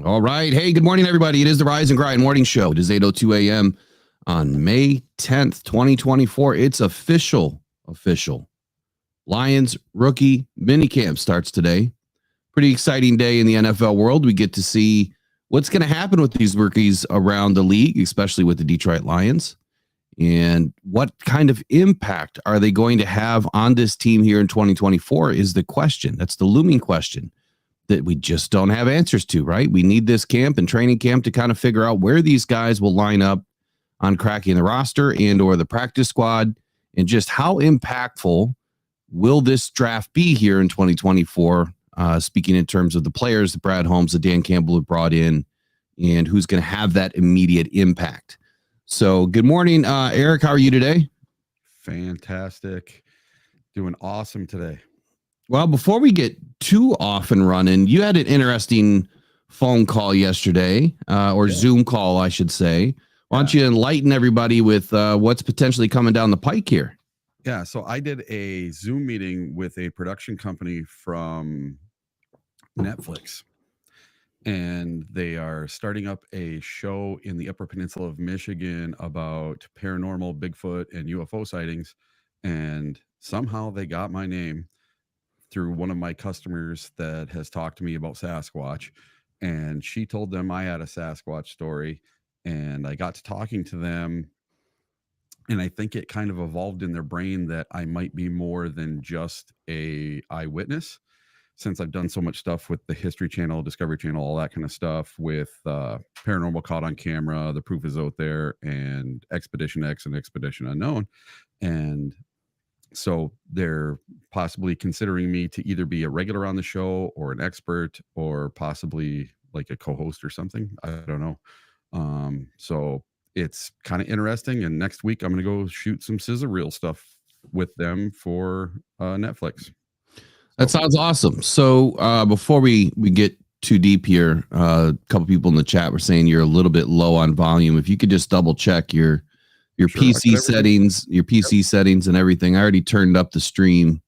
All right. Hey, good morning, everybody. It is the Rise and Grind Morning Show. It is 8:02 a.m. on May 10th, 2024. It's official. Lions rookie minicamp starts today. Pretty exciting day in the NFL world. We get to see what's going to happen with these rookies around the league, especially with the Detroit Lions. And what kind of impact are they going to have on this team here in 2024 is the question. That's the looming question that we just don't have answers to, right? We need this camp and training camp to kind of figure out where these guys will line up on cracking the roster and or the practice squad, and just how impactful will this draft be here in 2024, speaking in terms of the players that Brad Holmes and Dan Campbell have brought in, and who's going to have that immediate impact. So good morning, Eric. How are you today? Fantastic. Doing awesome today. Well, before we get too off and running, you had an interesting phone call yesterday, or Zoom call, I should say. Why don't you enlighten everybody with what's potentially coming down the pike here? Yeah, so I did a Zoom meeting with a production company from Netflix, and they are starting up a show in the Upper Peninsula of Michigan about paranormal, Bigfoot, and UFO sightings, and somehow they got my name through one of my customers that has talked to me about Sasquatch, and she told them I had a Sasquatch story, and I got to talking to them, and I think it kind of evolved in their brain that I might be more than just a eyewitness, since I've done so much stuff with the History Channel, Discovery Channel, all that kind of stuff with Paranormal Caught on Camera, The Proof Is Out There, and Expedition X and Expedition Unknown. And so they're possibly considering me to either be a regular on the show or an expert or possibly like a co-host or something. I don't know. So it's kind of interesting. And next week I'm going to go shoot some scissor reel stuff with them for Netflix. That sounds awesome. So before we get too deep here, a couple people in the chat were saying you're a little bit low on volume. If you could just double check your PC settings and everything. I already turned up the stream,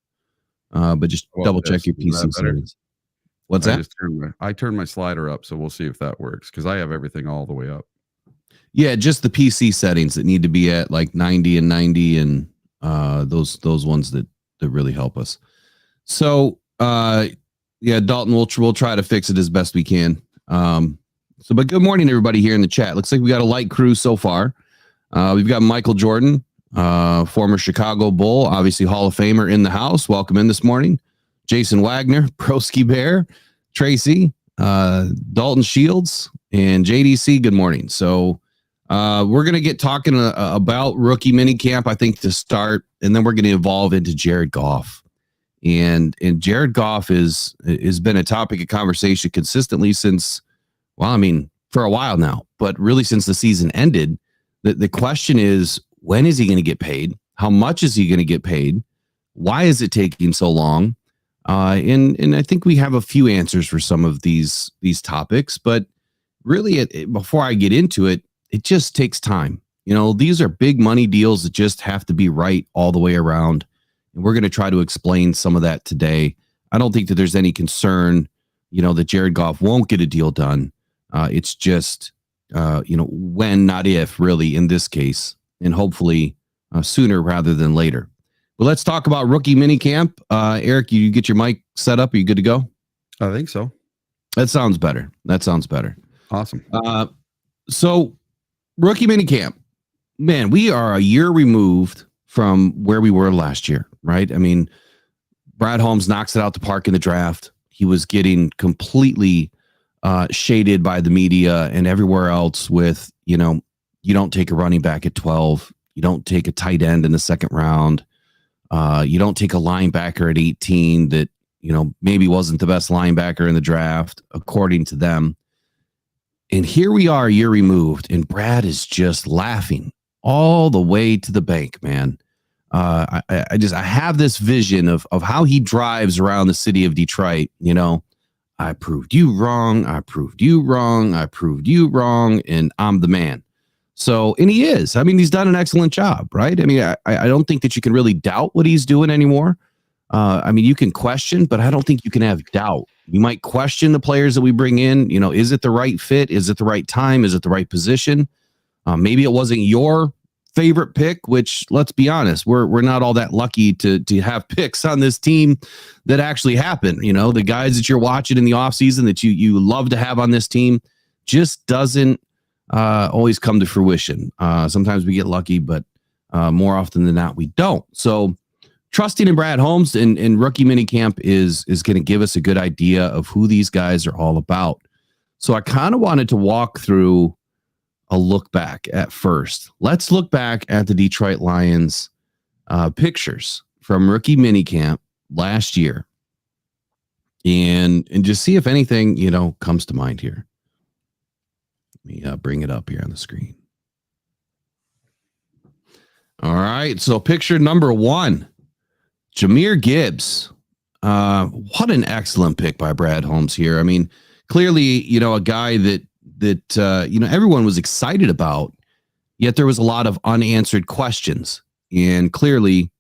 but just double check your PC settings. What's that? I turned my slider up, so we'll see if that works, because I have everything all the way up. Yeah, just the PC settings that need to be at like 90 and 90, and those ones that really help us. So Dalton, we'll try to fix it as best we can. But good morning, everybody here in the chat. Looks like we got a light crew so far. We've got Michael Jordan, former Chicago Bull, obviously Hall of Famer in the house. Welcome in this morning. Jason Wagner, Broski Bear, Tracy, Dalton Shields, and JDC. Good morning. So we're going to get talking about rookie minicamp, I think, to start, and then we're going to evolve into Jared Goff. And Jared Goff has been a topic of conversation consistently since, for a while now, but really since the season ended. The question is, when is he going to get paid? How much is he going to get paid? Why is it taking so long? And I think we have a few answers for some of these topics, but really before I get into it, it just takes time. These are big money deals that just have to be right all the way around. And we're going to try to explain some of that today. I don't think that there's any concern, that Jared Goff won't get a deal done. It's just, when, not if, really, in this case, and hopefully sooner rather than later. Well, let's talk about rookie minicamp. Eric, you get your mic set up? Are you good to go? I think so. That sounds better. Awesome. So rookie minicamp, man, we are a year removed from where we were last year, right? Brad Holmes knocks it out the park in the draft. He was getting completely shaded by the media and everywhere else with, you don't take a running back at 12. You don't take a tight end in the second round. You don't take a linebacker at 18 that, maybe wasn't the best linebacker in the draft, according to them. And here we are a year removed, and Brad is just laughing all the way to the bank, man. I have this vision of how he drives around the city of Detroit. I proved you wrong. I proved you wrong. I proved you wrong. And I'm the man. So, and he is. He's done an excellent job, right? I don't think that you can really doubt what he's doing anymore. I mean, you can question, but I don't think you can have doubt. You might question the players that we bring in. You know, is it the right fit? Is it the right time? Is it the right position? Maybe it wasn't your favorite pick, which, let's be honest, we're not all that lucky to have picks on this team that actually happen. You know, the guys that you're watching in the offseason that you love to have on this team just doesn't always come to fruition. Sometimes we get lucky, but more often than not, we don't. So trusting in Brad Holmes and rookie minicamp is going to give us a good idea of who these guys are all about. So I kind of wanted to walk through a look back at first. Let's look back at the Detroit Lions pictures from rookie minicamp last year and just see if anything, you know, comes to mind here. Let me bring it up here on the screen. All right. So picture number 1, Jahmyr Gibbs. What an excellent pick by Brad Holmes here. I mean, clearly, you know, a guy that you know, everyone was excited about, yet there was a lot of unanswered questions. And clearly,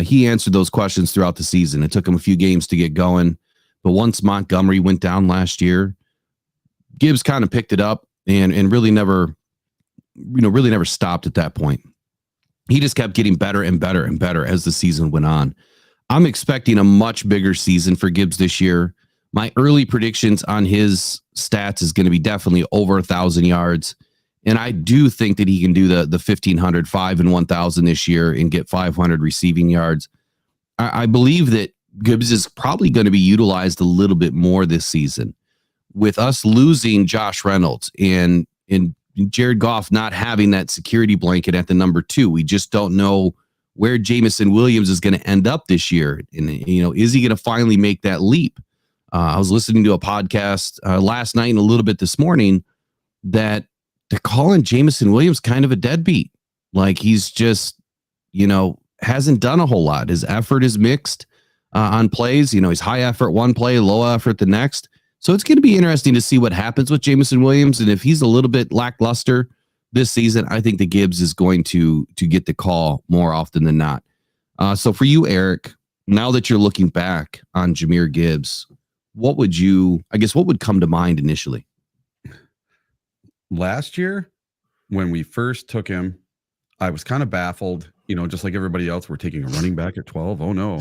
he answered those questions throughout the season. It took him a few games to get going. But once Montgomery went down last year, Gibbs kind of picked it up and really never stopped at that point. He just kept getting better and better and better as the season went on. I'm expecting a much bigger season for Gibbs this year. My early predictions on his stats is going to be definitely over 1,000 yards. And I do think that he can do the 1,500, 5 and 1,000 this year and get 500 receiving yards. I believe that Gibbs is probably going to be utilized a little bit more this season. With us losing Josh Reynolds and Jared Goff not having that security blanket at the number 2, we just don't know where Jameson Williams is going to end up this year. And, you know, is he going to finally make that leap? I was listening to a podcast last night and a little bit this morning that they're calling Jameson Williams kind of a deadbeat. Like he's just, you know, hasn't done a whole lot. His effort is mixed on plays. You know, he's high effort one play, low effort the next. So it's going to be interesting to see what happens with Jameson Williams. And if he's a little bit lackluster this season, I think the Gibbs is going to get the call more often than not. So for you, Eric, now that you're looking back on Jahmyr Gibbs, what would come to mind initially? Last year, when we first took him, I was kind of baffled, you know, just like everybody else, we're taking a running back at 12. Oh no,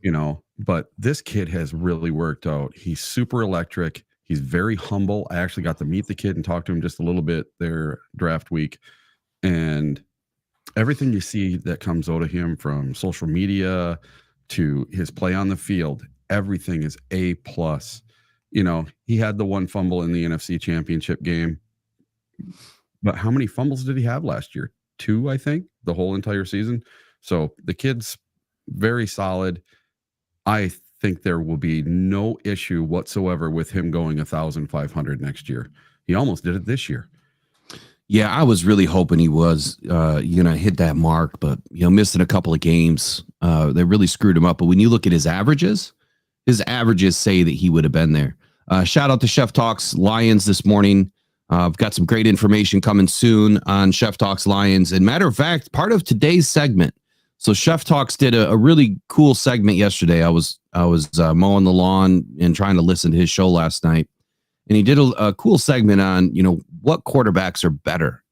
you know, but this kid has really worked out. He's super electric. He's very humble. I actually got to meet the kid and talk to him just a little bit there draft week. And everything you see that comes out of him, from social media to his play on the field, everything is A+. You know, he had the one fumble in the NFC Championship game. But how many fumbles did he have last year? 2, I think, the whole entire season. So the kid's very solid. I think there will be no issue whatsoever with him going 1,500 next year. He almost did it this year. Yeah, I was really hoping he was hit that mark, but missing a couple of games, they really screwed him up. But when you look at his averages say that he would have been there. Shout out to Chef Talks Lions this morning. I've got some great information coming soon on Chef Talks Lions. And matter of fact, part of today's segment. So Chef Talks did a really cool segment yesterday. I was mowing the lawn and trying to listen to his show last night. And he did a cool segment on, what quarterbacks are better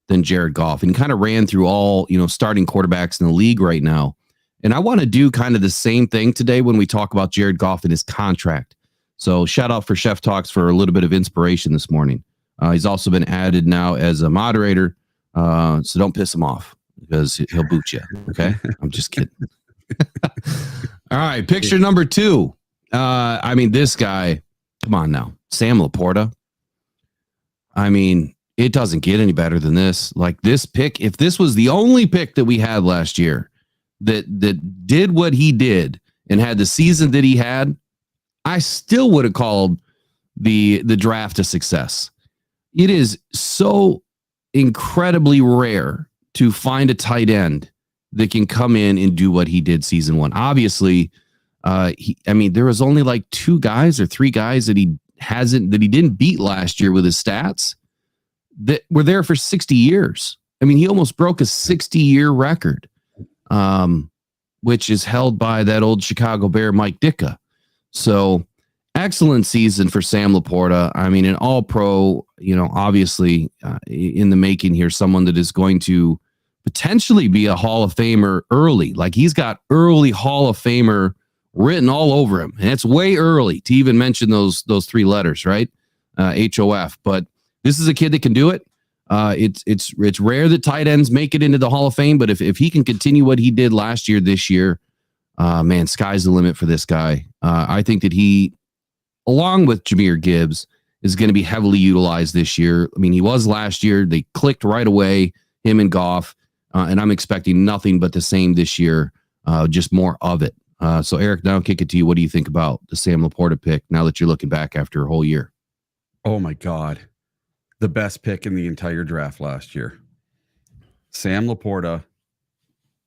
than Jared Goff. And he kind of ran through all, starting quarterbacks in the league right now. And I want to do kind of the same thing today when we talk about Jared Goff and his contract. So shout out for Chef Talks for a little bit of inspiration this morning. He's also been added now as a moderator. So don't piss him off because he'll boot you. Okay. I'm just kidding. All right. Picture number 2. This guy, come on now, Sam LaPorta. It doesn't get any better than this. Like this pick, if this was the only pick that we had last year that did what he did and had the season that he had, I still would have called the draft a success. It is so incredibly rare to find a tight end that can come in and do what he did season 1. Obviously, there was only like 2 guys or 3 guys that he didn't beat last year with his stats that were there for 60 years. He almost broke a 60-year record. which is held by that old Chicago Bear, Mike Ditka. So excellent season for Sam LaPorta. I mean, an all pro, obviously in the making here, someone that is going to potentially be a Hall of Famer early. Like he's got early Hall of Famer written all over him. And it's way early to even mention those three letters, right? HOF. But this is a kid that can do it. It's rare that tight ends make it into the Hall of Fame, but if he can continue what he did last year, this year, man, sky's the limit for this guy. I think that he, along with Jahmyr Gibbs, is going to be heavily utilized this year. I mean, he was last year. They clicked right away, him and Goff, and I'm expecting nothing but the same this year, just more of it. So, Eric, now I'll kick it to you. What do you think about the Sam LaPorta pick now that you're looking back after a whole year? Oh, my God. The best pick in the entire draft last year. Sam LaPorta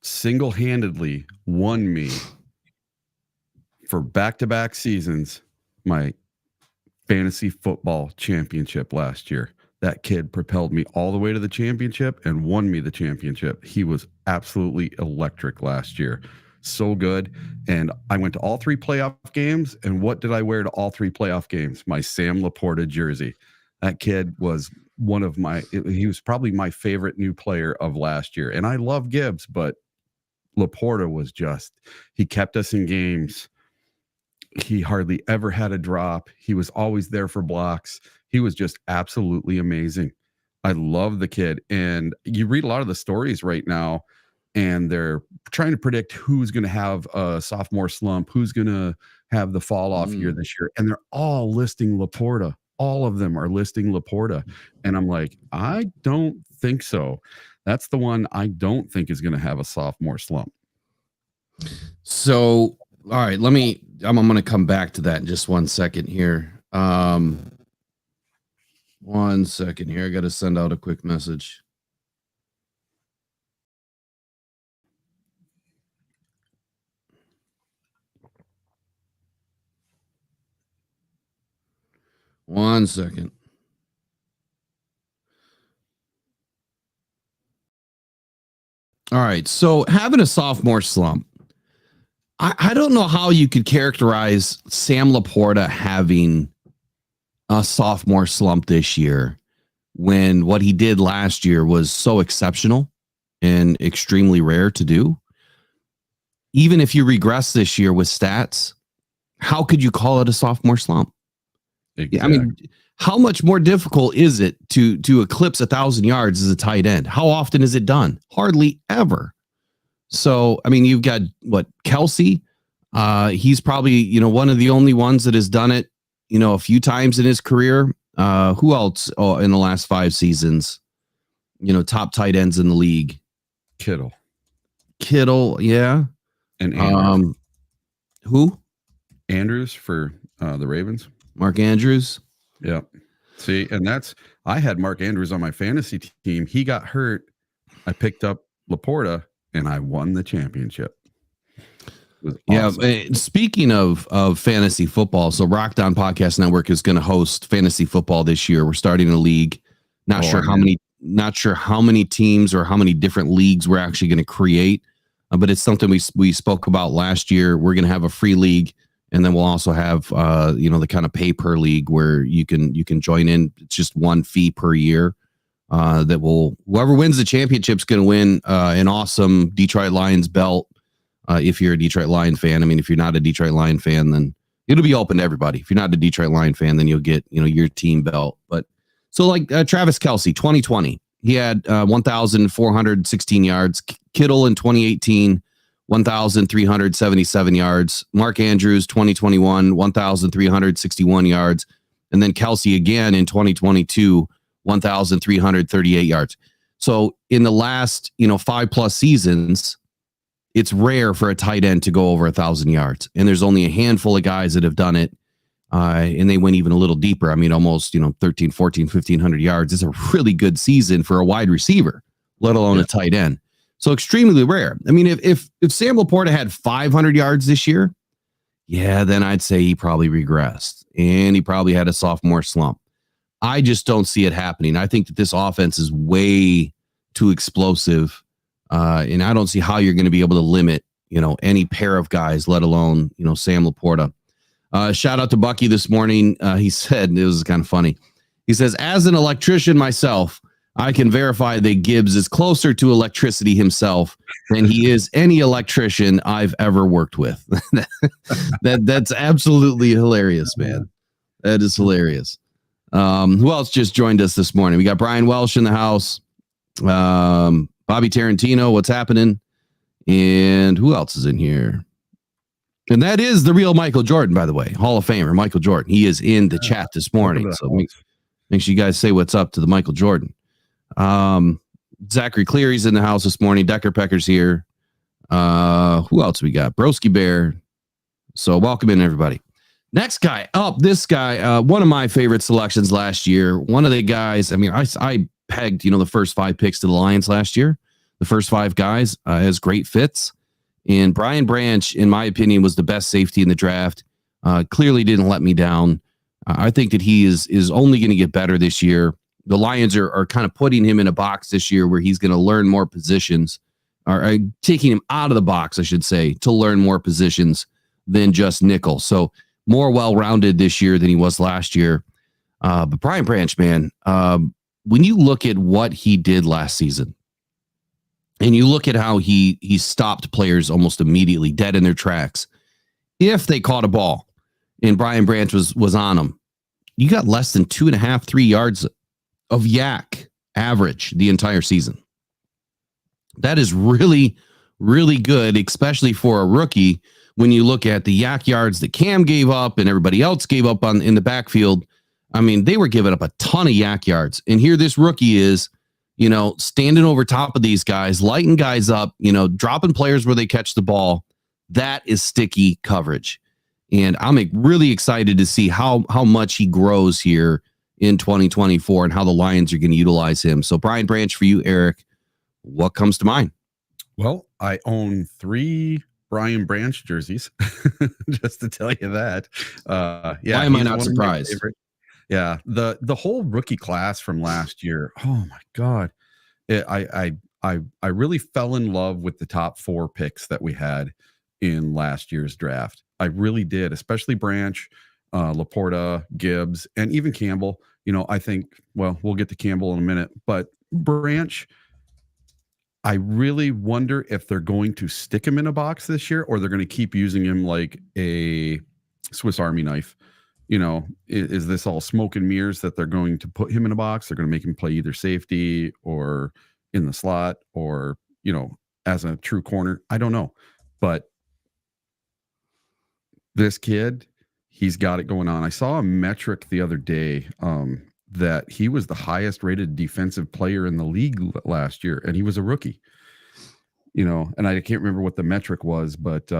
single-handedly won me for back-to-back seasons my fantasy football championship last year. That kid propelled me all the way to the championship and won me the championship. He was absolutely electric last year. So good. And I went to all three playoff games. And what did I wear to all three playoff games? My Sam LaPorta jersey. That kid was he was probably my favorite new player of last year. And I love Gibbs, but LaPorta was he kept us in games. He hardly ever had a drop. He was always there for blocks. He was just absolutely amazing. I love the kid. And you read a lot of the stories right now, and they're trying to predict who's going to have a sophomore slump, who's going to have the fall off year this year. And they're all listing LaPorta. All of them are listing LaPorta. And I'm like, I don't think so. That's the one I don't think is going to have a sophomore slump. So, all right, I'm going to come back to that in just 1 second here. 1 second here. I got to send out a quick message. One second. All right. So having a sophomore slump, I don't know how you could characterize Sam LaPorta having a sophomore slump this year when what he did last year was so exceptional and extremely rare to do. Even if you regress this year with stats, how could you call it a sophomore slump? Exactly. I mean, how much more difficult is it to eclipse 1,000 yards as a tight end? How often is it done? Hardly ever. So, I mean, you've got Kelsey. He's probably, one of the only ones that has done it, a few times in his career. Who else in the last 5 seasons? Top tight ends in the league. Kittle, yeah. And Andrews. Who? Andrews for the Ravens. Mark Andrews. Yeah. See, and I had Mark Andrews on my fantasy team. He got hurt. I picked up LaPorta and I won the championship. Awesome. Yeah. Speaking of fantasy football, so Rocked On Podcast Network is going to host fantasy football this year. We're starting a league. Not sure how many teams or how many different leagues we're actually going to create, but it's something we spoke about last year. We're going to have a free league. And then we'll also have, the kind of pay per league where you can join in. It's just one fee per year. Whoever wins the championship is going to win an awesome Detroit Lions belt. If you're a Detroit Lion fan, I mean, if you're not a Detroit Lion fan, then it'll be open to everybody. If you're not a Detroit Lion fan, then you'll get your team belt. But so like Travis Kelce, 2020, he had 1,416 yards. Kittle in 2018. 1,377 yards. Mark Andrews, 2021, 1,361 yards. And then Kelsey again in 2022, 1,338 yards. So in the last, 5+ seasons, it's rare for a tight end to go over 1,000 yards. And there's only a handful of guys that have done it. And they went even a little deeper. I mean, almost, 13, 14, 1,500 yards. It's a really good season for a wide receiver, let alone a tight end. So extremely rare. I mean, if Sam LaPorta had 500 yards this year, then I'd say he probably regressed and he probably had a sophomore slump. I just don't see it happening. I think that this offense is way too explosive, and I don't see how you're going to be able to limit, any pair of guys, let alone, Sam LaPorta. Shout out to Bucky this morning. He said, it was kind of funny. He says, as an electrician myself, I can verify that Gibbs is closer to electricity himself than he is any electrician I've ever worked with. That's absolutely hilarious, man. That is hilarious. Who else just joined us this morning? We got Brian Welsh in the house. Bobby Tarantino, what's happening? And who else is in here? And that is the real Michael Jordan, by the way. Hall of Famer, Michael Jordan. He is in the chat this morning. So make sure you guys say what's up to the Michael Jordan. Zachary Cleary's in the house this morning. Decker Pecker's here. Who else we got? Broski Bear. So welcome in, everybody. Next guy up. This guy, one of my favorite selections last year. One of the guys. I mean, I pegged the first 5 picks to the Lions last year. The first 5 guys as great fits. And Brian Branch, in my opinion, was the best safety in the draft. Clearly didn't let me down. I think that he is only going to get better this year. The Lions are kind of putting him in a box this year where he's going to learn more positions, or taking him out of the box, I should say, to learn more positions than just nickel. So more well-rounded this year than he was last year. But Brian Branch, man, when you look at what he did last season, and you look at how he stopped players almost immediately dead in their tracks, if they caught a ball and Brian Branch was on them, you got less than 2.5, 3 yards of yak average the entire season. That is really, really good, especially for a rookie. When you look at the yak yards that Cam gave up and everybody else gave up in the backfield, I mean, they were giving up a ton of yak yards. And here this rookie is, standing over top of these guys, lighting guys up, dropping players where they catch the ball. That is sticky coverage. And I'm really excited to see how much he grows here in 2024 and how the Lions are going to utilize him. So Brian Branch, for you, Eric, what comes to mind? Well, I own 3 Brian Branch jerseys, just to tell you that. Yeah, why am I not surprised? Yeah, the whole rookie class from last year. Oh my God, I really fell in love with the top 4 picks that we had in last year's draft. I really did, especially Branch, LaPorta, Gibbs, and even Campbell. I think, well, we'll get to Campbell in a minute, but Branch, I really wonder if they're going to stick him in a box this year, or they're going to keep using him like a Swiss Army knife. Is this all smoke and mirrors that they're going to put him in a box? They're going to make him play either safety or in the slot or, as a true corner. I don't know. But this kid, he's got it going on. I saw a metric the other day that he was the highest rated defensive player in the league last year, and he was a rookie. And I can't remember what the metric was, but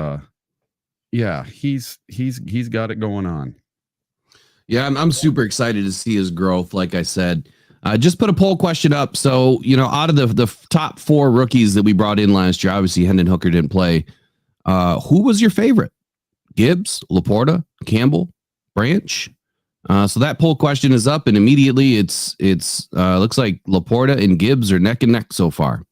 yeah, he's got it going on. Yeah, I'm super excited to see his growth. Like I said, just put a poll question up. So, out of the top 4 rookies that we brought in last year, obviously Hendon Hooker didn't play. Who was your favorite? Gibbs, LaPorta, Campbell, Branch? So that poll question is up, and immediately it's looks like LaPorta and Gibbs are neck and neck so far.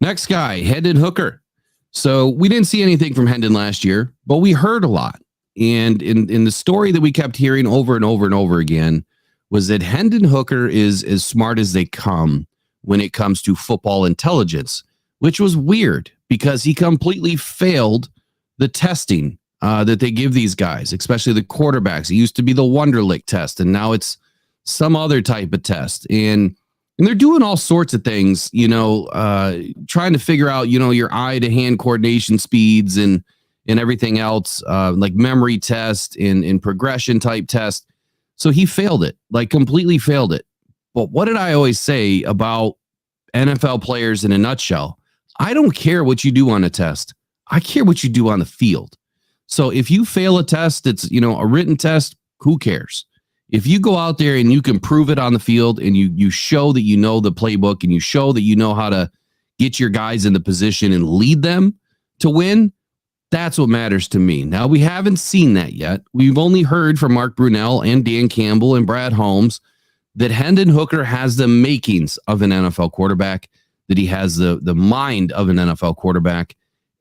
Next guy, Hendon Hooker. So we didn't see anything from Hendon last year, but we heard a lot. And in the story that we kept hearing over and over and over again was that Hendon Hooker is as smart as they come when it comes to football intelligence, which was weird because he completely failed the testing that they give these guys, especially the quarterbacks. It used to be the Wonderlic test, and now it's some other type of test. And they're doing all sorts of things, trying to figure out, your eye to hand coordination speeds and everything else, like memory test and progression type test. So he failed it, like completely failed it. But what did I always say about NFL players in a nutshell? I don't care what you do on a test. I care what you do on the field. So if you fail a test, it's, a written test, who cares? If you go out there and you can prove it on the field and you show that you know the playbook and you show that you know how to get your guys in the position and lead them to win, that's what matters to me. Now, we haven't seen that yet. We've only heard from Mark Brunell and Dan Campbell and Brad Holmes that Hendon Hooker has the makings of an NFL quarterback, that he has the mind of an NFL quarterback.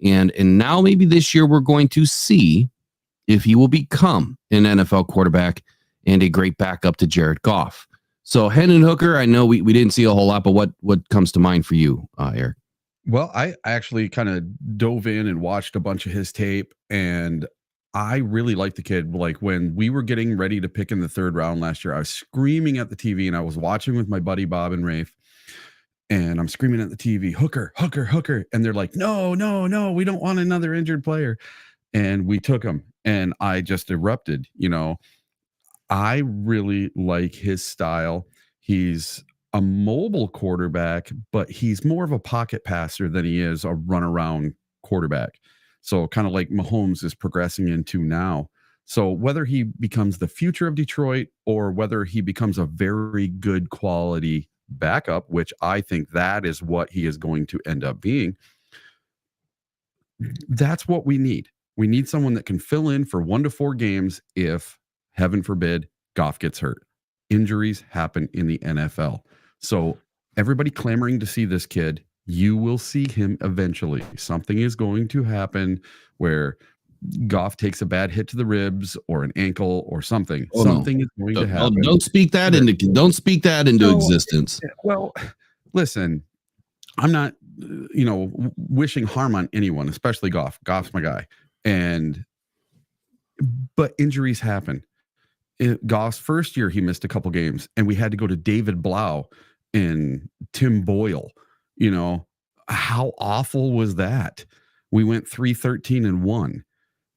And now maybe this year we're going to see if he will become an NFL quarterback and a great backup to Jared Goff. So Hendon Hooker, I know we didn't see a whole lot, but what comes to mind for you, Eric? Well, I actually kind of dove in and watched a bunch of his tape, and I really like the kid. Like when we were getting ready to pick in the 3rd round last year, I was screaming at the TV, and I was watching with my buddy Bob and Rafe, and I'm screaming at the TV, Hooker, Hooker, Hooker. And they're like, no, we don't want another injured player. And we took him, and I just erupted. I really like his style. He's a mobile quarterback, but he's more of a pocket passer than he is a runaround quarterback. So kind of like Mahomes is progressing into now. So whether he becomes the future of Detroit or whether he becomes a very good quality backup, which I think that is what he is going to end up being, that's what we need. We need someone that can fill in for 1 to 4 games if, heaven forbid, Goff gets hurt. Injuries happen in the NFL. So everybody clamoring to see this kid, you will see him eventually. Something is going to happen where Goff takes a bad hit to the ribs or an ankle or something. Something is going to happen. Don't speak that into existence. Well, listen, I'm not, wishing harm on anyone, especially Goff. Goff's my guy. But injuries happen. Goff's first year, he missed a couple games, and we had to go to David Blau and Tim Boyle. How awful was that? We went 3-13-1.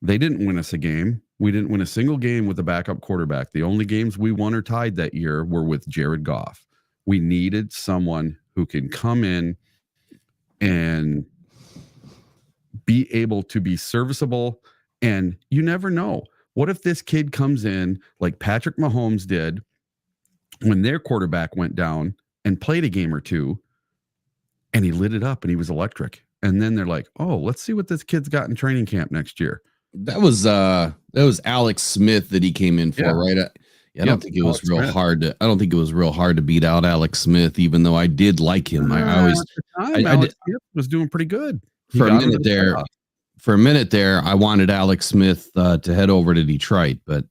They didn't win us a game. We didn't win a single game with a backup quarterback. The only games we won or tied that year were with Jared Goff. We needed someone who can come in and be able to be serviceable. And you never know. What if this kid comes in like Patrick Mahomes did when their quarterback went down and played a game or two, and he lit it up and he was electric? And then they're like, oh, let's see what this kid's got in training camp next year. That was Alex Smith that he came in for, right? I don't think it was real hard to. I don't think it was real hard to beat out Alex Smith, even though I did like him. Alex Smith was doing pretty good for a minute there. For a minute there, I wanted Alex Smith to head over to Detroit, but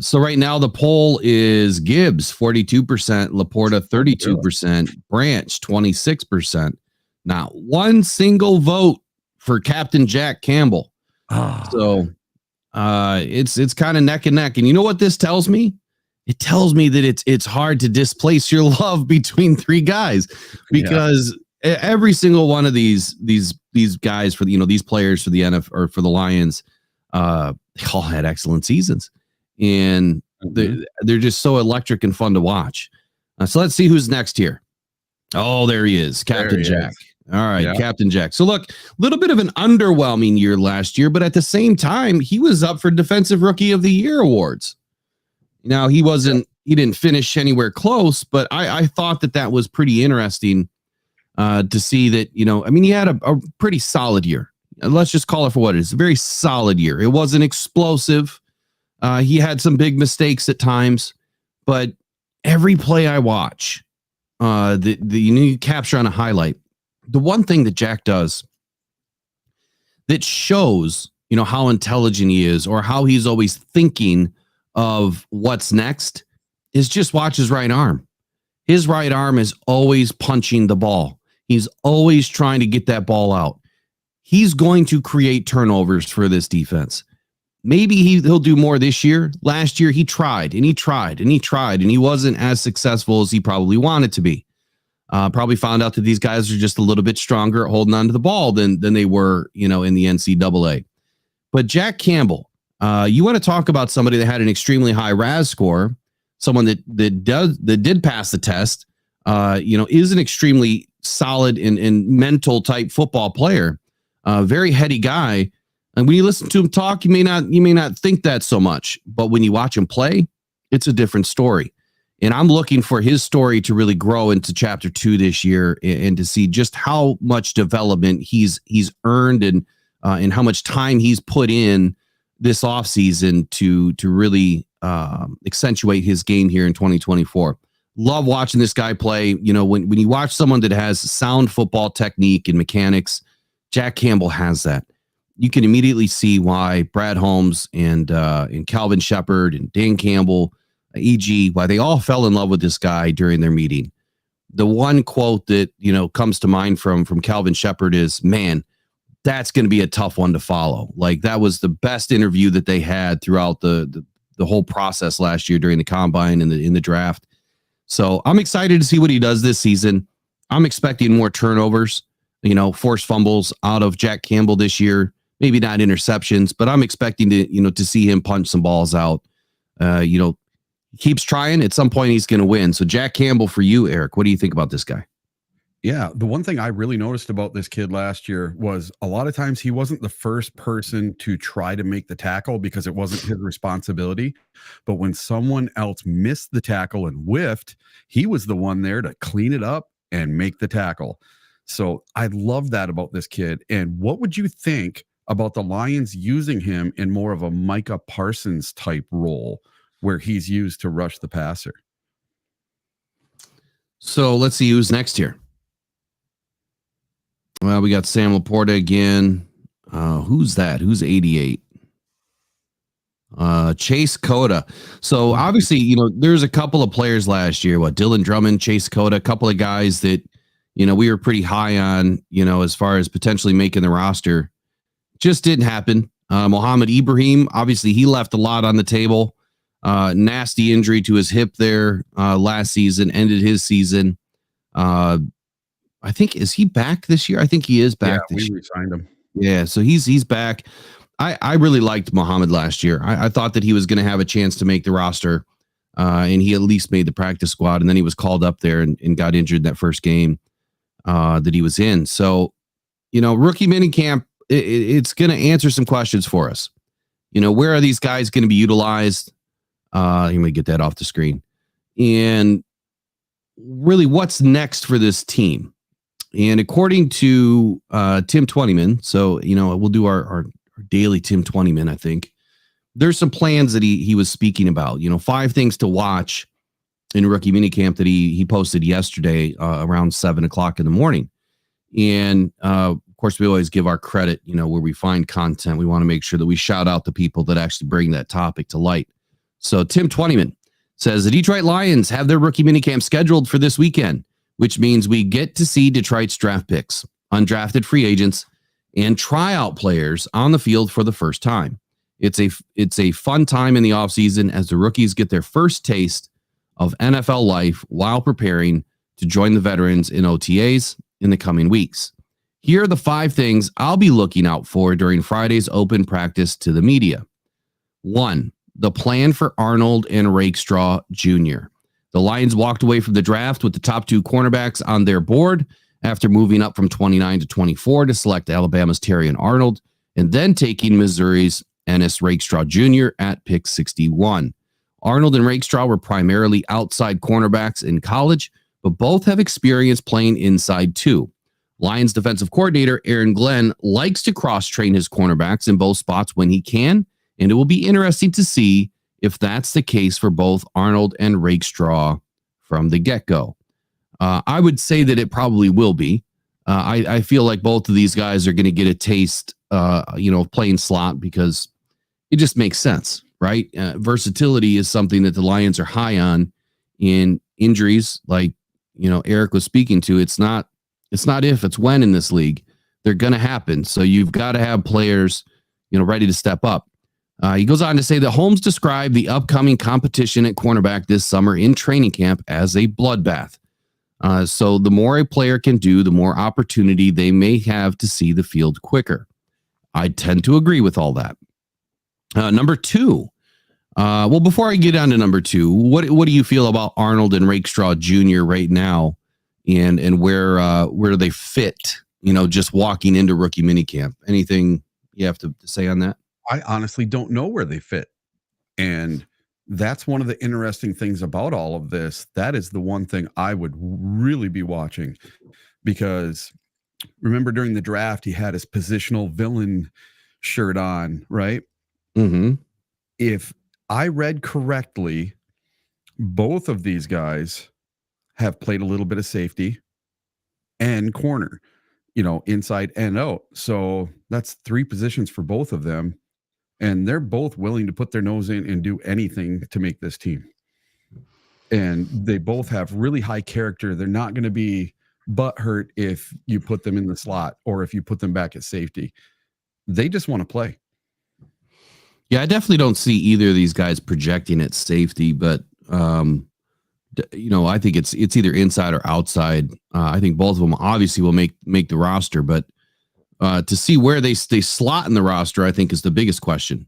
so right now the poll is Gibbs 42%, LaPorta 32%, Branch 26%. Not one single vote for Captain Jack Campbell. So it's kind of neck and neck. And you know what this tells me? It tells me that it's hard to displace your love between 3 guys, because every single one of these guys for these players for the NFL or for the Lions, they all had excellent seasons, and they're just so electric and fun to watch. So let's see who's next here. Oh, there he is, Captain Jack. All right, Captain Jack. So look, a little bit of an underwhelming year last year, but at the same time, he was up for Defensive Rookie of the Year awards. Now he didn't finish anywhere close, but I thought that was pretty interesting. To see that, he had a pretty solid year. Let's just call it for what it is. A very solid year. It wasn't explosive. He had some big mistakes at times, but every play I watch, you capture on a highlight. The one thing that Jack does that shows, how intelligent he is or how he's always thinking of what's next is just watch his right arm. His right arm is always punching the ball. He's always trying to get that ball out. He's going to create turnovers for this defense. Maybe he'll do more this year. Last year, he tried and he tried and he tried, and he wasn't as successful as he probably wanted to be. Probably found out that these guys are just a little bit stronger at holding on to the ball than they were, in the NCAA. But Jack Campbell, you want to talk about somebody that had an extremely high RAS score, someone that did pass the test, is an extremely solid and mental type football player, very heady guy. And when you listen to him talk, you may not think that so much, but when you watch him play, it's a different story. And I'm looking for his story to really grow into chapter 2 this year, and to see just how much development he's earned and how much time he's put in this offseason to really accentuate his game here in 2024. Love watching this guy play. When you watch someone that has sound football technique and mechanics, Jack Campbell has that. You can immediately see why Brad Holmes and Calvin Shepard and Dan Campbell, e.g., why they all fell in love with this guy during their meeting. The one quote that, comes to mind from Calvin Shepard is, man, that's going to be a tough one to follow. Like, that was the best interview that they had throughout the whole process last year during the combine and in the draft. So I'm excited to see what he does this season. I'm expecting more turnovers, forced fumbles out of Jack Campbell this year. Maybe not interceptions, but I'm expecting to see him punch some balls out. He keeps trying. At some point, he's going to win. So Jack Campbell for you, Eric. What do you think about this guy? Yeah, the one thing I really noticed about this kid last year was a lot of times he wasn't the first person to try to make the tackle because it wasn't his responsibility. But when someone else missed the tackle and whiffed, he was the one there to clean it up and make the tackle. So I love that about this kid. And what would you think about the Lions using him in more of a Micah Parsons type role where he's used to rush the passer? So let's see who's next here. Well, we got Sam LaPorta again. Who's that? Who's 88? Chase Cota. So obviously, there's a couple of players last year. Dylan Drummond, Chase Cota, a couple of guys that, we were pretty high on, as far as potentially making the roster. Just didn't happen. Mohamed Ibrahim, obviously, he left a lot on the table. Nasty injury to his hip there last season, ended his season. I think, is he back this year? I think he is back. Yeah, we signed him. Yeah, so he's back. I really liked Mohamed last year. I thought that he was going to have a chance to make the roster, and he at least made the practice squad, and then he was called up there and got injured in that first game that he was in. So, rookie minicamp, it's going to answer some questions for us. Where are these guys going to be utilized? Let me get that off the screen. And really, what's next for this team? And according to Tim Twentyman, so, we'll do our daily Tim Twentyman, I think. There's some plans that he was speaking about, 5 things to watch in rookie minicamp that he posted yesterday around 7:00 in the morning. And of course, we always give our credit, where we find content. We want to make sure that we shout out the people that actually bring that topic to light. So Tim Twentyman says the Detroit Lions have their rookie minicamp scheduled for this weekend, which means we get to see Detroit's draft picks, undrafted free agents, and tryout players on the field for the first time. It's a fun time in the offseason as the rookies get their first taste of NFL life while preparing to join the veterans in OTAs in the coming weeks. Here are the 5 things I'll be looking out for during Friday's open practice to the media. 1, the plan for Arnold and Rakestraw Jr. The Lions walked away from the draft with the top 2 cornerbacks on their board after moving up from 29 to 24 to select Alabama's Terrion Arnold and then taking Missouri's Ennis Rakestraw Jr. at pick 61. Arnold and Rakestraw were primarily outside cornerbacks in college, but both have experience playing inside too. Lions defensive coordinator Aaron Glenn likes to cross-train his cornerbacks in both spots when he can, and it will be interesting to see if that's the case for both Arnold and Rakestraw from the get-go. I would say that it probably will be. I feel like both of these guys are going to get a taste, of playing slot because it just makes sense, right? Versatility is something that the Lions are high on. In injuries, like Eric was speaking to. It's not if, it's when in this league. They're going to happen. So you've got to have players, ready to step up. He goes on to say that Holmes described the upcoming competition at cornerback this summer in training camp as a bloodbath. So the more a player can do, the more opportunity they may have to see the field quicker. I tend to agree with all that. Number 2. Well, before I get on to number 2, what do you feel about Arnold and Rakestraw Jr. right now, and where they fit? Just walking into rookie minicamp. Anything you have to say on that? I honestly don't know where they fit. And that's one of the interesting things about all of this. That is the one thing I would really be watching, because remember during the draft, he had his positional villain shirt on, right? Mm-hmm. If I read correctly, both of these guys have played a little bit of safety and corner. inside and out. So that's 3 positions for both of them. And they're both willing to put their nose in and do anything to make this team. And they both have really high character. They're not going to be butthurt if you put them in the slot or if you put them back at safety. They just want to play. Yeah, I definitely don't see either of these guys projecting at safety, but I think it's either inside or outside. I think both of them obviously will make the roster, but to see where they slot in the roster, I think is the biggest question.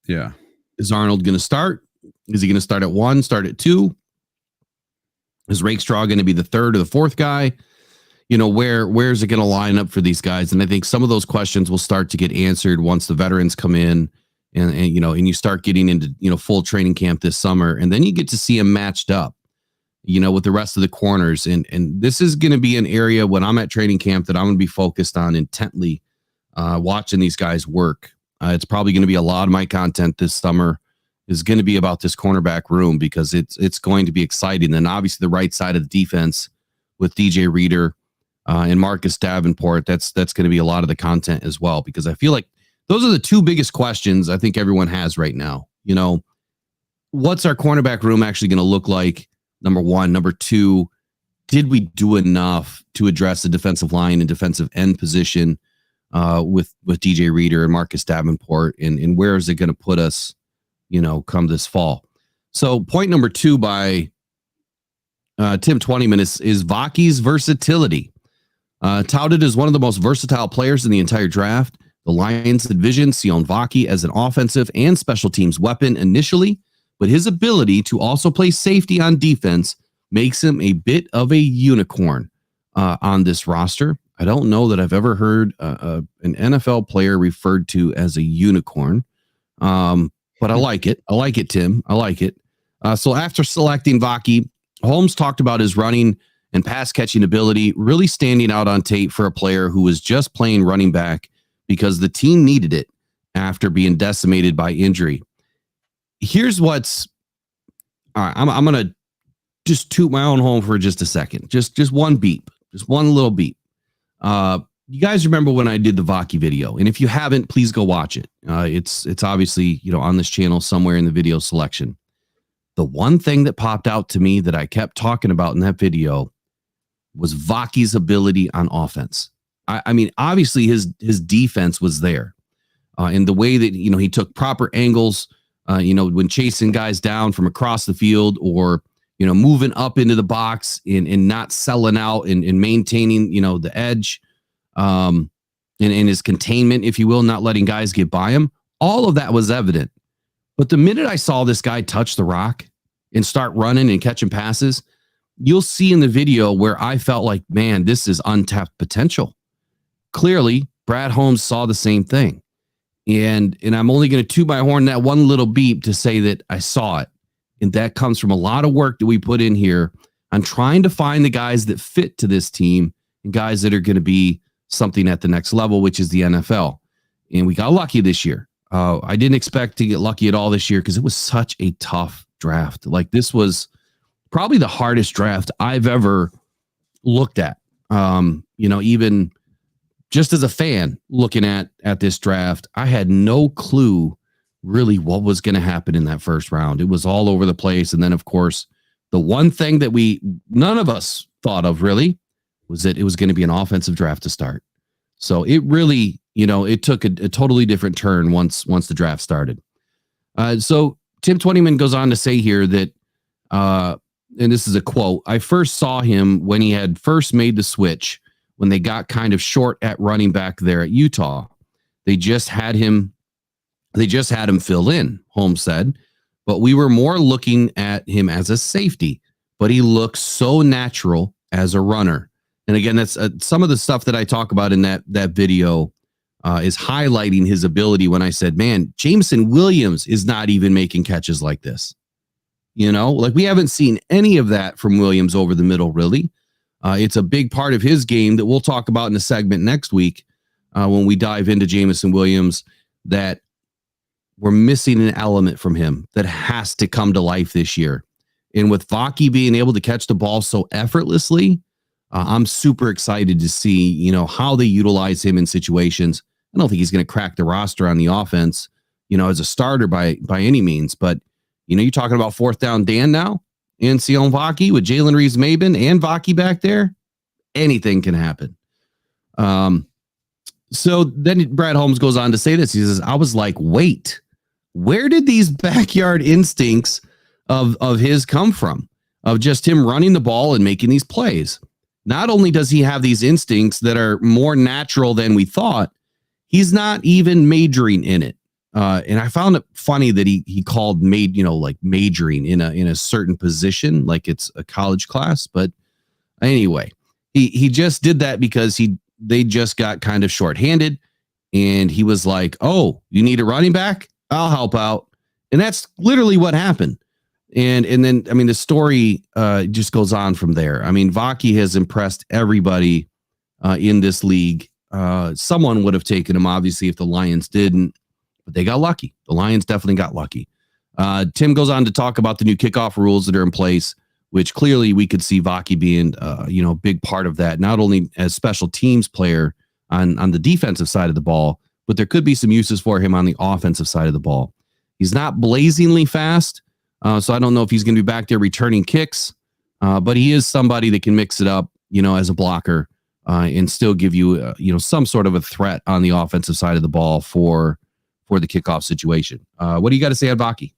Yeah. Is Arnold going to start? Is he going to start at 1, start at 2? Is Rakestraw going to be the 3rd or the 4th guy? Where's it going to line up for these guys? And I think some of those questions will start to get answered once the veterans come in and you start getting into, full training camp this summer. And then you get to see them matched up, with the rest of the corners. And this is going to be an area when I'm at training camp that I'm going to be focused on intently, watching these guys work. It's probably going to be a lot of my content this summer is going to be about this cornerback room because it's going to be exciting. And obviously the right side of the defense with DJ Reader and Marcus Davenport, that's going to be a lot of the content as well, because I feel like those are the 2 biggest questions I think everyone has right now. What's our cornerback room actually going to look like? Number 1. Number 2, did we do enough to address the defensive line and defensive end position with DJ Reader and Marcus Davenport? And where is it going to put us, come this fall? So point number 2 by Tim Twentyman is Vaki's versatility. Touted as one of the most versatile players in the entire draft, the Lions envisioned Sione Vaki as an offensive and special teams weapon initially, but his ability to also play safety on defense makes him a bit of a unicorn on this roster. I don't know that I've ever heard an NFL player referred to as a unicorn, but I like it. I like it, Tim. I like it. So after selecting Vaki, Holmes talked about his running and pass catching ability really standing out on tape for a player who was just playing running back because the team needed it after being decimated by injury. Here's what's all right. I'm going to just toot my own horn for just a second. Just one beep, just one little beep. You guys remember when I did the Vaki video? And if you haven't, please go watch it. It's obviously, on this channel somewhere in the video selection. The one thing that popped out to me that I kept talking about in that video was Vaki's ability on offense. I mean, obviously his defense was there, in the way that, he took proper angles, when chasing guys down from across the field or, moving up into the box and not selling out and maintaining, the edge, and his containment, if you will, not letting guys get by him. All of that was evident. But the minute I saw this guy touch the rock and start running and catching passes, you'll see in the video where I felt like, man, this is untapped potential. Clearly, Brad Holmes saw the same thing. And I'm only going to toot my horn that one little beep to say that I saw it. And that comes from a lot of work that we put in here on trying to find the guys that fit to this team and guys that are going to be something at the next level, which is the NFL. And we got lucky this year. I didn't expect to get lucky at all this year because it was such a tough draft. Like, this was probably the hardest draft I've ever looked at. Even just as a fan looking at this draft, I had no clue really what was going to happen in that first round. It was all over the place. And then, of course, the one thing that none of us thought of really was that it was going to be an offensive draft to start. So it really, it took a totally different turn once the draft started. So Tim Twentyman goes on to say here that, and this is a quote, "I first saw him when he had first made the switch, when they got kind of short at running back there at Utah. They just had him fill in," Holmes said, "but we were more looking at him as a safety, but he looks so natural as a runner." And again, that's some of the stuff that I talk about in that video is highlighting his ability when I said, man, Jameson Williams is not even making catches like this. Like, we haven't seen any of that from Williams over the middle, really. It's a big part of his game that we'll talk about in a segment next week when we dive into Jameson Williams, that we're missing an element from him that has to come to life this year. And with Vaki being able to catch the ball so effortlessly, I'm super excited to see, how they utilize him in situations. I don't think he's going to crack the roster on the offense, as a starter by any means. But, you're talking about fourth down Dan now and Sione Vaki with Jalen Reeves-Maybin and Vaki back there. Anything can happen. So then Brad Holmes goes on to say this. He says, I was like, wait, where did these backyard instincts of his come from? Of just him running the ball and making these plays. Not only does he have these instincts that are more natural than we thought, he's not even majoring in it. And I found it funny that he called majoring in a certain position, like it's a college class. But anyway, he just did that because they just got kind of shorthanded, and he was like, oh, you need a running back? I'll help out. And that's literally what happened. And then, the story just goes on from there. Vaki has impressed everybody in this league. Someone would have taken him, obviously, if the Lions didn't, but they got lucky. The Lions definitely got lucky. Tim goes on to talk about the new kickoff rules that are in place, which clearly we could see Vaki being, a big part of that, not only as special teams player on the defensive side of the ball, but there could be some uses for him on the offensive side of the ball. He's not blazingly fast, so I don't know if he's going to be back there returning kicks, but he is somebody that can mix it up, as a blocker and still give you, some sort of a threat on the offensive side of the ball for the kickoff situation. What do you got to say on Vaki?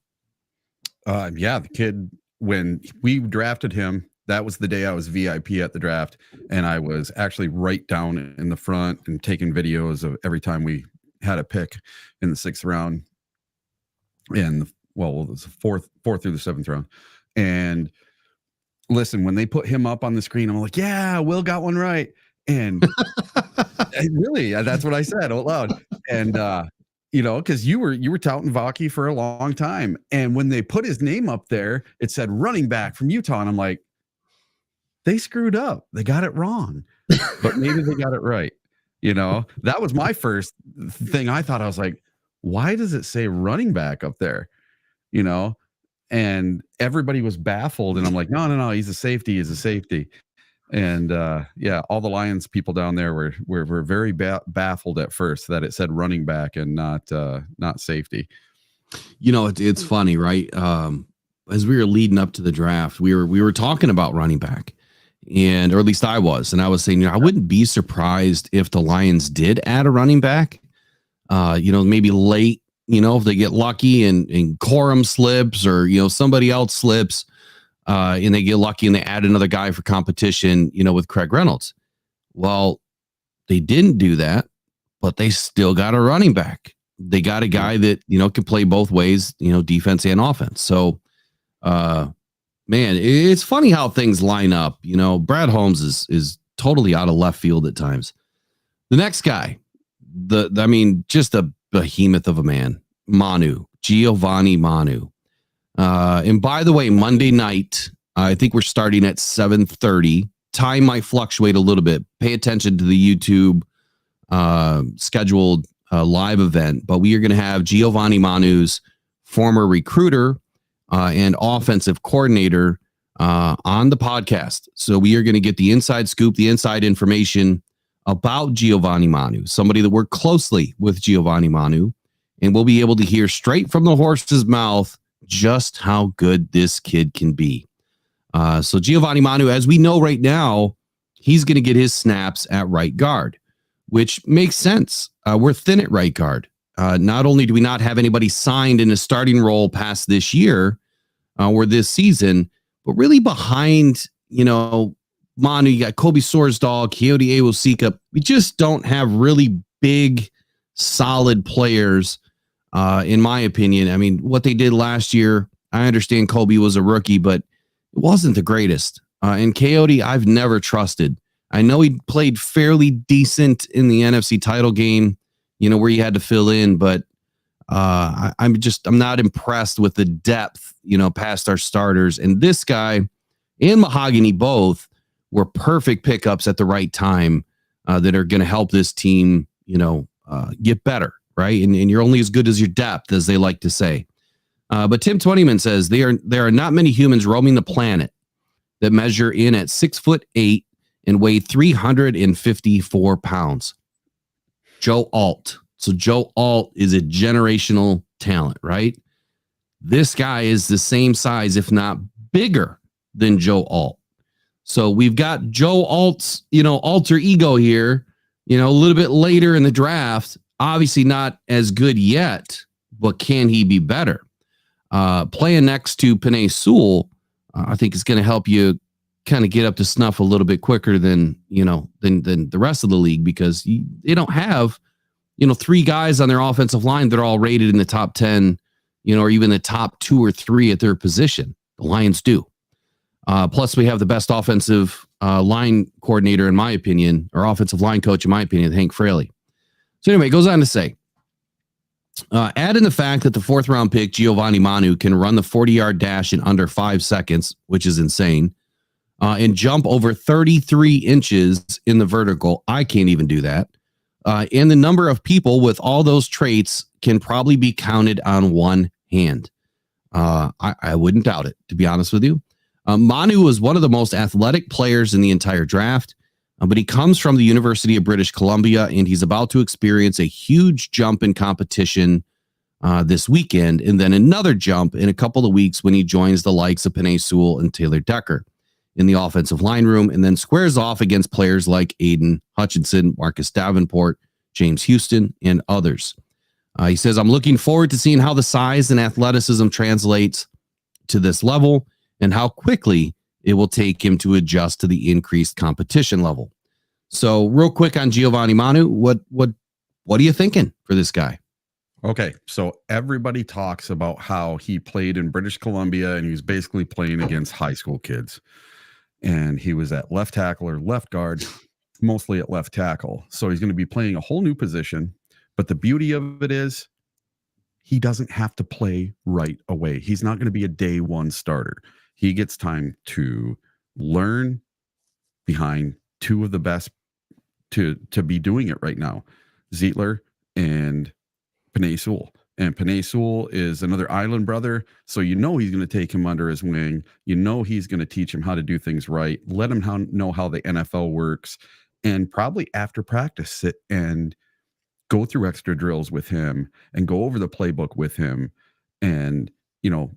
The kid, when we drafted him, that was the day I was VIP at the draft, and I was actually right down in the front and taking videos of every time we had a pick in the 6th round, and it was the fourth through the 7th round. And listen, when they put him up on the screen, I'm like, yeah, Will got one right. And really, that's what I said out loud. And because you were touting Vaki for a long time, and when they put his name up there, it said running back from Utah, and I'm like, they screwed up. They got it wrong, but maybe they got it right. That was my first thing. I thought, I was like, why does it say running back up there? And everybody was baffled, and I'm like, no, he's a safety. He's a safety. And all the Lions people down there were very baffled at first that it said running back and not safety. It's funny, right? As we were leading up to the draft, we were talking about running back, or at least I was, and I was saying, I wouldn't be surprised if the Lions did add a running back. Maybe late, if they get lucky and Corum slips, or somebody else slips. And they get lucky and they add another guy for competition, with Craig Reynolds. Well, they didn't do that, but they still got a running back. They got a guy that, can play both ways, defense and offense. So, man, it's funny how things line up. Brad Holmes is totally out of left field at times. The next guy, just a behemoth of a man, Giovani Manu. And by the way, Monday night, I think we're starting at 7:30. Time might fluctuate a little bit. Pay attention to the YouTube scheduled live event, but we are going to have Giovani Manu's former recruiter and offensive coordinator on the podcast. So we are going to get the inside scoop, the inside information about Giovani Manu, somebody that worked closely with Giovani Manu, and we'll be able to hear straight from the horse's mouth just how good this kid can be. So Giovani Manu, as we know right now, he's going to get his snaps at right guard, which makes sense. We're thin at right guard. Not only do we not have anybody signed in a starting role past this year or this season, but really behind, Manu, you got Kobe Sorsdal, Keoti Awosika. We just don't have really big, solid players. In my opinion, what they did last year, I understand Kobe was a rookie, but it wasn't the greatest. And Keoti, I've never trusted. I know he played fairly decent in the NFC title game, where you had to fill in, but I'm not impressed with the depth, past our starters. And this guy and Mahogany both were perfect pickups at the right time that are going to help this team, get better. Right. And you're only as good as your depth, as they like to say. But Tim Twentyman says there are not many humans roaming the planet that measure in at 6'8" and weighed 354 pounds. Joe Alt. So Joe Alt is a generational talent, right? This guy is the same size, if not bigger than Joe Alt. So we've got Joe Alt's, alter ego here, a little bit later in the draft. Obviously not as good yet, but can he be better? Playing next to Penei Sewell, I think is going to help you kind of get up to snuff a little bit quicker than the rest of the league, because they don't have, three guys on their offensive line that are all rated in the top 10, or even the top 2 or 3 at their position. The Lions do. Plus, we have the best offensive line coordinator, in my opinion, or offensive line coach, in my opinion, Hank Fraley. So anyway, it goes on to say, add in the fact that the 4th round pick, Giovani Manu, can run the 40-yard dash in under 5 seconds, which is insane, and jump over 33 inches in the vertical. I can't even do that. And the number of people with all those traits can probably be counted on one hand. I wouldn't doubt it, to be honest with you. Manu was one of the most athletic players in the entire draft, but he comes from the University of British Columbia, and he's about to experience a huge jump in competition this weekend, and then another jump in a couple of weeks when he joins the likes of Penei Sewell and Taylor Decker in the offensive line room, and then squares off against players like Aiden Hutchinson, Marcus Davenport, James Houston, and others. He says, I'm looking forward to seeing how the size and athleticism translates to this level and how quickly it will take him to adjust to the increased competition level. So real quick on Giovani Manu, what are you thinking for this guy? Okay, so everybody talks about how he played in British Columbia and he was basically playing against high school kids. And he was at left tackle or left guard, mostly at left tackle. So he's going to be playing a whole new position. But the beauty of it is he doesn't have to play right away. He's not going to be a day one starter. He gets time to learn behind 2 of the best to be doing it right now, Zeitler and Penei Sewell. And Penei Sewell is another Island brother, so he's going to take him under his wing. He's going to teach him how to do things right, let him know how the NFL works, and probably after practice sit and go through extra drills with him and go over the playbook with him and,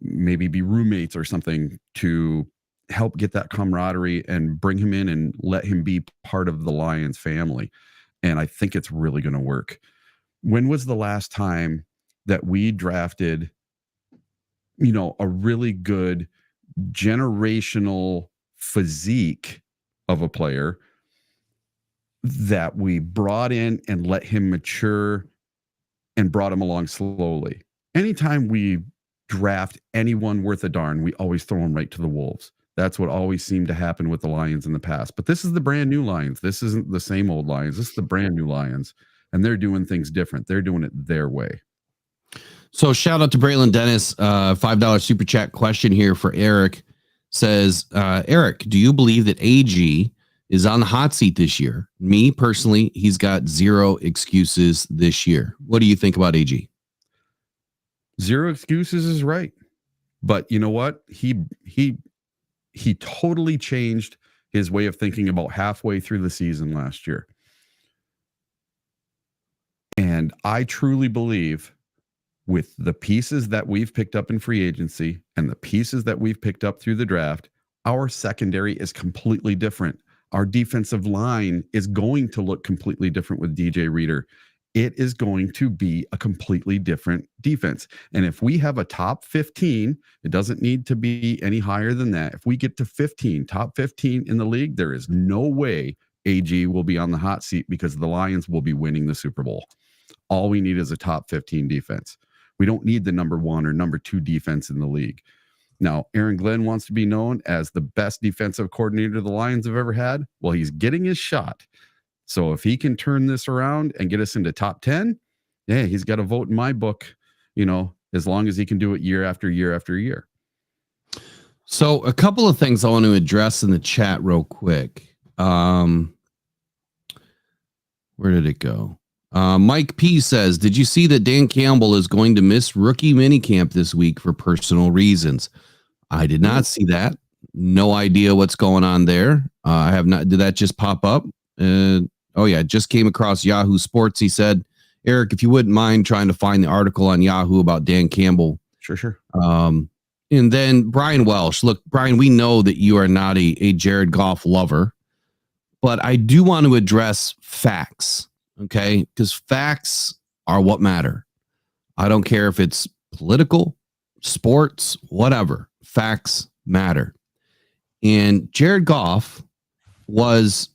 maybe be roommates or something to help get that camaraderie and bring him in and let him be part of the Lions family. And I think it's really going to work. When was the last time that we drafted, a really good generational physique of a player that we brought in and let him mature and brought him along slowly? Anytime we draft anyone worth a darn, we always throw him right to the wolves. That's what always seemed to happen with the Lions in the past. But this is the brand new Lions. This isn't the same old Lions. This is the brand new Lions. And they're doing things different. They're doing it their way. So shout out to Braylon Dennis. $5 super chat question here for Eric. Says, Eric, do you believe that AG is on the hot seat this year? Me personally, he's got 0 excuses this year. What do you think about AG? 0 excuses is right. But you know what? He totally changed his way of thinking about halfway through the season last year. And I truly believe with the pieces that we've picked up in free agency and the pieces that we've picked up through the draft, our secondary is completely different. Our defensive line is going to look completely different with DJ Reader. It is going to be a completely different defense. And if we have a top 15, it doesn't need to be any higher than that. If we get to 15, top 15 in the league, there is no way AG will be on the hot seat because the Lions will be winning the Super Bowl. All we need is a top 15 defense. We don't need the number 1 or number 2 defense in the league. Now, Aaron Glenn wants to be known as the best defensive coordinator the Lions have ever had. Well, he's getting his shot. So if he can turn this around and get us into top 10, yeah, he's got a vote in my book, as long as he can do it year after year after year. So a couple of things I want to address in the chat real quick. Where did it go? Mike P says, did you see that Dan Campbell is going to miss rookie minicamp this week for personal reasons? I did not see that. No idea what's going on there. I have not. Did that just pop up? Oh yeah, it just came across Yahoo Sports. He said, Eric, if you wouldn't mind trying to find the article on Yahoo about Dan Campbell. Sure. And then Brian Welsh. Look, Brian, we know that you are not a Jared Goff lover, but I do want to address facts, okay? Because facts are what matter. I don't care if it's political, sports, whatever. Facts matter. And Jared Goff was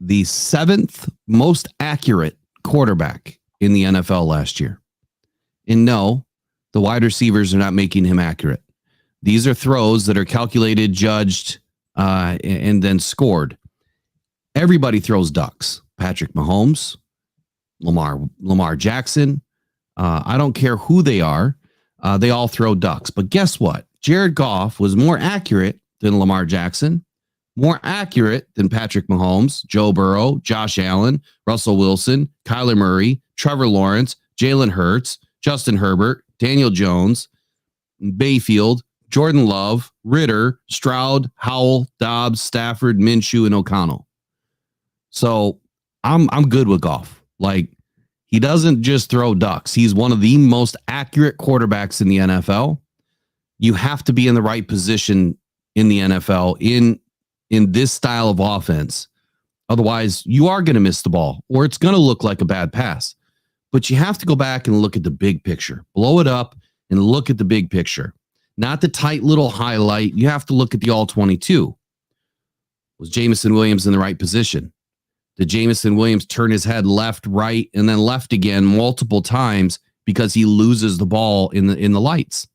the 7th most accurate quarterback in the NFL last year. And no, the wide receivers are not making him accurate. These are throws that are calculated, judged, and then scored. Everybody throws ducks. Patrick Mahomes, Lamar Jackson. I don't care who they are. They all throw ducks. But guess what? Jared Goff was more accurate than Lamar Jackson, more accurate than Patrick Mahomes, Joe Burrow, Josh Allen, Russell Wilson, Kyler Murray, Trevor Lawrence, Jalen Hurts, Justin Herbert, Daniel Jones, Bayfield, Jordan Love, Ritter, Stroud, Howell, Dobbs, Stafford, Minshew, and O'Connell. So I'm good with Goff. Like, he doesn't just throw ducks. He's one of the most accurate quarterbacks in the NFL. You have to be in the right position in the NFL in this style of offense. Otherwise, you are going to miss the ball, or it's going to look like a bad pass. But you have to go back and look at the big picture. Blow it up and look at the big picture. Not the tight little highlight. You have to look at the all 22. Was Jameson Williams in the right position? Did Jameson Williams turn his head left, right, and then left again multiple times because he loses the ball in the lights?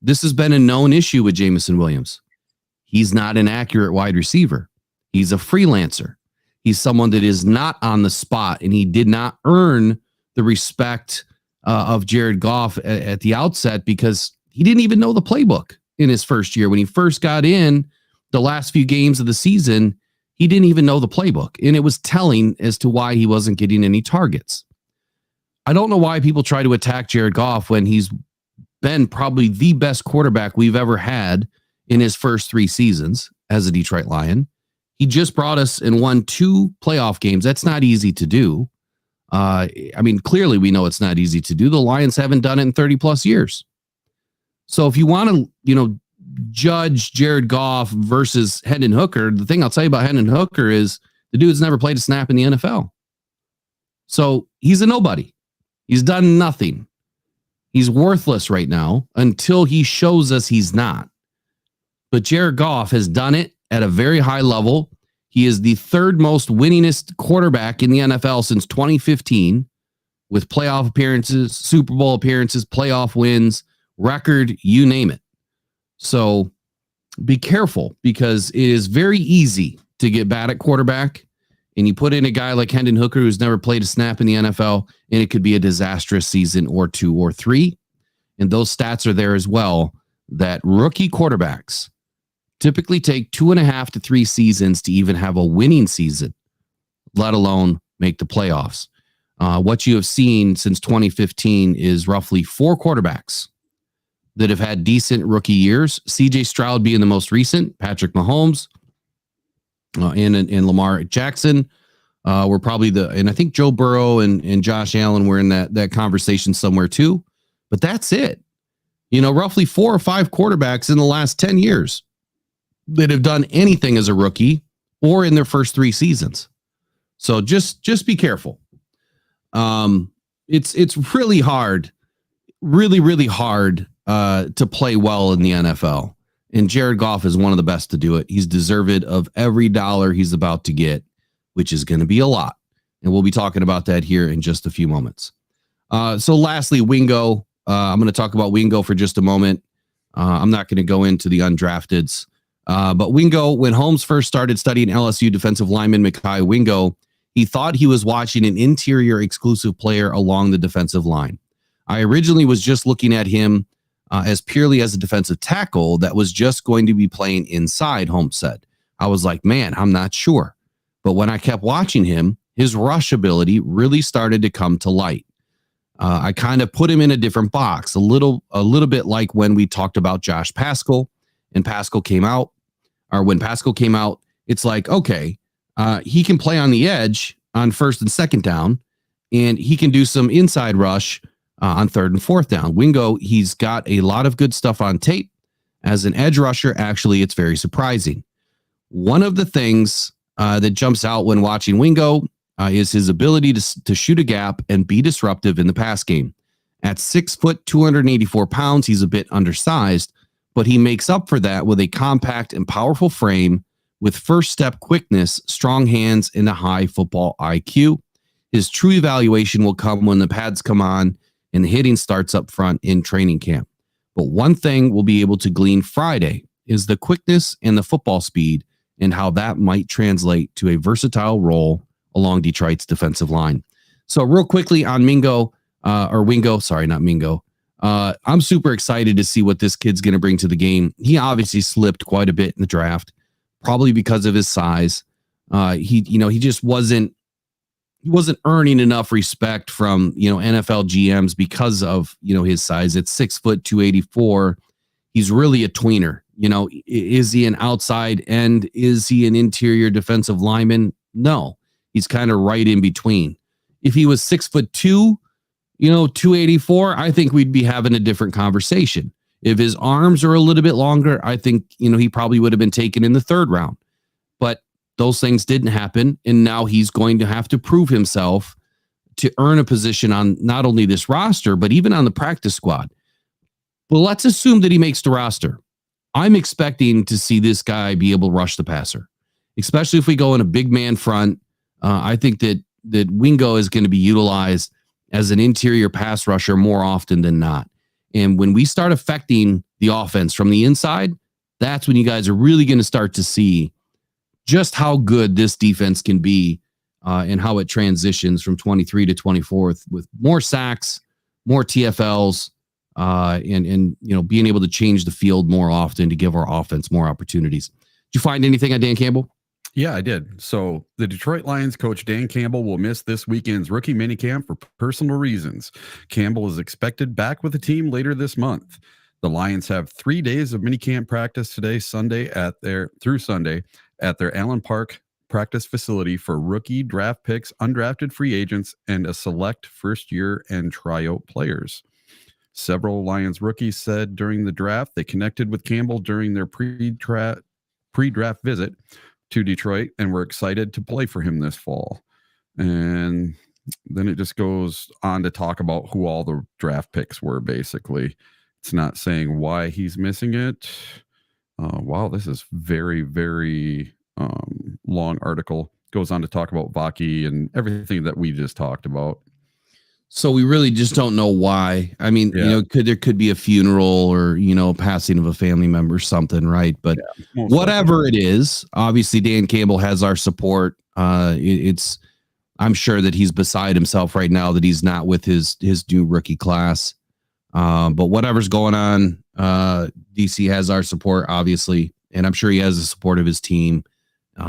This has been a known issue with Jameson Williams. He's not an accurate wide receiver. He's a freelancer. He's someone that is not on the spot, and he did not earn the respect of Jared Goff at the outset because he didn't even know the playbook in his first year. When he first got in the last few games of the season, he didn't even know the playbook, and it was telling as to why he wasn't getting any targets. I don't know why people try to attack Jared Goff when he's been probably the best quarterback we've ever had in his first 3 seasons as a Detroit Lion. He just brought us and won 2 playoff games. That's not easy to do. I mean, clearly we know it's not easy to do. The Lions haven't done it in 30 plus years. So if you want to, judge Jared Goff versus Hendon Hooker, the thing I'll tell you about Hendon Hooker is the dude's never played a snap in the NFL. So he's a nobody. He's done nothing. He's worthless right now until he shows us he's not. But Jared Goff has done it at a very high level. He is the 3rd most winningest quarterback in the NFL since 2015 with playoff appearances, Super Bowl appearances, playoff wins, record, you name it. So be careful because it is very easy to get bad at quarterback. And you put in a guy like Hendon Hooker who's never played a snap in the NFL, and it could be a disastrous season or 2 or 3. And those stats are there as well, that rookie quarterbacks typically take 2.5 to 3 seasons to even have a winning season, let alone make the playoffs. What you have seen since 2015 is roughly 4 quarterbacks that have had decent rookie years. CJ Stroud being the most recent, Patrick Mahomes, and Lamar Jackson were probably and I think Joe Burrow and Josh Allen were in that conversation somewhere too. But that's it. Roughly 4 or 5 quarterbacks in the last 10 years that have done anything as a rookie or in their first 3 seasons. So just be careful. It's really hard, really hard to play well in the NFL. And Jared Goff is one of the best to do it. He's deserved of every dollar he's about to get, which is going to be a lot. And we'll be talking about that here in just a few moments. So lastly, Wingo. I'm going to talk about Wingo for just a moment. I'm not going to go into the undrafteds. But Wingo, when Holmes first started studying LSU defensive lineman Mekhi Wingo, he thought he was watching an interior exclusive player along the defensive line. I originally was just looking at him as purely as a defensive tackle that was just going to be playing inside, Holmes said. I was like, man, I'm not sure. But when I kept watching him, his rush ability really started to come to light. I kind of put him in a different box, a little bit like when we talked about Josh Paschal and Paschal came out, or when Paschal came out it's like, okay, he can play on the edge on first and second down, and he can do some inside rush on third and fourth down. Wingo, he's got a lot of good stuff on tape. As an edge rusher, actually, it's very surprising. One of the things that jumps out when watching Wingo is his ability to shoot a gap and be disruptive in the pass game. At 6 foot, 284 pounds, he's a bit undersized, but he makes up for that with a compact and powerful frame with first step quickness, strong hands, and a high football IQ. His true evaluation will come when the pads come on and the hitting starts up front in training camp. But one thing we'll be able to glean Friday is the quickness and the football speed and how that might translate to a versatile role along Detroit's defensive line. So real quickly on Wingo, sorry, not Mingo. I'm super excited to see what this kid's going to bring to the game. He obviously slipped quite a bit in the draft, probably because of his size. He just wasn't earning enough respect from, NFL GMs because of, his size. At 6 foot, 284. He's really a tweener. Is he an outside end? Is he an interior defensive lineman? No, he's kind of right in between. If he was 6'2", 284, I think we'd be having a different conversation. If his arms are a little bit longer, I think, he probably would have been taken in the third round. But those things didn't happen. And now he's going to have to prove himself to earn a position on not only this roster, but even on the practice squad. But let's assume that he makes the roster. I'm expecting to see this guy be able to rush the passer, especially if we go in a big man front. I think that Wingo is going to be utilized as an interior pass rusher more often than not. And when we start affecting the offense from the inside, that's when you guys are really going to start to see just how good this defense can be and how it transitions from 23 to 24 with more sacks, more TFLs, and being able to change the field more often to give our offense more opportunities. Did you find anything on Dan Campbell? Yeah, I did. So the Detroit Lions coach Dan Campbell will miss this weekend's rookie minicamp for personal reasons. Campbell is expected back with the team later this month. The Lions have 3 days of minicamp practice Sunday at their Allen Park practice facility for rookie draft picks, undrafted free agents, and a select first-year and tryout players. Several Lions rookies said during the draft they connected with Campbell during their pre-draft visit to Detroit and were excited to play for him this fall. And then it just goes on to talk about who all the draft picks were, basically. It's not saying why he's missing it. Wow, this is very, very long article. Goes on to talk about Vaki and everything that we just talked about. So we really just don't know why. I mean, there could be a funeral or, passing of a family member or something, right? But whatever it is, obviously Dan Campbell has our support. I'm sure that he's beside himself right now that he's not with his new rookie class. But whatever's going on, DC has our support, obviously, and I'm sure he has the support of his team.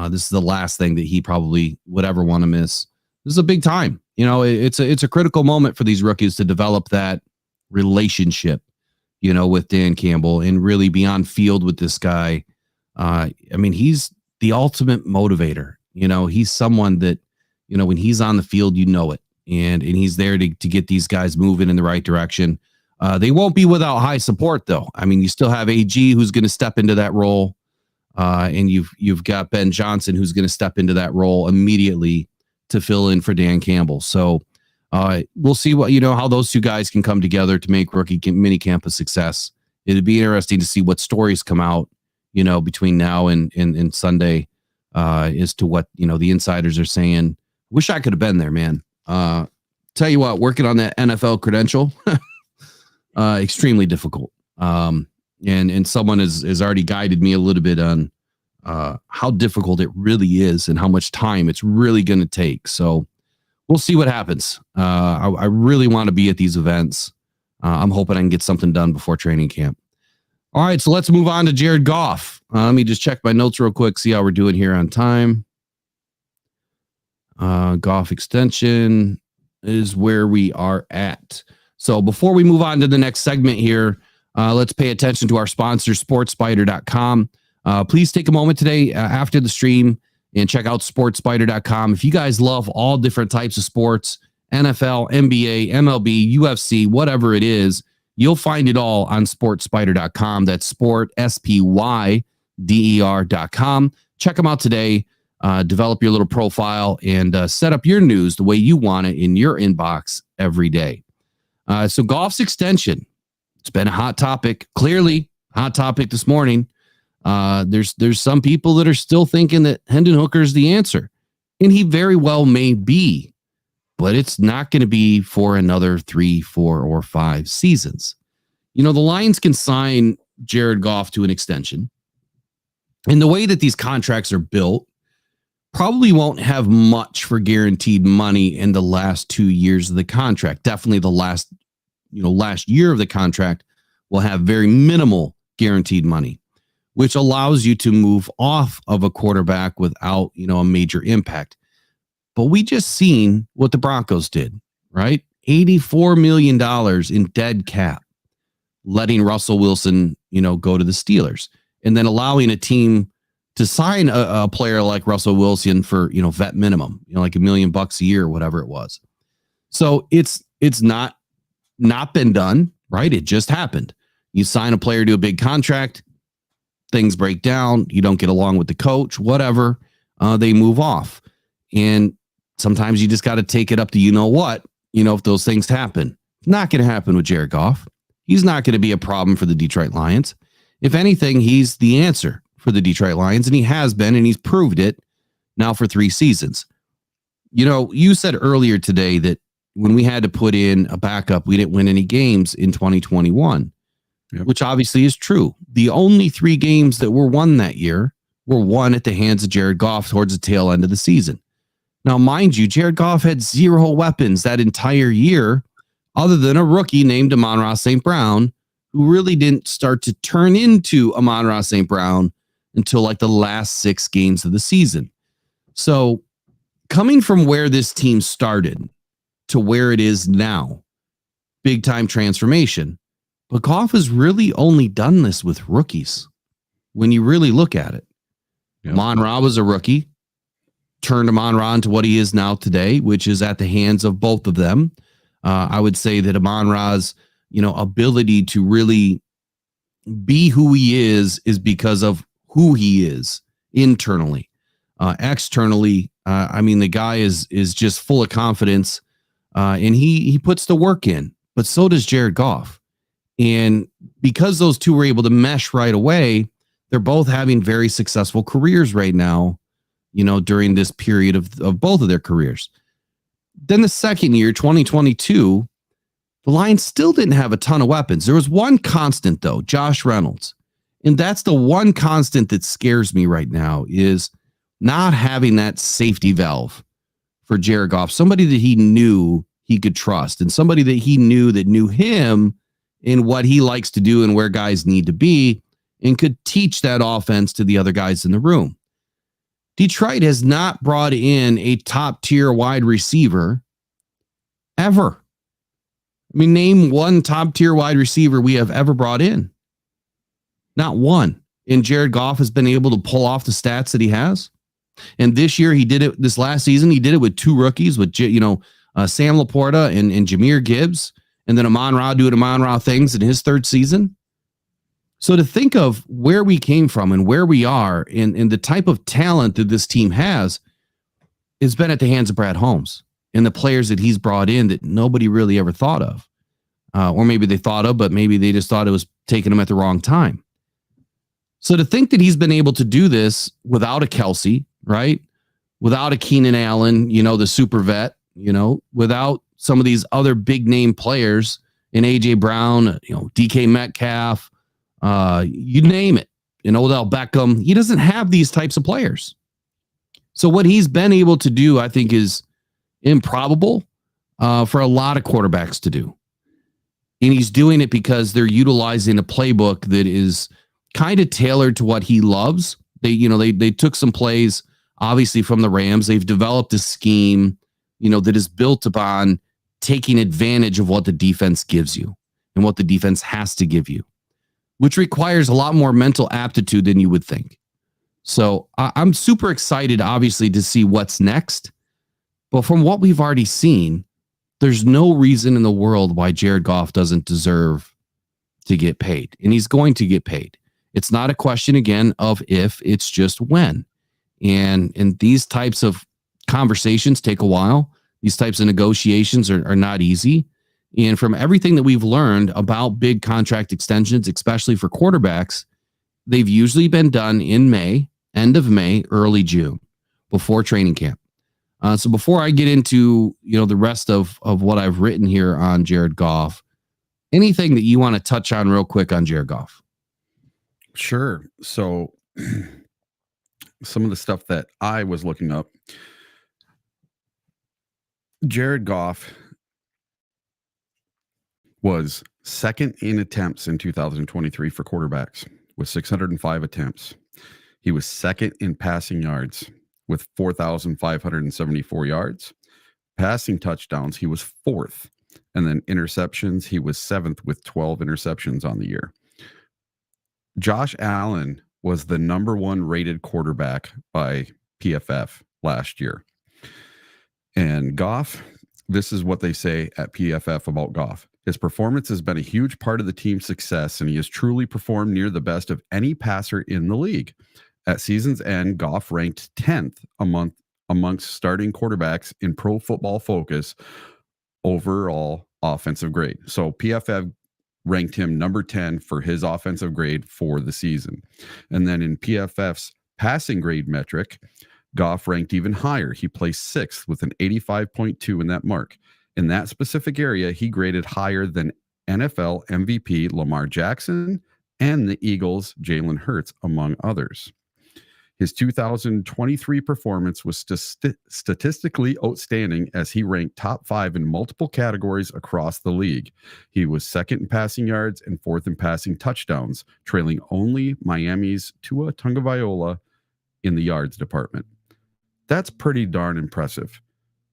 This is the last thing that he probably would ever want to miss. This is a big time. It's a critical moment for these rookies to develop that relationship, with Dan Campbell and really be on field with this guy. He's the ultimate motivator. He's someone that, when he's on the field, it, and he's there to get these guys moving in the right direction. They won't be without high support, though. You still have AG who's going to step into that role, and you've got Ben Johnson who's going to step into that role immediately to fill in for Dan Campbell. So we'll see how those two guys can come together to make rookie minicamp a success. It'd be interesting to see what stories come out, between now and Sunday as to what, the insiders are saying. Wish I could have been there, man. Tell you what, working on that NFL credential, extremely difficult. And someone has already guided me a little bit on how difficult it really is and how much time it's really going to take. So we'll see what happens. I really want to be at these events. I'm hoping I can get something done before training camp. All right, so let's move on to Jared Goff. Let me just check my notes real quick, see how we're doing here on time. Goff extension is where we are at. So before we move on to the next segment here, let's pay attention to our sponsor, sportspider.com. Please take a moment today after the stream and check out sportspider.com. If you guys love all different types of sports, NFL, NBA, MLB, UFC, whatever it is, you'll find it all on sportspider.com. That's sport, SPYDER.com. Check them out today. Develop your little profile and set up your news the way you want it in your inbox every day. So Goff's extension, it's been a hot topic, clearly hot topic this morning. There's some people that are still thinking that Hendon Hooker is the answer, and he very well may be, but it's not going to be for another 3, 4, or 5 seasons. The Lions can sign Jared Goff to an extension, and the way that these contracts are built probably won't have much for guaranteed money in the last 2 years of the contract. Definitely the last year of the contract will have very minimal guaranteed money, which allows you to move off of a quarterback without, a major impact. But we just seen what the Broncos did, right? $84 million in dead cap, letting Russell Wilson, go to the Steelers, and then allowing a team to sign a player like Russell Wilson for, vet minimum, like $1 million a year or whatever it was. So it's not been done, right? It just happened. You sign a player to a big contract, things break down, you don't get along with the coach, whatever, they move off. And sometimes you just got to take it up to if those things happen. Not going to happen with Jared Goff. He's not going to be a problem for the Detroit Lions. If anything, he's the answer for the Detroit Lions, and he has been, and he's proved it now for 3 seasons. You said earlier today that when we had to put in a backup, we didn't win any games in 2021, yep. Which obviously is true. The only 3 games that were won that year were won at the hands of Jared Goff towards the tail end of the season. Now, mind you, Jared Goff had 0 weapons that entire year, other than a rookie named Amon-Ra St. Brown, who really didn't start to turn into Amon-Ra St. Brown until like the last 6 games of the season. So coming from where this team started to where it is now, big time transformation. But Goff has really only done this with rookies when you really look at it. Yep. Amon-Ra was a rookie, turned Amon-Ra into what he is now today, which is at the hands of both of them. I would say that Amon-Ra's, ability to really be who he is because of who he is internally. Externally, the guy is just full of confidence, and he puts the work in, but so does Jared Goff. And because those two were able to mesh right away, they're both having very successful careers right now, during this period of both of their careers. Then the second year, 2022, the Lions still didn't have a ton of weapons. There was one constant, though, Josh Reynolds. And that's the one constant that scares me right now, is not having that safety valve for Jared Goff, somebody that he knew he could trust, and somebody that he knew that knew him and what he likes to do and where guys need to be, and could teach that offense to the other guys in the room. Detroit has not brought in a top tier wide receiver ever. Name one top tier wide receiver we have ever brought in. Not one. And Jared Goff has been able to pull off the stats that he has. And this year he did it. This last season he did it with 2 rookies, with Sam LaPorta and Jahmyr Gibbs, and then Amon-Ra doing Amon-Ra things in his 3rd season. So to think of where we came from and where we are, and the type of talent that this team has been at the hands of Brad Holmes and the players that he's brought in that nobody really ever thought of. Or maybe they thought of, but maybe they just thought it was taking them at the wrong time. So to think that he's been able to do this without a Kelsey, right? Without a Keenan Allen, the super vet, without some of these other big name players in A.J. Brown, DK Metcalf, you name it, Odell Beckham. He doesn't have these types of players. So what he's been able to do, I think, is improbable for a lot of quarterbacks to do. And he's doing it because they're utilizing a playbook that is kind of tailored to what he loves. They took some plays, obviously, from the Rams. They've developed a scheme, that is built upon taking advantage of what the defense gives you and what the defense has to give you. which requires a lot more mental aptitude than you would think. So I'm super excited, obviously, to see what's next. But from what we've already seen, there's no reason in the world why Jared Goff doesn't deserve to get paid. And he's going to get paid. It's not a question, again, of if, it's just when. And these types of conversations take a while. These types of negotiations are not easy. And from everything that we've learned about big contract extensions, especially for quarterbacks, they've usually been done in May, end of May, early June, before training camp. So before I get into, the rest of what I've written here on Jared Goff, anything that you want to touch on real quick on Jared Goff? Sure. So some of the stuff that I was looking up, Jared Goff was second in attempts in 2023 for quarterbacks with 605 attempts. He was second in passing yards with 4,574 yards. Passing touchdowns, he was fourth. And then interceptions, he was seventh with 12 interceptions on the year. Josh Allen was the number one rated quarterback by PFF last year. And Goff, this is what they say at PFF about Goff. His performance has been a huge part of the team's success, and he has truly performed near the best of any passer in the league. At season's end, Goff ranked 10th amongst starting quarterbacks in Pro Football Focus overall offensive grade. So PFF ranked him number 10 for his offensive grade for the season. And then in PFF's passing grade metric, Goff ranked even higher. He placed sixth with an 85.2 in that mark. In that specific area, he graded higher than NFL MVP Lamar Jackson and the Eagles' Jalen Hurts, among others. His 2023 performance was statistically outstanding as he ranked top 5 in multiple categories across the league. He was second in passing yards and fourth in passing touchdowns, trailing only Miami's Tua Tagovailoa in the yards department. That's pretty darn impressive.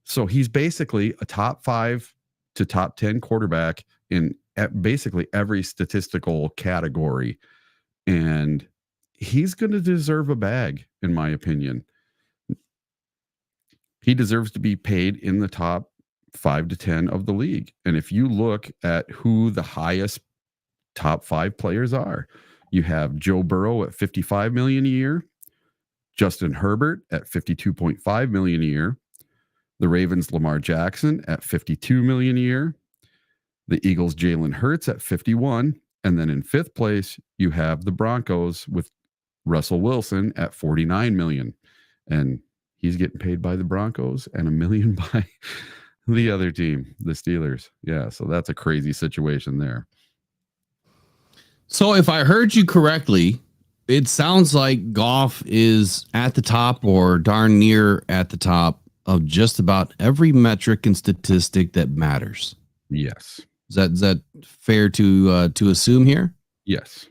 So he's basically a top 5 to top 10 quarterback in basically every statistical category. And he's going to deserve a bag, in my opinion. He deserves to be paid in the top 5 to 10 of the league. And if you look at who the highest top 5 players are, you have Joe Burrow at $55 million a year, Justin Herbert at $52.5 million a year, the Ravens' Lamar Jackson at $52 million a year, the Eagles' Jalen Hurts at $51, and then in 5th place, you have the Broncos with Russell Wilson at $49 million. And he's getting paid by the Broncos and $1 million by the other team, the Steelers. Yeah, so that's a crazy situation there. So if I heard you correctly, it sounds like Goff is at the top or darn near at the top of just about every metric and statistic that matters. Yes. Is that fair to assume here? Yes.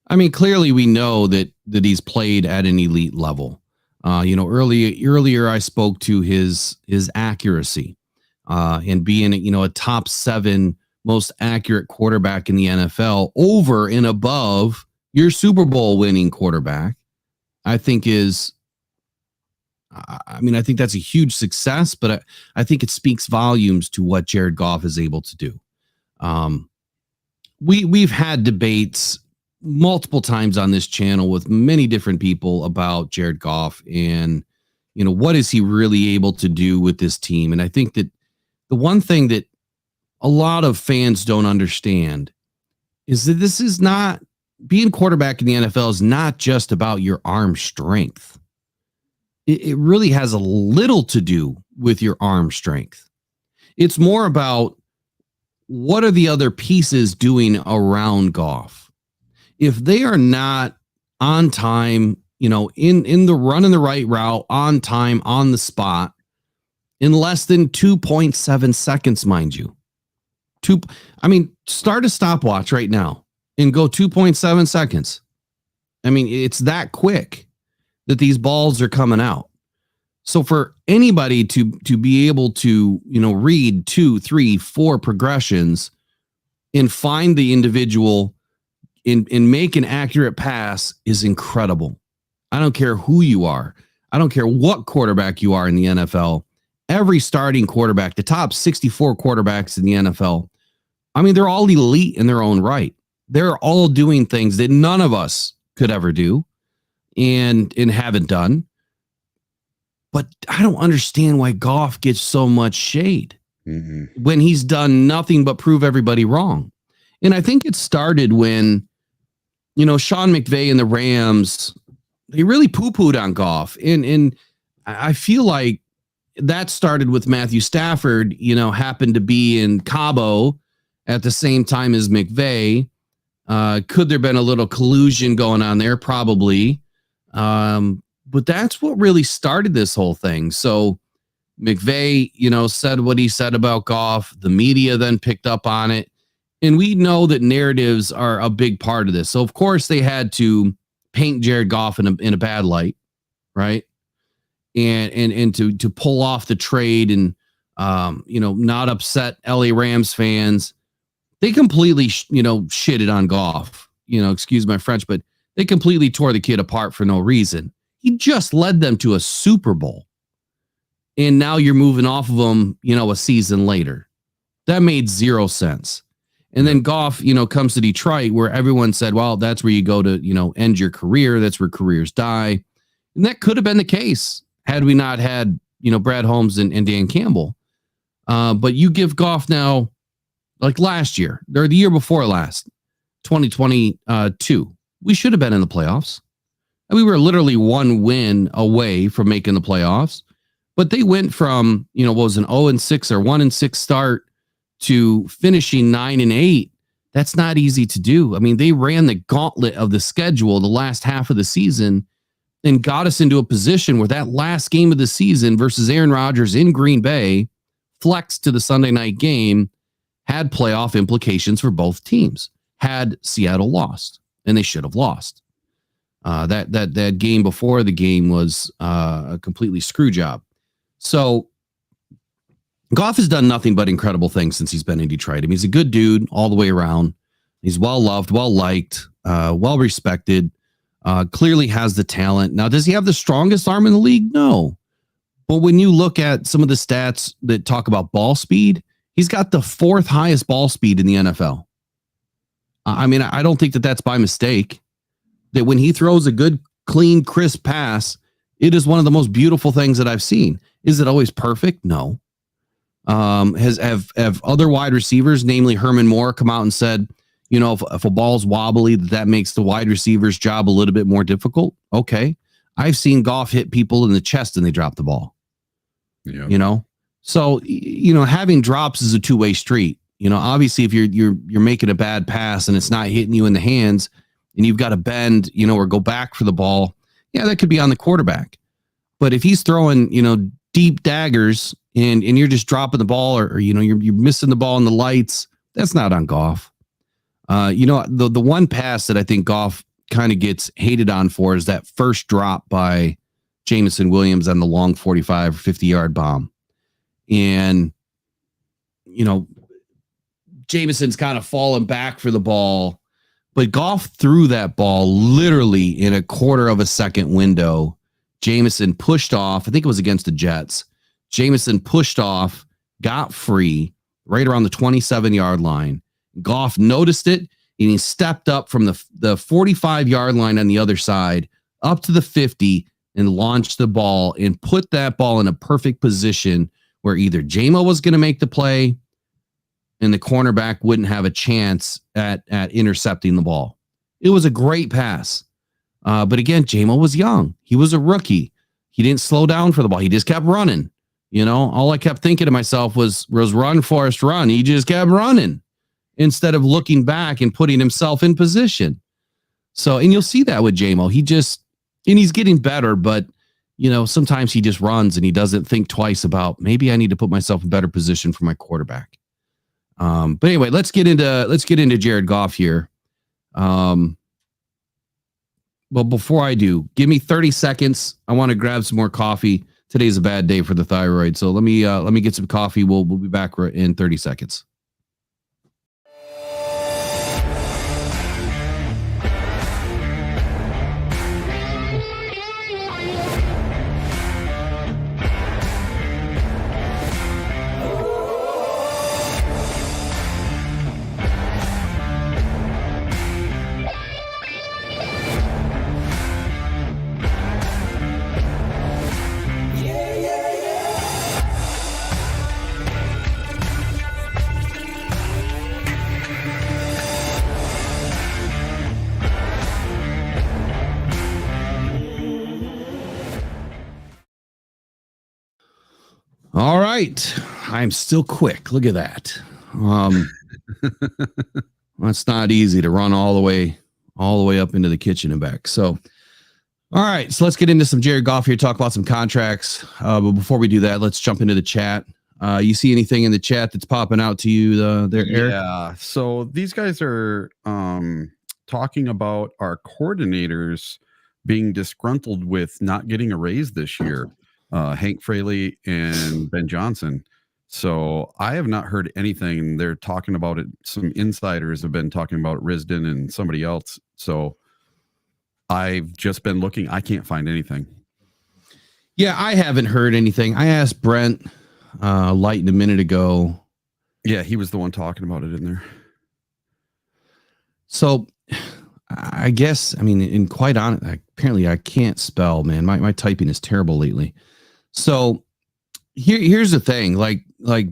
I mean, clearly we know that he's played at an elite level. Earlier I spoke to his accuracy and being a top 7 most accurate quarterback in the NFL over and above your Super Bowl winning quarterback. I think that's a huge success, but I think it speaks volumes to what Jared Goff is able to do. We've had debates multiple times on this channel with many different people about Jared Goff and, what is he really able to do with this team? And I think that the one thing that a lot of fans don't understand is that this is not being quarterback in the NFL is not just about your arm strength. It really has a little to do with your arm strength. It's more about what are the other pieces doing around Goff. If they are not on time, in the running the right route, on time, on the spot, in less than 2.7 seconds, mind you. Start a stopwatch right now and go 2.7 seconds. It's that quick that these balls are coming out. So for anybody to be able to, read 2, 3, 4 progressions and find the individual make an accurate pass is incredible. I don't care who you are. I don't care what quarterback you are in the NFL. Every starting quarterback, the top 64 quarterbacks in the NFL, I mean, they're all elite in their own right. They're all doing things that none of us could ever do and haven't done. But I don't understand why Goff gets so much shade when he's done nothing but prove everybody wrong. And I think it started when, Sean McVay and the Rams, they really poo-pooed on Goff. And I feel like that started with Matthew Stafford, happened to be in Cabo at the same time as McVay. Could there have been a little collusion going on there? Probably. But that's what really started this whole thing. So McVay, said what he said about Goff. The media then picked up on it. And we know that narratives are a big part of this. So, of course, they had to paint Jared Goff in a bad light, right? And to pull off the trade and, not upset LA Rams fans. They completely, shitted on Goff. Excuse my French, but they completely tore the kid apart for no reason. He just led them to a Super Bowl. And now you're moving off of him, a season later. That made zero sense. And then Goff, comes to Detroit where everyone said, well, that's where you go to, end your career. That's where careers die. And that could have been the case had we not had, Brad Holmes and Dan Campbell. But you give Goff now, like last year, or the year before last, 2022, we should have been in the playoffs. And we were literally one win away from making the playoffs. But they went from, what was an 0-6 or 1-6 start to finishing 9-8. That's not easy to do. I mean, they ran the gauntlet of the schedule the last half of the season and got us into a position where that last game of the season versus Aaron Rodgers in Green Bay, flexed to the Sunday night game, had playoff implications for both teams. Had Seattle lost, and they should have lost. That game before the game was a completely screw job. So Goff has done nothing but incredible things since he's been in Detroit. I mean, he's a good dude all the way around. He's well-loved, well-liked, well-respected, clearly has the talent. Now, does he have the strongest arm in the league? No. But when you look at some of the stats that talk about ball speed, he's got the fourth highest ball speed in the NFL. I mean, I don't think that that's by mistake. That when he throws a good, clean, crisp pass, it is one of the most beautiful things that I've seen. Is it always perfect? No. Have other wide receivers, namely Herman Moore, come out and said, if a ball's wobbly, that makes the wide receiver's job a little bit more difficult? Okay. I've seen Goff hit people in the chest and they drop the ball. Yeah. So, having drops is a two-way street. Obviously if you're making a bad pass and it's not hitting you in the hands and you've got to bend, or go back for the ball, yeah, that could be on the quarterback. But if he's throwing, deep daggers and you're just dropping the ball or you're missing the ball in the lights, that's not on Goff. The one pass that I think Goff kind of gets hated on for is that first drop by Jameson Williams on the long 45 or 50-yard bomb. And, Jameson's kind of falling back for the ball, but Goff threw that ball literally in a quarter of a second window. Jameson pushed off. I think it was against the Jets. Jameson pushed off, got free right around the 27-yard line. Goff noticed it, and he stepped up from the 45-yard line on the other side up to the 50 and launched the ball and put that ball in a perfect position where either J-Mo was going to make the play and the cornerback wouldn't have a chance at intercepting the ball. It was a great pass. But again, J-Mo was young. He was a rookie. He didn't slow down for the ball. He just kept running. All I kept thinking to myself was run, Forrest, run. He just kept running instead of looking back and putting himself in position. So, and you'll see that with J-Mo. He's getting better, but sometimes he just runs and he doesn't think twice about maybe I need to put myself in better position for my quarterback. But anyway, let's get into Jared Goff here. But before I do, give me 30 seconds. I want to grab some more coffee. Today's a bad day for the thyroid. So let me get some coffee. We'll be back in 30 seconds. right. I'm still quick. Look at that. It's not easy to run all the way up into the kitchen and back. So, all right. So let's get into some Jared Goff here, talk about some contracts. But before we do that, let's jump into the chat. You see anything in the chat that's popping out to you there, Eric? Yeah. So these guys are talking about our coordinators being disgruntled with not getting a raise this year. Hank Fraley and Ben Johnson. So I have not heard anything. They're talking about it. Some insiders have been talking about Risden and somebody else. So I've just been looking. I can't find anything. Yeah, I haven't heard anything. I asked Brent Light a minute ago. Yeah, he was the one talking about it in there. So I guess, I mean, in quite honest, apparently I can't spell, man. My typing is terrible lately. So here's the thing. Like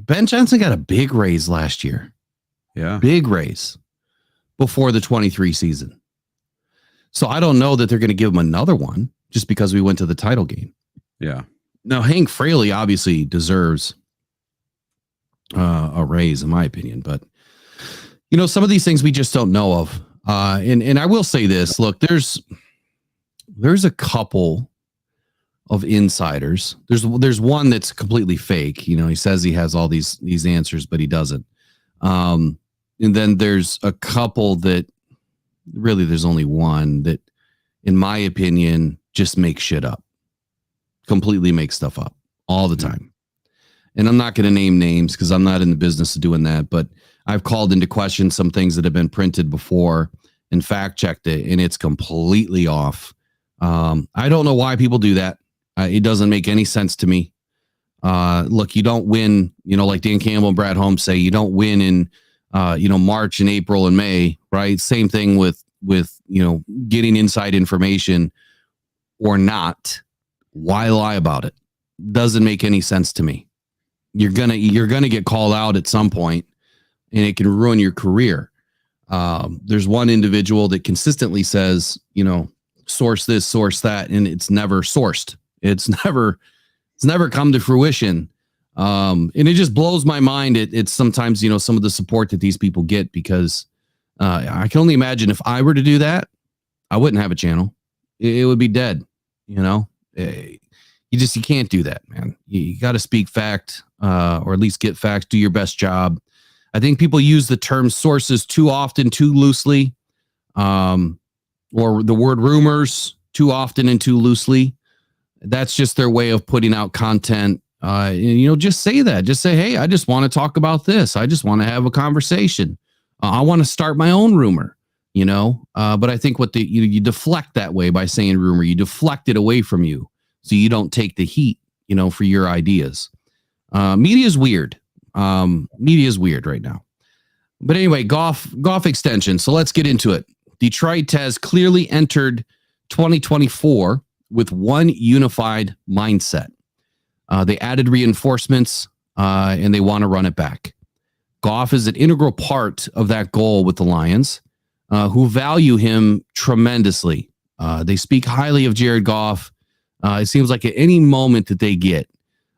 Ben Johnson got a big raise last year. Yeah. Big raise before the 23 season. So I don't know that they're going to give him another one just because we went to the title game. Yeah. Now, Hank Fraley obviously deserves a raise, in my opinion. But, you know, some of these things we just don't know of. And I will say this. Look, there's a couple of insiders. There's one that's completely fake. You know, he says he has all these answers, but he doesn't. And then there's a couple that really there's only one that, in my opinion, just makes shit up. Completely make stuff up all the time. And I'm not going to name names because I'm not in the business of doing that, but I've called into question some things that have been printed before and fact checked it, and it's completely off. I don't know why people do that. It doesn't make any sense to me. Look, you don't win, you know, like Dan Campbell and Brad Holmes say, you don't win in, March and April and May, right? Same thing with, you know, getting inside information or not. Why lie about it? Doesn't make any sense to me. You're gonna get called out at some point, and it can ruin your career. There's one individual that consistently says, you know, source this, source that, and it's never sourced. It's never come to fruition. And it just blows my mind. It's sometimes, you know, some of the support that these people get, because I can only imagine if I were to do that, I wouldn't have a channel. It would be dead, you know. You can't do that, man. You got to speak fact, or at least get facts, do your best job. I think people use the term sources too often, too loosely, or the word rumors too often and too loosely. That's just their way of putting out content. You know, just say that. Just say, hey, I just want to talk about this. I just want to have a conversation. I want to start my own rumor, you know. But I think you deflect that way by saying rumor. You deflect it away from you, so you don't take the heat, you know, for your ideas. Media is weird. Media is weird right now. But anyway, Goff extension. So let's get into it. Detroit has clearly entered 2024 with one unified mindset. They added reinforcements, and they want to run it back. Goff is an integral part of that goal with the Lions, who value him tremendously. They speak highly of Jared Goff. It seems like at any moment that they get.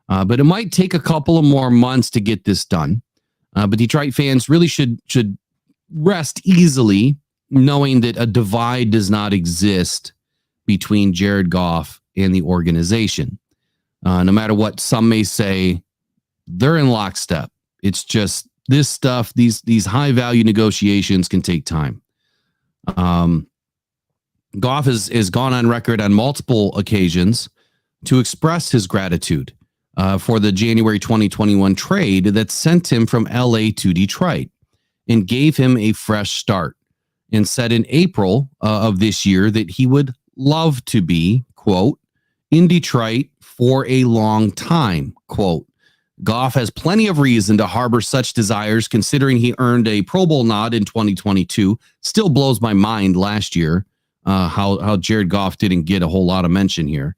But it might take a couple of more months to get this done. But Detroit fans really should rest easily knowing that a divide does not exist between Jared Goff and the organization. No matter what some may say, they're in lockstep. It's just this stuff, these high value negotiations can take time. Goff has gone on record on multiple occasions to express his gratitude for the January 2021 trade that sent him from LA to Detroit and gave him a fresh start, and said in April of this year that he would love to be, quote, in Detroit for a long time, quote. Goff has plenty of reason to harbor such desires, considering he earned a Pro Bowl nod in 2022. Still blows my mind last year how Jared Goff didn't get a whole lot of mention here.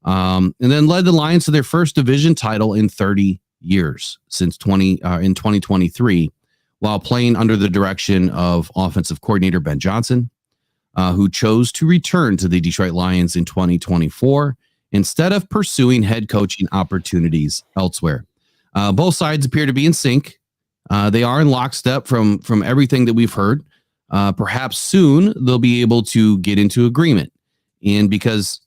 And then led the Lions to their first division title in 30 years since in 2023, while playing under the direction of offensive coordinator Ben Johnson, who chose to return to the Detroit Lions in 2024 instead of pursuing head coaching opportunities elsewhere. Both sides appear to be in sync. They are in lockstep from everything that we've heard. Perhaps soon they'll be able to get into agreement. And because,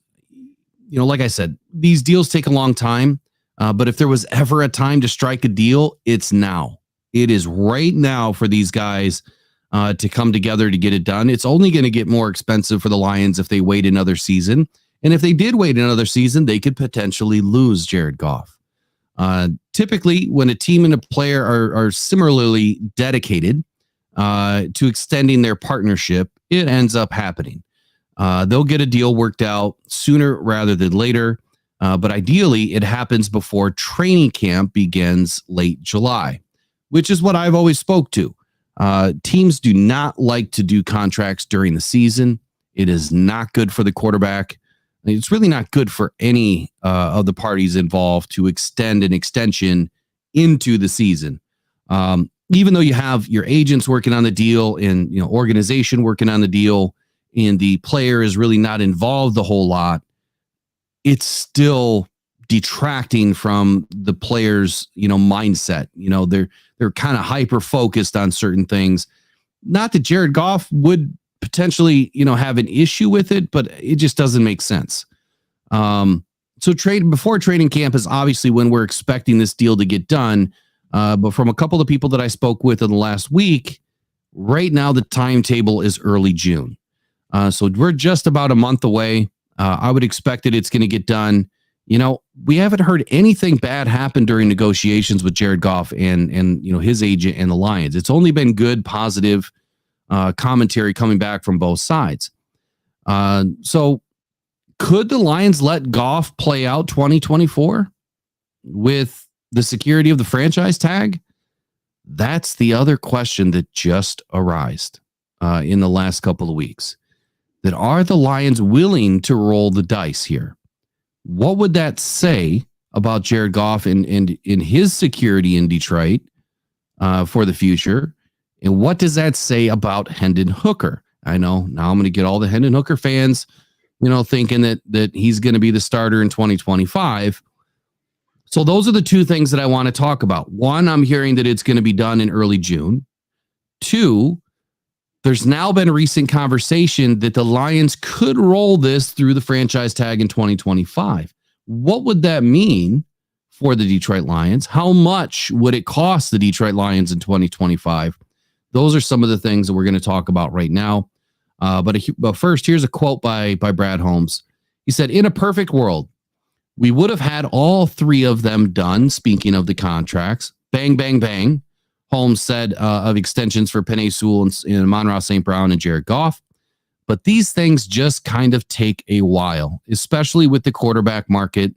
like I said, these deals take a long time. But if there was ever a time to strike a deal, it's now. It is right now for these guys to come together to get it done. It's only going to get more expensive for the Lions if they wait another season. And if they did wait another season, they could potentially lose Jared Goff. Typically, when a team and a player are similarly dedicated to extending their partnership, it ends up happening. They'll get a deal worked out sooner rather than later. But ideally, it happens before training camp begins late July, which is what I've always spoke to. Teams do not like to do contracts during the season. It is not good for the quarterback. It's really not good for any of the parties involved to extend an extension into the season. Even though you have your agents working on the deal and organization working on the deal, and the player is really not involved a whole lot, it's still detracting from the player's, mindset. They're kind of hyper focused on certain things. Not that Jared Goff would potentially, have an issue with it, but it just doesn't make sense. So before training camp is obviously when we're expecting this deal to get done. But from a couple of people that I spoke with in the last week, right now the timetable is early June. So we're just about a month away. I would expect that it's going to get done. We haven't heard anything bad happen during negotiations with Jared Goff and his agent and the Lions. It's only been good, positive commentary coming back from both sides. So could the Lions let Goff play out 2024 with the security of the franchise tag? That's the other question that just arose in the last couple of weeks. That are the Lions willing to roll the dice here? What would that say about Jared Goff and in his security in Detroit for the future? And what does that say about Hendon Hooker? I know now I'm going to get all the Hendon Hooker fans, thinking that he's going to be the starter in 2025. So those are the two things that I want to talk about. One, I'm hearing that it's going to be done in early June. Two, there's now been a recent conversation that the Lions could roll this through the franchise tag in 2025. What would that mean for the Detroit Lions? How much would it cost the Detroit Lions in 2025? Those are some of the things that we're going to talk about right now. But first, here's a quote by Brad Holmes. He said, "In a perfect world, we would have had all three of them done." Speaking of the contracts, bang, bang, bang. Holmes said of extensions for Penei Sewell and Amon-Ra St. Brown and Jared Goff. But these things just kind of take a while, especially with the quarterback market.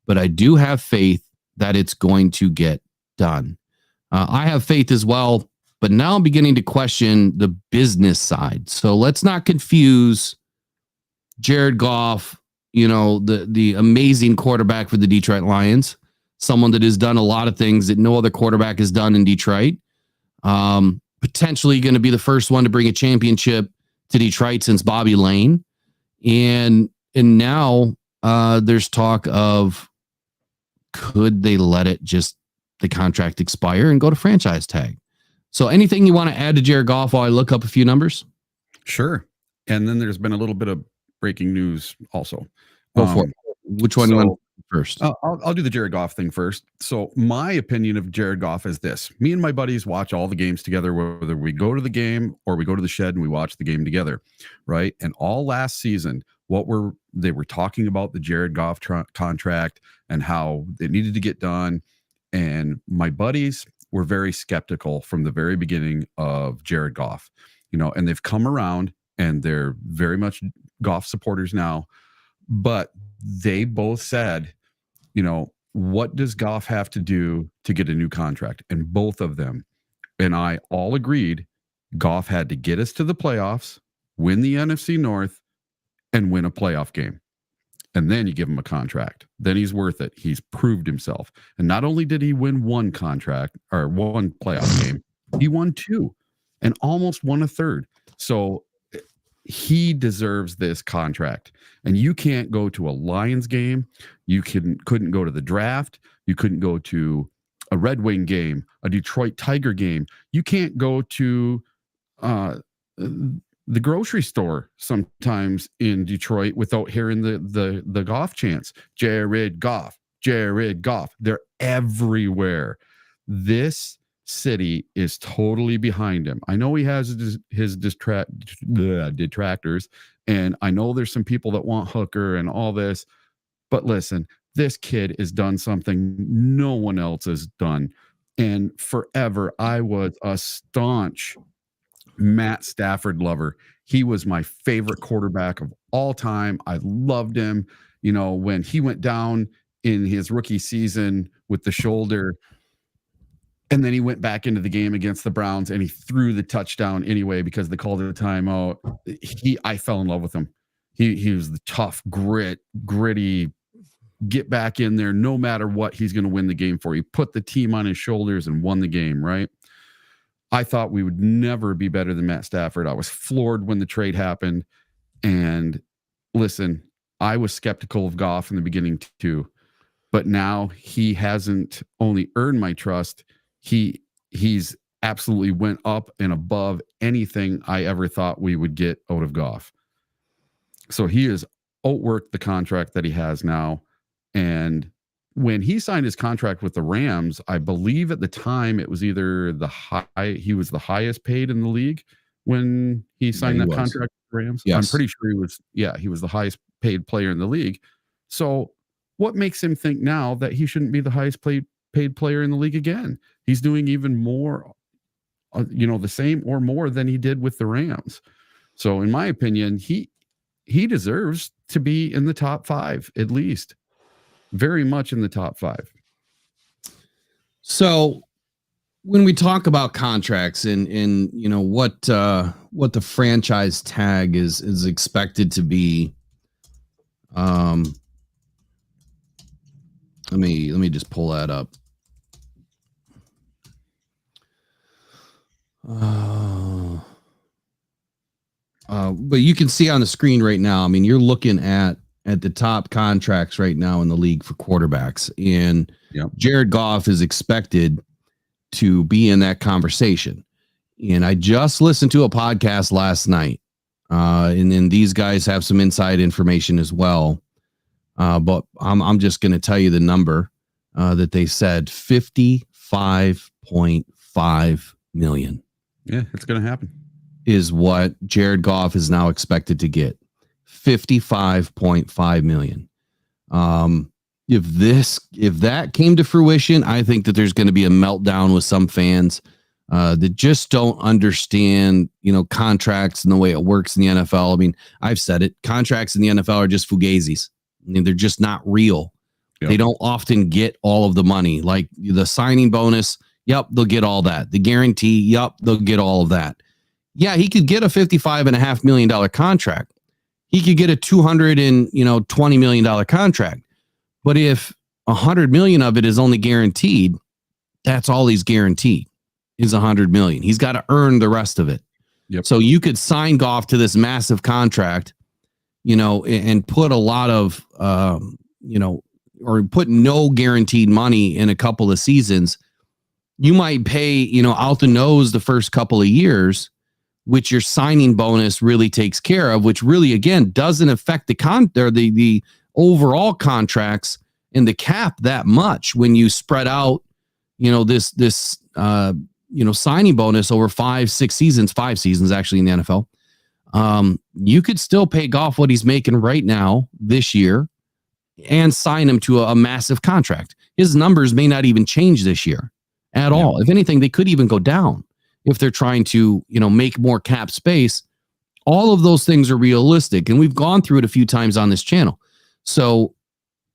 But I do have faith that it's going to get done. I have faith as well, but now I'm beginning to question the business side. So let's not confuse Jared Goff, the amazing quarterback for the Detroit Lions, someone that has done a lot of things that no other quarterback has done in Detroit. Potentially going to be the first one to bring a championship to Detroit since Bobby Lane. And now there's talk of, could they let the contract expire and go to franchise tag? So anything you want to add to Jared Goff while I look up a few numbers? Sure. And then there's been a little bit of breaking news also. Go for it. Which one you want first? I'll do the Jared Goff thing first. So my opinion of Jared Goff is this. Me and my buddies watch all the games together, whether we go to the game or we go to the shed and we watch the game together, right? And all last season, they were talking about the Jared Goff contract and how it needed to get done. And my buddies were very skeptical from the very beginning of Jared Goff, and they've come around and they're very much Goff supporters now. But they both said, what does Goff have to do to get a new contract? And both of them and I all agreed Goff had to get us to the playoffs, win the NFC North, and win a playoff game. And then you give him a contract. Then he's worth it. He's proved himself. And not only did he win one contract or one playoff game, he won two and almost won a third. So he deserves this contract. And you can't go to a Lions game. You couldn't go to the draft. You couldn't go to a Red Wing game, a Detroit Tiger game. You can't go to the grocery store sometimes in Detroit without hearing the Goff chants. Jared Goff, Jared Goff. They're everywhere. This city is totally behind him. I know he has his detractors, and I know there's some people that want Hooker and all this, but listen, this kid has done something no one else has done. And forever, I was a staunch Matt Stafford lover. He was my favorite quarterback of all time. I loved him. You know, when he went down in his rookie season with the shoulder, and then he went back into the game against the Browns and he threw the touchdown anyway because they called it a timeout. I fell in love with him. He was the tough, gritty, get back in there no matter what, he's going to win the game for you. Put the team on his shoulders and won the game, right? I thought we would never be better than Matt Stafford. I was floored when the trade happened. And listen, I was skeptical of Goff in the beginning too, but now he hasn't only earned my trust, he's absolutely went up and above anything I ever thought we would get out of Goff. So he has outworked the contract that he has now. And when he signed his contract with the Rams, I believe at the time it was either he was the highest paid in the league when he signed that contract with the Rams. Yes. I'm pretty sure he was the highest paid player in the league. So what makes him think now that he shouldn't be the highest paid player in the league again? He's doing even more, the same or more than he did with the Rams. So in my opinion, he deserves to be in the top 5, at least. Very much in the top 5. So when we talk about contracts and what the franchise tag is expected to be, let me just pull that up. But you can see on the screen right now, I mean, you're looking at the top contracts right now in the league for quarterbacks. And Jared Goff is expected to be in that conversation. And I just listened to a podcast last night. And then these guys have some inside information as well. But I'm just going to tell you the number that they said, $55.5 million. Yeah, it's going to happen. Is what Jared Goff is now expected to get. $55.5 million. If that came to fruition, I think that there's going to be a meltdown with some fans that just don't understand, contracts and the way it works in the NFL. I mean, I've said it. Contracts in the NFL are just fugazis. I mean, they're just not real. Yep. They don't often get all of the money. Like the signing bonus, yep, they'll get all that. The guarantee, yep, they'll get all of that. Yeah, he could get a $55.5 million contract. He could get a $220 million contract. But if $100 million of it is only guaranteed, that's all he's guaranteed is $100 million. He's got to earn the rest of it. Yep. So you could sign Goff to this massive contract, and put a lot of, or put no guaranteed money in a couple of seasons. You might pay, out the nose the first couple of years, which your signing bonus really takes care of, which really, again, doesn't affect the overall contracts and the cap that much when you spread out, this signing bonus over 5 seasons actually in the NFL. You could still pay Goff what he's making right now this year and sign him to a massive contract. His numbers may not even change this year at all. If anything, they could even go down. If they're trying to, make more cap space, all of those things are realistic. And we've gone through it a few times on this channel. So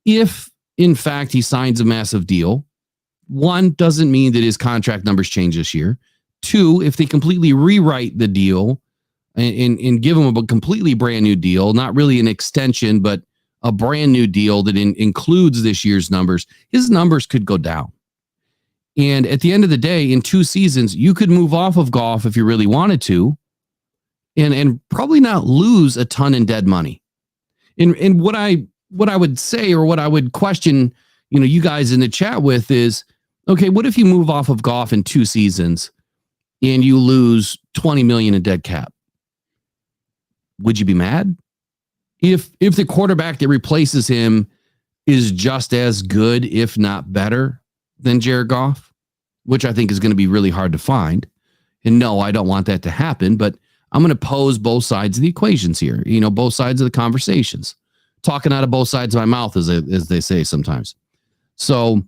if in fact he signs a massive deal, 1, doesn't mean that his contract numbers change this year. 2, if they completely rewrite the deal and give him a completely brand new deal, not really an extension, but a brand new deal that includes this year's numbers, his numbers could go down. And at the end of the day, in 2 seasons, you could move off of Goff if you really wanted to, and probably not lose a ton in dead money. And what I would say, or what I would question, you guys in the chat with is, Okay, what if you move off of Goff in 2 seasons and you lose $20 million in dead cap? Would you be mad? If the quarterback that replaces him is just as good, if not better, than Jared Goff, which I think is going to be really hard to find. And no, I don't want that to happen, but I'm going to pose both sides of the equations here, both sides of the conversations, talking out of both sides of my mouth, as they say sometimes. So,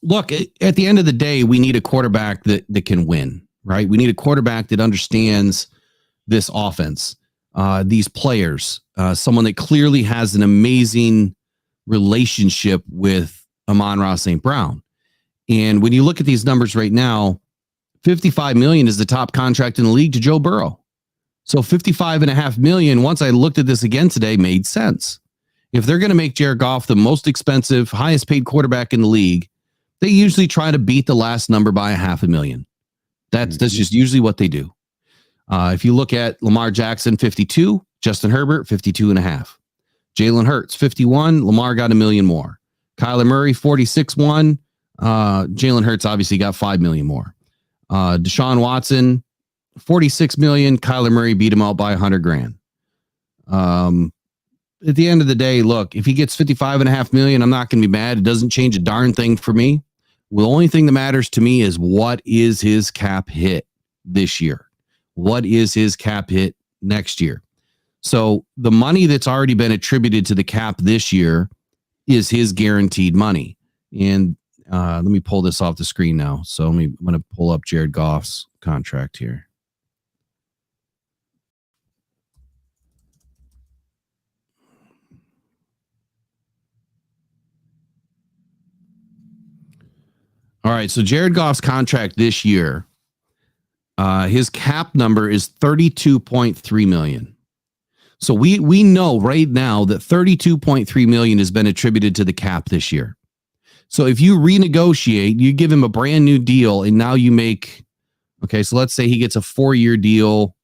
look, at the end of the day, we need a quarterback that can win, right? We need a quarterback that understands this offense, these players, someone that clearly has an amazing relationship with Amon-Ra St. Brown. And when you look at these numbers right now, $55 million is the top contract in the league to Joe Burrow. So $55.5 million, once I looked at this again today, made sense. If they're going to make Jared Goff the most expensive, highest paid quarterback in the league, they usually try to beat the last number by $500,000. That's just usually what they do. If you look at Lamar Jackson, 52, Justin Herbert, 52.5. Jalen Hurts, 51. Lamar got $1 million more. Kyler Murray, 46.1. Jalen Hurts obviously got $5 million more. Deshaun Watson, 46 million. Kyler Murray beat him out by $100,000. At the end of the day, look, if he gets $55.5 million, I'm not going to be mad. It doesn't change a darn thing for me. The only thing that matters to me is what is his cap hit this year? What is his cap hit next year? So the money that's already been attributed to the cap this year is his guaranteed money. And let me pull this off the screen now. So I'm going to pull up Jared Goff's contract here. All right, so Jared Goff's contract this year, his cap number is $32.3 million. So we know right now that $32.3 million has been attributed to the cap this year. So if you renegotiate, you give him a brand new deal, and now you make, okay, so let's say he gets a 4-year deal.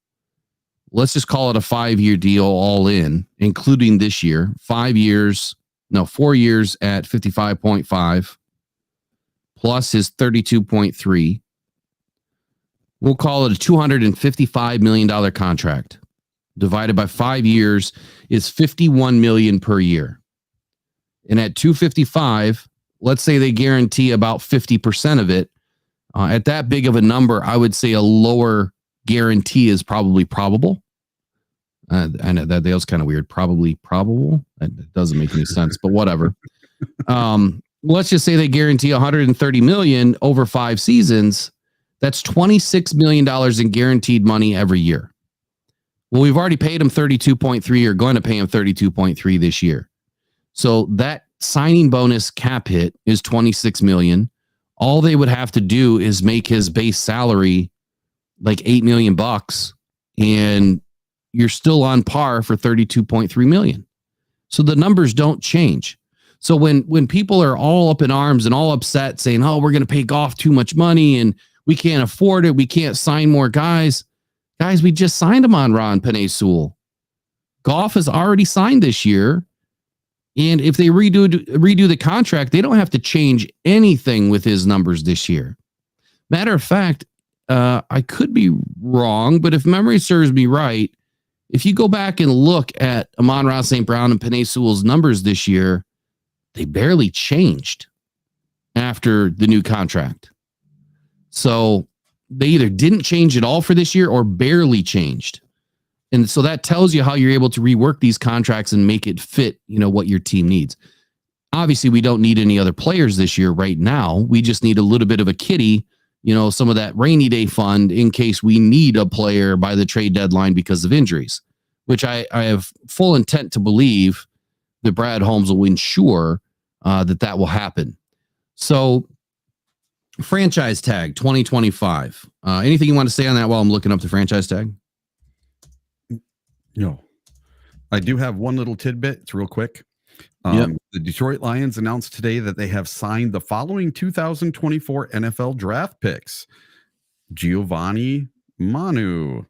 Let's just call it a 5-year deal all in, including this year. 4 years at 55.5 plus his 32.3. We'll call it a $255 million contract. Divided by 5 years is $51 million per year. And at 255, let's say they guarantee about 50% of it. At that big of a number, I would say a lower guarantee is probably probable. I know that was kind of weird. Probably probable. That doesn't make any sense, but whatever. Let's just say they guarantee $130 million over 5 seasons. That's $26 million in guaranteed money every year. Well, we've already paid him 32.3 or going to pay him 32.3 this year. So that signing bonus cap hit is $26 million. All they would have to do is make his base salary like $8 million, and you're still on par for $32.3 million. So the numbers don't change. So when people are all up in arms and all upset saying, oh, we're going to pay Goff too much money and we can't afford it, we can't sign more guys. Guys, we just signed him on Ron Penei Sewell. Goff has already signed this year. And if they redo the contract, they don't have to change anything with his numbers this year. Matter of fact, I could be wrong, but if memory serves me right, if you go back and look at Amon-Ra St. Brown and Penei Sewell's numbers this year, they barely changed after the new contract. So they either didn't change at all for this year or barely changed. And so that tells you how you're able to rework these contracts and make it fit, what your team needs. Obviously, we don't need any other players this year right now. We just need a little bit of a kitty, some of that rainy day fund in case we need a player by the trade deadline because of injuries, which I have full intent to believe that Brad Holmes will ensure that will happen. So franchise tag 2025. Anything you want to say on that while I'm looking up the franchise tag? No. I do have one little tidbit. It's real quick. The Detroit Lions announced today that they have signed the following 2024 NFL draft picks: Giovani Manu,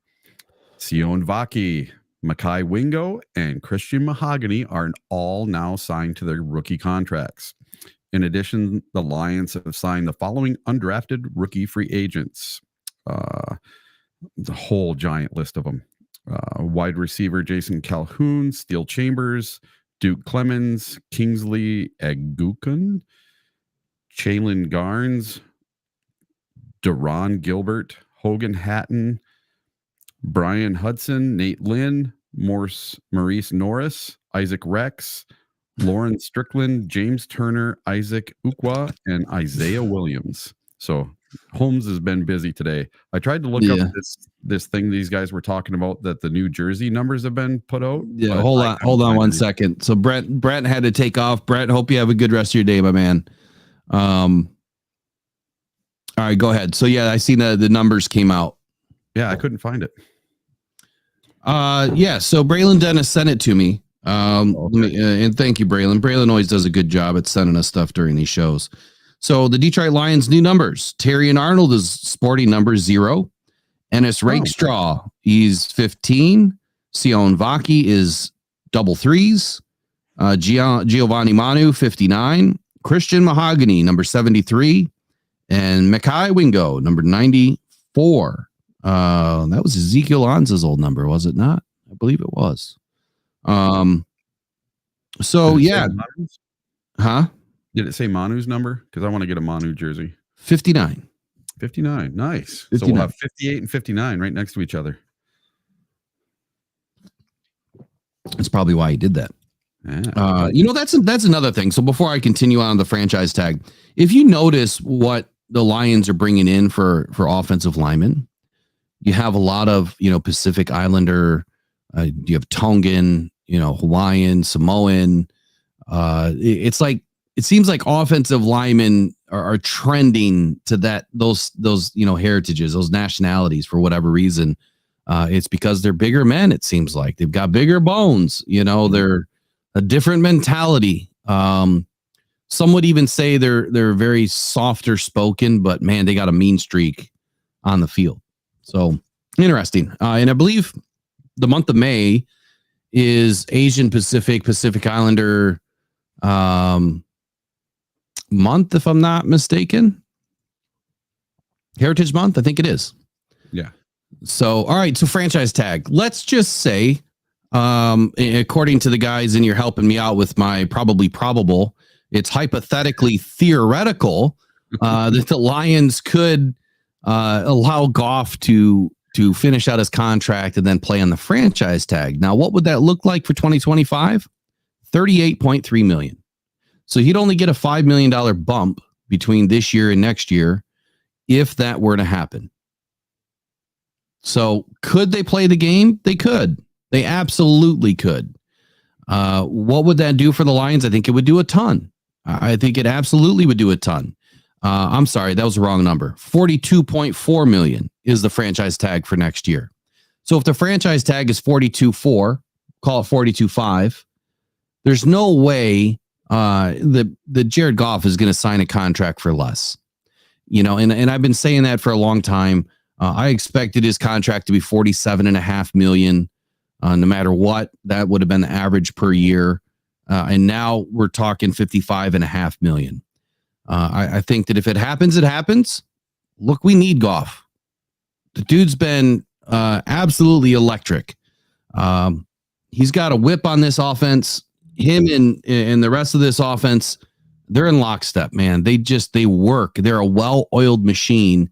Sione Vaki, Mekhi Wingo, and Christian Mahogany are all now signed to their rookie contracts. In addition, the Lions have signed the following undrafted rookie free agents. The whole giant list of them. Wide receiver Jason Calhoun, Steel Chambers, Duke Clemens, Kingsley Agukun, Chaylin Garnes, Deron Gilbert, Hogan Hatton, Brian Hudson, Nate Lynn, Maurice Norris, Isaac Rex, Lauren Strickland, James Turner, Isaac Ukwa, and Isaiah Williams. So Holmes has been busy today. I tried to look up this thing these guys were talking about, that the New Jersey numbers have been put out. Yeah, hold on one second. So Brett had to take off. Brett, hope you have a good rest of your day, my man. All right, go ahead. So yeah, I seen the numbers came out. Yeah, I couldn't find it. Yeah. So Braylon Dennis sent it to me. And thank you, Braylon. Braylon always does a good job at sending us stuff during these shows. So the Detroit Lions new numbers. Terry and Arnold is sporting number 0. Ennis Rakestraw, he's 15. Sione Vaki is double 3s. Giovani Manu, 59. Christian Mahogany, number 73. And Mackay Wingo, number 94. That was Ezekiel Anza's old number, was it not? I believe it was. So yeah. Huh? Did it say Manu's number? Because I want to get a Manu jersey. 59. 59. Nice. 59. So we'll have 58 and 59 right next to each other. That's probably why he did that. Yeah. That's another thing. So before I continue on the franchise tag, if you notice what the Lions are bringing in for offensive linemen, you have a lot of, Pacific Islander, you have Tongan, Hawaiian, Samoan. It seems like offensive linemen are trending to those heritages, those nationalities for whatever reason. It's because they're bigger men. It seems like they've got bigger bones. They're a different mentality. Some would even say they're very softer spoken, but man, they got a mean streak on the field. So interesting. And I believe the month of May is Asian Pacific Islander month, if I'm not mistaken. Heritage Month, I think it is. Yeah. So, all right. So franchise tag. Let's just say, according to the guys in here helping me out with my probable, it's hypothetically theoretical that the Lions could allow Goff to finish out his contract and then play on the franchise tag. Now, what would that look like for 2025? $38.3 million. So he'd only get a $5 million bump between this year and next year if that were to happen. So could they play the game? They could. They absolutely could. What would that do for the Lions? I think it would do a ton. I think it absolutely would do a ton. I'm sorry, that was the wrong number. $42.4 million is the franchise tag for next year. So if the franchise tag is 42.4, call it 42.5, there's no way that Jared Goff is going to sign a contract for less. And I've been saying that for a long time. I expected his contract to be $47.5 million. No matter what, that would have been the average per year. And now we're talking $55.5 million. I think that if it happens, it happens. Look, we need Goff. The dude's been absolutely electric. He's got a whip on this offense. Him and the rest of this offense, they're in lockstep, man. They work. They're a well-oiled machine,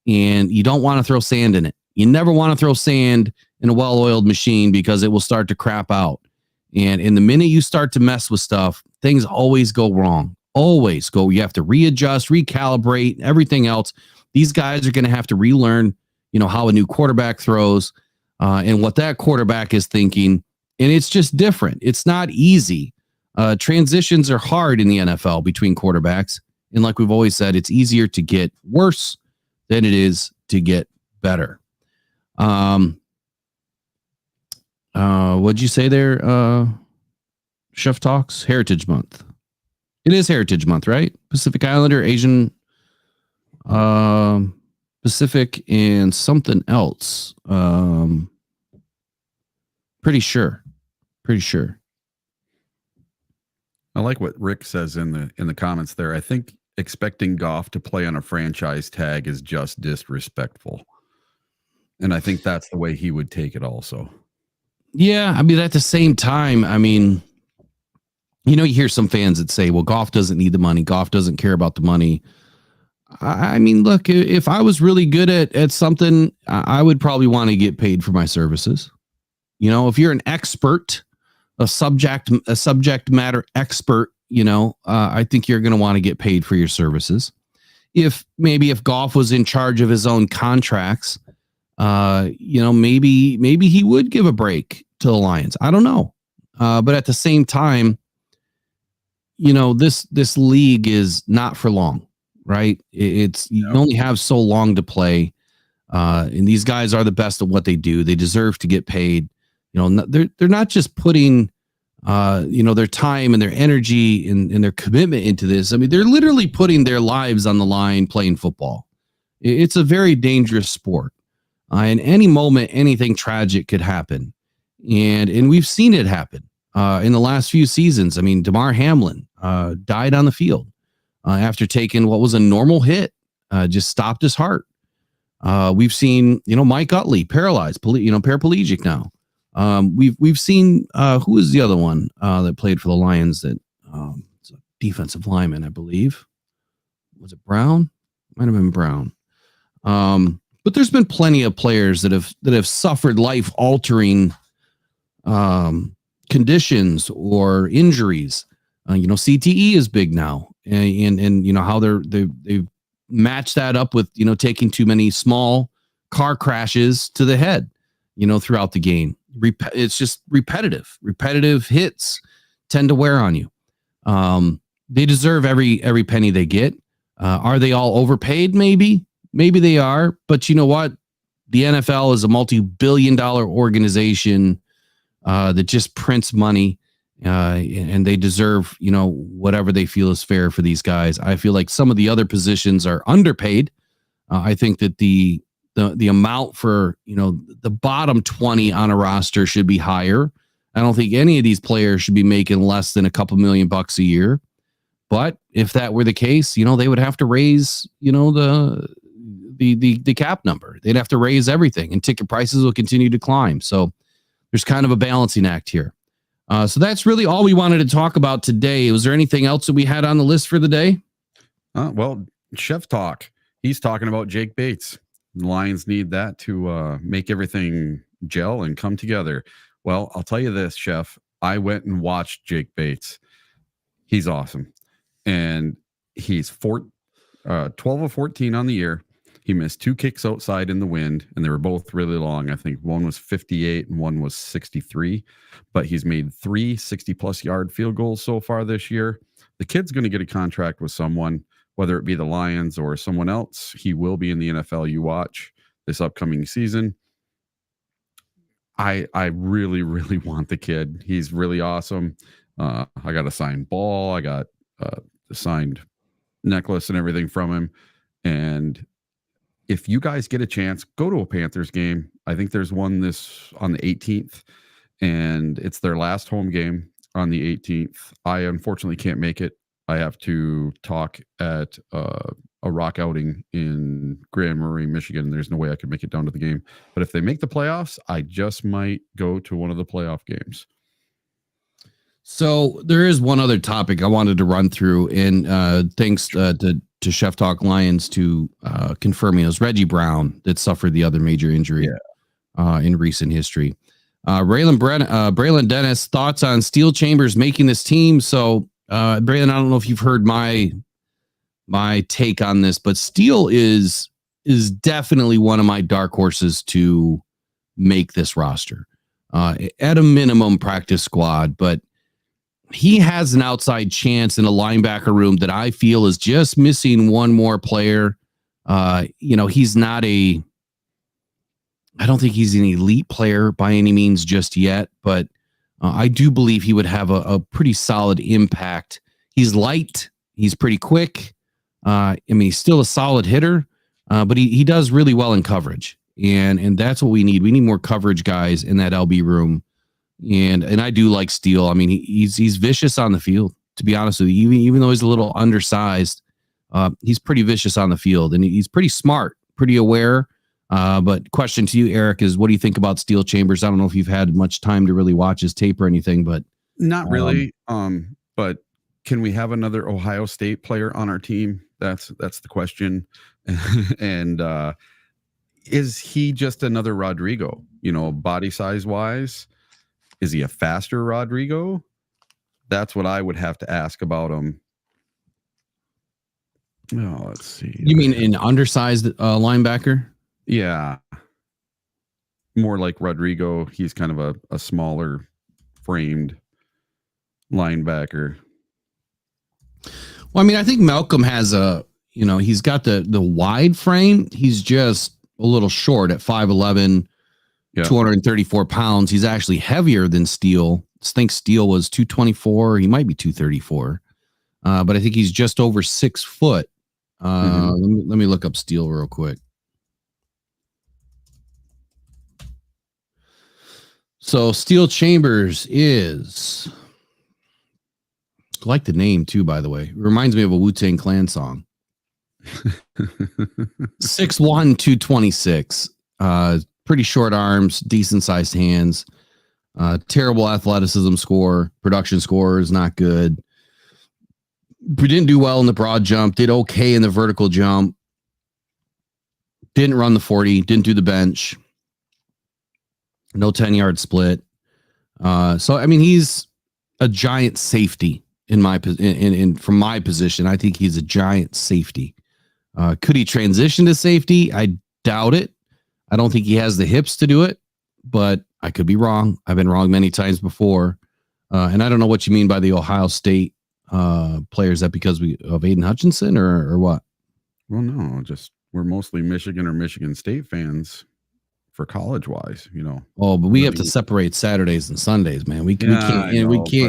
and you don't want to throw sand in it. You never want to throw sand in a well-oiled machine because it will start to crap out. And in the minute you start to mess with stuff, things always go wrong. Always go. You have to readjust, recalibrate, everything else. These guys are going to have to relearn, how a new quarterback throws and what that quarterback is thinking. And it's just different. It's not easy. Transitions are hard in the NFL between quarterbacks. And like we've always said, it's easier to get worse than it is to get better. What'd you say there? Chef Talks, Heritage Month. It is Heritage Month, right? Pacific Islander, Asian, Pacific, and something else. Pretty sure. I like what Rick says in the comments there. I think expecting Goff to play on a franchise tag is just disrespectful. And I think that's the way he would take it also. Yeah, I mean, at the same time, I mean, you hear some fans that say, well, Goff doesn't need the money. Goff doesn't care about the money. I mean, look, if I was really good at something, I would probably want to get paid for my services. If you're an expert, a subject matter expert, I think you're going to want to get paid for your services. If Goff was in charge of his own contracts, maybe he would give a break to the Lions. I don't know. But at the same time, this league is not for long, right? You only have so long to play. And these guys are the best at what they do. They deserve to get paid. They're not just putting their time and their energy and their commitment into this. I mean, they're literally putting their lives on the line playing football. It's a very dangerous sport. In any moment, anything tragic could happen. And we've seen it happen in the last few seasons. I mean, Damar Hamlin died on the field after taking what was a normal hit, just stopped his heart. We've seen, Mike Utley paralyzed, paraplegic now. We've seen who is the other one that played for the Lions that it's a defensive lineman, I believe. Was it Brown? Might have been Brown. But there's been plenty of players that have suffered life-altering conditions or injuries. CTE is big now, and how they've matched that up with taking too many small car crashes to the head, throughout the game. It's just repetitive hits tend to wear on you. They deserve every penny they get. Are they all overpaid? Maybe they are, but you know what? The NFL is a multi-billion-dollar organization that just prints money, and they deserve, whatever they feel is fair for these guys. I feel like some of the other positions are underpaid. I think that the amount for, the bottom 20 on a roster should be higher. I don't think any of these players should be making less than a couple $1 million a year. But if that were the case, they would have to raise, the cap number. They'd have to raise everything, and ticket prices will continue to climb. So there's kind of a balancing act here. So that's really all we wanted to talk about today. Was there anything else that we had on the list for the day? Well, Chef Talk. He's talking about Jake Bates. The Lions need that to make everything gel and come together. Well, I'll tell you this, Chef. I went and watched Jake Bates. He's awesome. And he's 12 of 14 on the year. He missed 2 kicks outside in the wind, and they were both really long. I think one was 58 and one was 63. But he's made 3 60-plus yard field goals so far this year. The kid's going to get a contract with someone, whether it be the Lions or someone else. He will be in the NFL you watch this upcoming season. I really, really want the kid. He's really awesome. I got a signed ball. I got the signed necklace and everything from him. And if you guys get a chance, go to a Panthers game. I think there's one on the 18th, and it's their last home game on the 18th. I unfortunately can't make it. I have to talk at a rock outing in Grand Marais, Michigan. There's no way I could make it down to the game. But if they make the playoffs, I just might go to one of the playoff games. So there is one other topic I wanted to run through, and thanks to Chef Talk Lions to confirming it was Reggie Brown that suffered the other major injury in recent history. Braylon Dennis, thoughts on Steel Chambers making this team? So Braylon, I don't know if you've heard my take on this, but Steel is definitely one of my dark horses to make this roster. At a minimum, practice squad, but he has an outside chance in a linebacker room that I feel is just missing one more player. He's not I don't think he's an elite player by any means just yet, but I do believe he would have a pretty solid impact. He's light. He's pretty quick. He's still a solid hitter, but he does really well in coverage. And that's what we need. We need more coverage guys in that LB room. And I do like Steele. I mean, he's vicious on the field. to be honest with you. Even though he's a little undersized, he's pretty vicious on the field, and he's pretty smart, pretty aware. But question to you, Eric, is what do you think about Steel Chambers? I don't know if you've had much time to really watch his tape or anything, but not really. But can we have another Ohio State player on our team? That's the question. And is he just another Rodrigo? Body size wise, is he a faster Rodrigo? That's what I would have to ask about him. Oh, let's see. You mean an undersized linebacker? Yeah. More like Rodrigo. He's kind of a smaller framed linebacker. Well, I mean, I think Malcolm has he's got the wide frame. He's just a little short at 5'11", 234 pounds. He's actually heavier than Steele. I think Steele was 224. He might be 234. But I think he's just over 6 foot. Let me look up Steele real quick. So Steel Chambers is, I like the name too, by the way. It reminds me of a Wu-Tang Clan song. 6'1", 226. Pretty short arms, decent sized hands. Terrible athleticism score. Production score is not good. We didn't do well in the broad jump. Did okay in the vertical jump. Didn't run the 40. Didn't do the bench. No 10-yard split. So I mean, he's a giant safety from my position. I think he's a giant safety. Could he transition to safety? I doubt it. I don't think he has the hips to do it, but I could be wrong. I've been wrong many times before. And I don't know what you mean by the Ohio State players. Is that because of Aiden Hutchinson or what? Well, no, just we're mostly Michigan or Michigan State fans for college wise, Oh, but we have to separate Saturdays and Sundays, man. We can't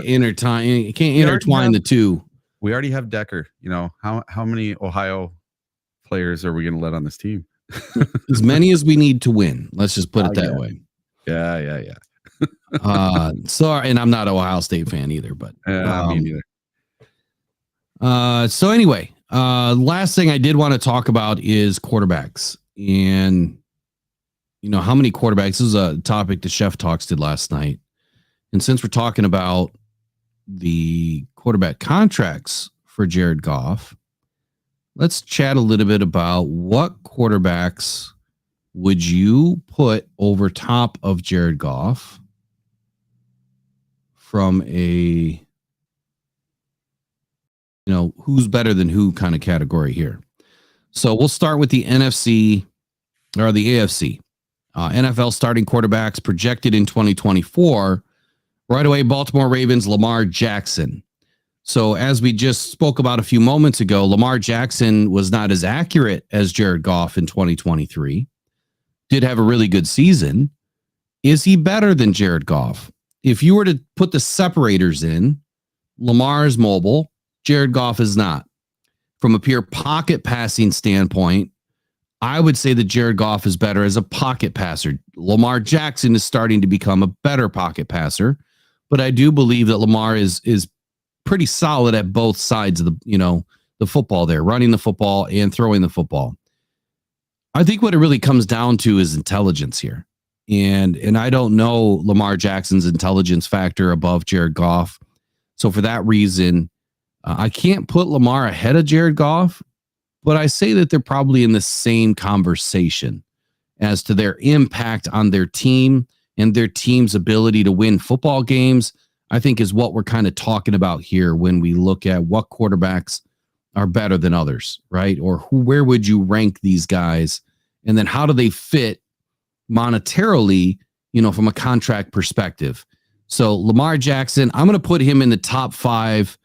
intertwine the two. We already have Decker. How many Ohio players are we going to let on this team? As many as we need to win. Let's just put it that way. Yeah. Sorry, and I'm not an Ohio State fan either, but me neither. So anyway, last thing I did want to talk about is quarterbacks. And how many quarterbacks? This is a topic the Chef Talks did last night. And since we're talking about the quarterback contracts for Jared Goff, let's chat a little bit about what quarterbacks would you put over top of Jared Goff from a, who's better than who kind of category here. So we'll start with the NFC or the AFC. NFL starting quarterbacks projected in 2024. Right away, Baltimore Ravens, Lamar Jackson. So as we just spoke about a few moments ago, Lamar Jackson was not as accurate as Jared Goff in 2023. Did have a really good season. Is he better than Jared Goff? If you were to put the separators in, Lamar is mobile, Jared Goff is not. From a pure pocket passing standpoint, I would say that Jared Goff is better as a pocket passer. Lamar Jackson is starting to become a better pocket passer, but I do believe that Lamar is pretty solid at both sides of the football there, running the football and throwing the football. I think what it really comes down to is intelligence here. And I don't know Lamar Jackson's intelligence factor above Jared Goff. So for that reason, I can't put Lamar ahead of Jared Goff, but I say that they're probably in the same conversation as to their impact on their team and their team's ability to win football games, I think is what we're kind of talking about here when we look at what quarterbacks are better than others, right? Or where would you rank these guys? And then how do they fit monetarily, from a contract perspective? So Lamar Jackson, I'm going to put him in the top 5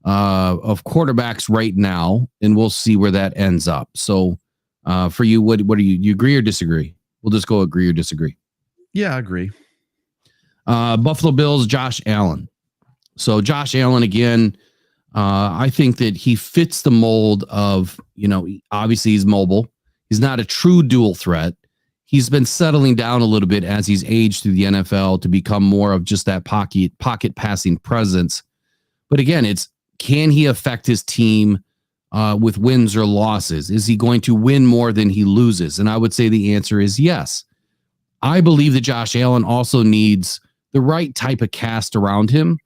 of quarterbacks right now, and we'll see where that ends up. So for you, what do you agree or disagree? We'll just go agree or disagree. Yeah, I agree. Buffalo Bills, Josh Allen. So Josh Allen, again, I think that he fits the mold of, obviously he's mobile. He's not a true dual threat. He's been settling down a little bit as he's aged through the NFL to become more of just that pocket passing presence. But again, it's can he affect his team with wins or losses? Is he going to win more than he loses? And I would say the answer is yes. I believe that Josh Allen also needs the right type of cast around him.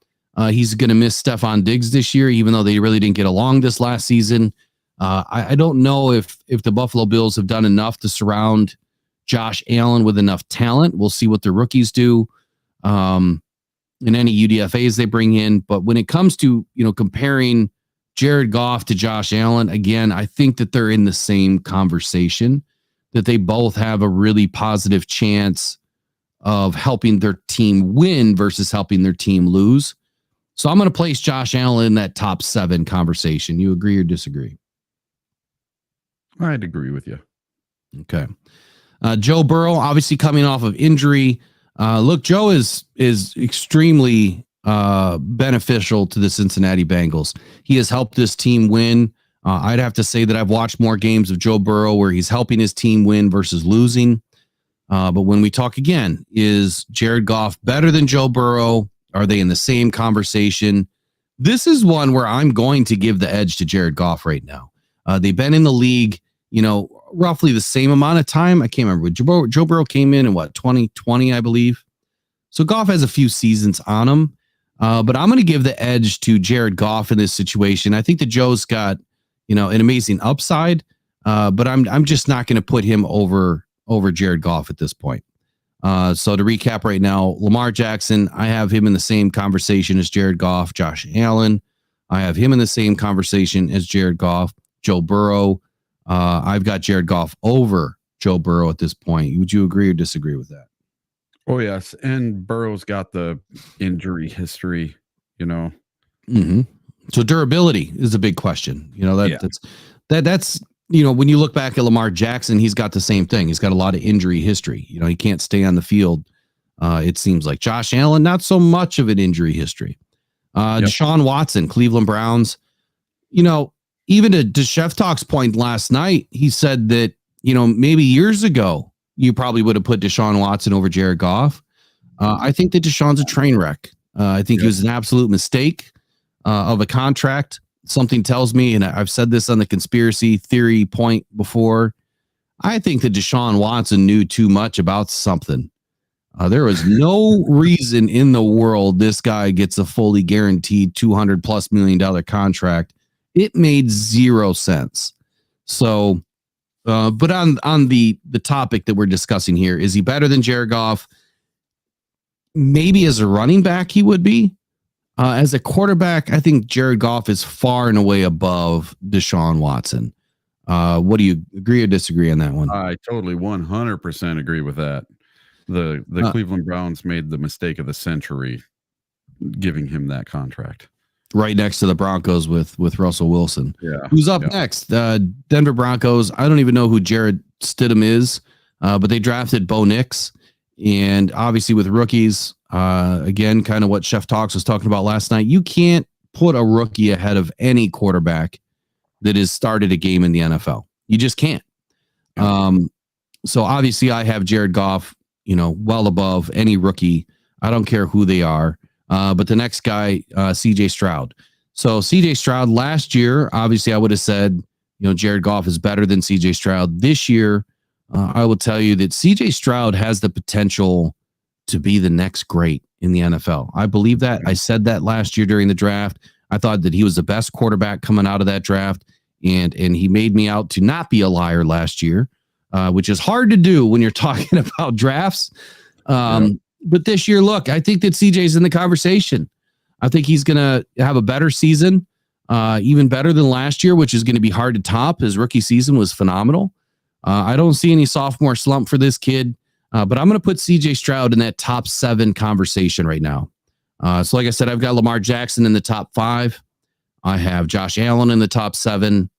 He's going to miss Stephon Diggs this year, even though they really didn't get along this last season. I don't know if the Buffalo Bills have done enough to surround Josh Allen with enough talent. We'll see what the rookies do in any UDFAs they bring in. But when it comes to, comparing Jared Goff to Josh Allen, again, I think that they're in the same conversation, that they both have a really positive chance of helping their team win versus helping their team lose. So I'm going to place Josh Allen in that top 7 conversation. You agree or disagree? I'd agree with you. Okay. Joe Burrow, obviously coming off of injury. Look, Joe is extremely beneficial to the Cincinnati Bengals. He has helped this team win. I'd have to say that I've watched more games of Joe Burrow where he's helping his team win versus losing. But when we talk again, is Jared Goff better than Joe Burrow? Are they in the same conversation? This is one where I'm going to give the edge to Jared Goff right now. They've been in the league, roughly the same amount of time. I can't remember. Joe Burrow came in 2020, I believe. So Goff has a few seasons on him. But I'm going to give the edge to Jared Goff in this situation. I think that Joe's got, an amazing upside. But I'm just not going to put him over Jared Goff at this point. So to recap right now, Lamar Jackson, I have him in the same conversation as Jared Goff. Josh Allen, I have him in the same conversation as Jared Goff. Joe Burrow, I've got Jared Goff over Joe Burrow at this point. Would you agree or disagree with that? Oh, yes. And Burrow's got the injury history, Mm-hmm. So durability is a big question. That's when you look back at Lamar Jackson, he's got the same thing. He's got a lot of injury history. He can't stay on the field. It seems like Josh Allen, not so much of an injury history. Deshaun Watson, Cleveland Browns, even to Chef Talk's point last night, he said that, maybe years ago, you probably would have put Deshaun Watson over Jared Goff. I think that Deshaun's a train wreck. I think it was an absolute mistake of a contract. Something tells me, and I've said this on the conspiracy theory point before, I think that Deshaun Watson knew too much about something. There was no reason in the world this guy gets a fully guaranteed $200+ million contract. It made zero sense. So, but on the topic that we're discussing here, is he better than Jared Goff? Maybe as a running back, he would be. As a quarterback, I think Jared Goff is far and away above Deshaun Watson. What do you agree or disagree on that one? I totally 100% agree with that. The Cleveland Browns made the mistake of the century giving him that contract. Right next to the Broncos with Russell Wilson. Yeah. Who's up next? Denver Broncos. I don't even know who Jared Stidham is, but they drafted Bo Nix. And obviously with rookies, again, kind of what Chef Talks was talking about last night, you can't put a rookie ahead of any quarterback that has started a game in the NFL. You just can't. So obviously I have Jared Goff, well above any rookie. I don't care who they are. But the next guy, CJ Stroud. So CJ Stroud last year, obviously I would have said, Jared Goff is better than CJ Stroud. This year, I will tell you that CJ Stroud has the potential to be the next great in the NFL. I believe that. I said that last year during the draft. I thought that he was the best quarterback coming out of that draft, and he made me out to not be a liar last year, which is hard to do when you're talking about drafts. But this year, look, I think that CJ's in the conversation. I think he's going to have a better season, even better than last year, which is going to be hard to top. His rookie season was phenomenal. I don't see any sophomore slump for this kid, but I'm going to put CJ Stroud in that top 7 conversation right now. So like I said, I've got Lamar Jackson in the top 5. I have Josh Allen in the top 7,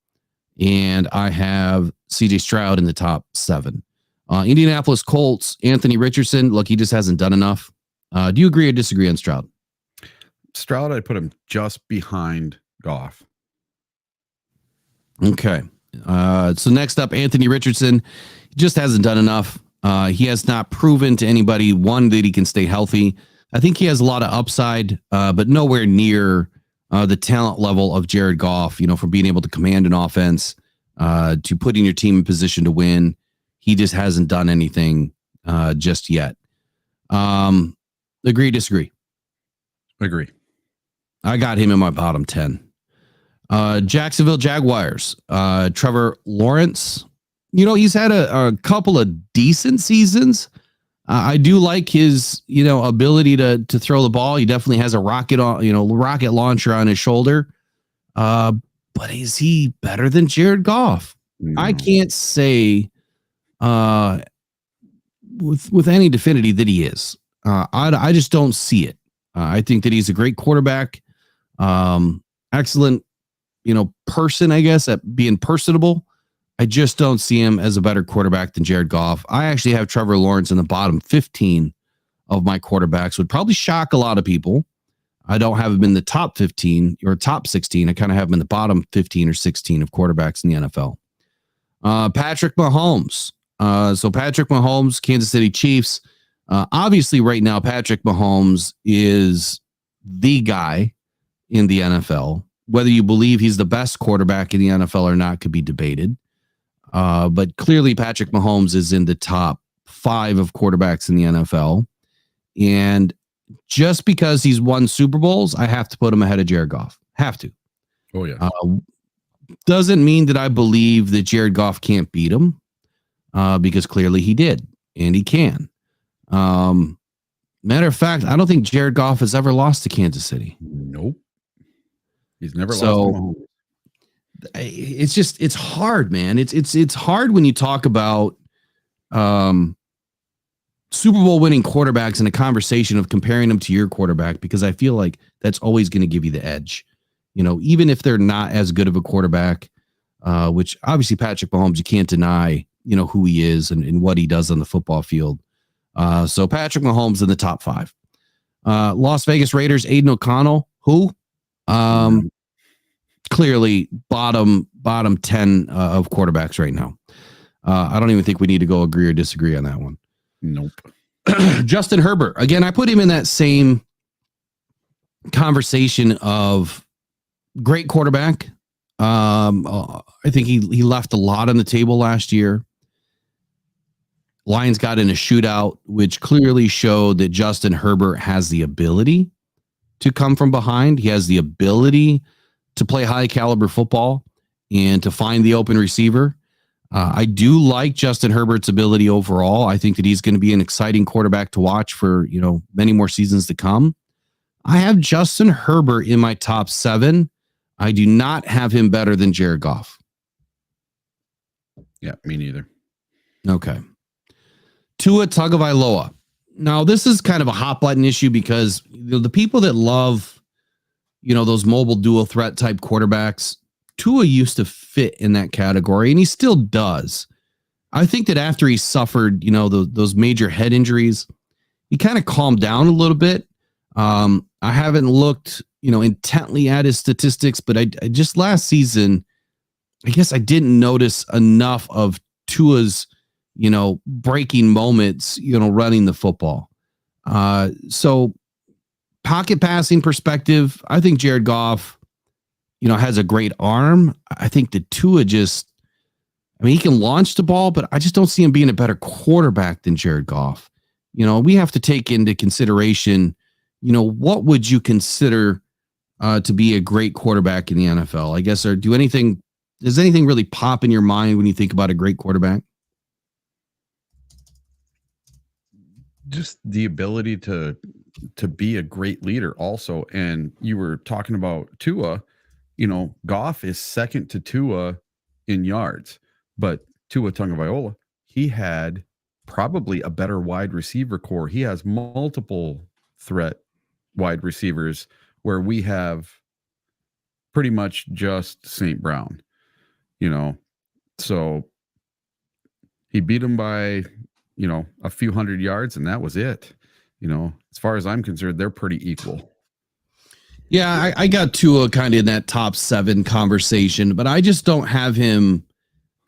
and I have CJ Stroud in the top 7. Indianapolis Colts, Anthony Richardson. Look, he just hasn't done enough. Do you agree or disagree on Stroud? Stroud, I'd put him just behind Goff. Okay. So next up, Anthony Richardson. He just hasn't done enough. He has not proven to anybody, one, that he can stay healthy. I think he has a lot of upside, but nowhere near the talent level of Jared Goff, from being able to command an offense to putting your team in position to win. He just hasn't done anything just yet. Agree, disagree? Agree. I got him in my bottom 10. Jacksonville Jaguars. Trevor Lawrence. He's had a couple of decent seasons. I do like his, ability to throw the ball. He definitely has a rocket launcher on his shoulder. But is he better than Jared Goff? No. I can't say with any definity that he is. I just don't see it. I think that he's a great quarterback. Excellent, person, I guess, at being personable. I just don't see him as a better quarterback than Jared Goff. I actually have Trevor Lawrence in the bottom 15 of my quarterbacks. Would probably shock a lot of people. I don't have him in the top 15 or top 16. I kind of have him in the bottom 15 or 16 of quarterbacks in the NFL. Patrick Mahomes. So Patrick Mahomes, Kansas City Chiefs. Obviously, right now, Patrick Mahomes is the guy in the NFL. Whether you believe he's the best quarterback in the NFL or not could be debated. But clearly, Patrick Mahomes is in the top 5 of quarterbacks in the NFL. And just because he's won Super Bowls, I have to put him ahead of Jared Goff. Have to. Oh, yeah. Doesn't mean that I believe that Jared Goff can't beat him, because clearly he did, and he can. Matter of fact, I don't think Jared Goff has ever lost to Kansas City. Nope. He's never lost to Mahomes. It's hard, man. It's hard when you talk about Super Bowl winning quarterbacks in a conversation of comparing them to your quarterback, because I feel like that's always going to give you the edge. Even if they're not as good of a quarterback, which obviously Patrick Mahomes, you can't deny, who he is and what he does on the football field. So Patrick Mahomes in the top 5. Las Vegas Raiders, Aiden O'Connell, who clearly bottom 10 of quarterbacks right now. I don't even think we need to go agree or disagree on that one. Nope. Justin Herbert. Again, I put him in that same conversation of great quarterback. I think he left a lot on the table last year. Lions got in a shootout, which clearly showed that Justin Herbert has the ability to come from behind. He has the ability to play high caliber football and to find the open receiver. I do like Justin Herbert's ability overall. I think that he's going to be an exciting quarterback to watch for, many more seasons to come. I have Justin Herbert in my top 7. I do not have him better than Jared Goff. Yeah, me neither. Okay. Tua Tagovailoa. Now, this is kind of a hot button issue because the people that love, those mobile dual threat type quarterbacks, Tua used to fit in that category, and he still does. I think that after he suffered, those major head injuries, he kind of calmed down a little bit. I haven't looked, intently at his statistics, but I just last season, I guess I didn't notice enough of Tua's, breaking moments, running the football. So pocket passing perspective, I think Jared Goff, has a great arm. I think that Tua he can launch the ball, but I just don't see him being a better quarterback than Jared Goff. We have to take into consideration, what would you consider to be a great quarterback in the NFL? I guess, or does anything really pop in your mind when you think about a great quarterback? Just the ability to be a great leader also. And you were talking about Tua, Goff is second to Tua in yards, but Tua Tagovailoa, he had probably a better wide receiver core. He has multiple threat wide receivers where we have pretty much just St. Brown, so he beat him by, a few hundred yards, and that was it. As far as I'm concerned, they're pretty equal. Yeah, I got Tua kind of in that top 7 conversation, but I just don't have him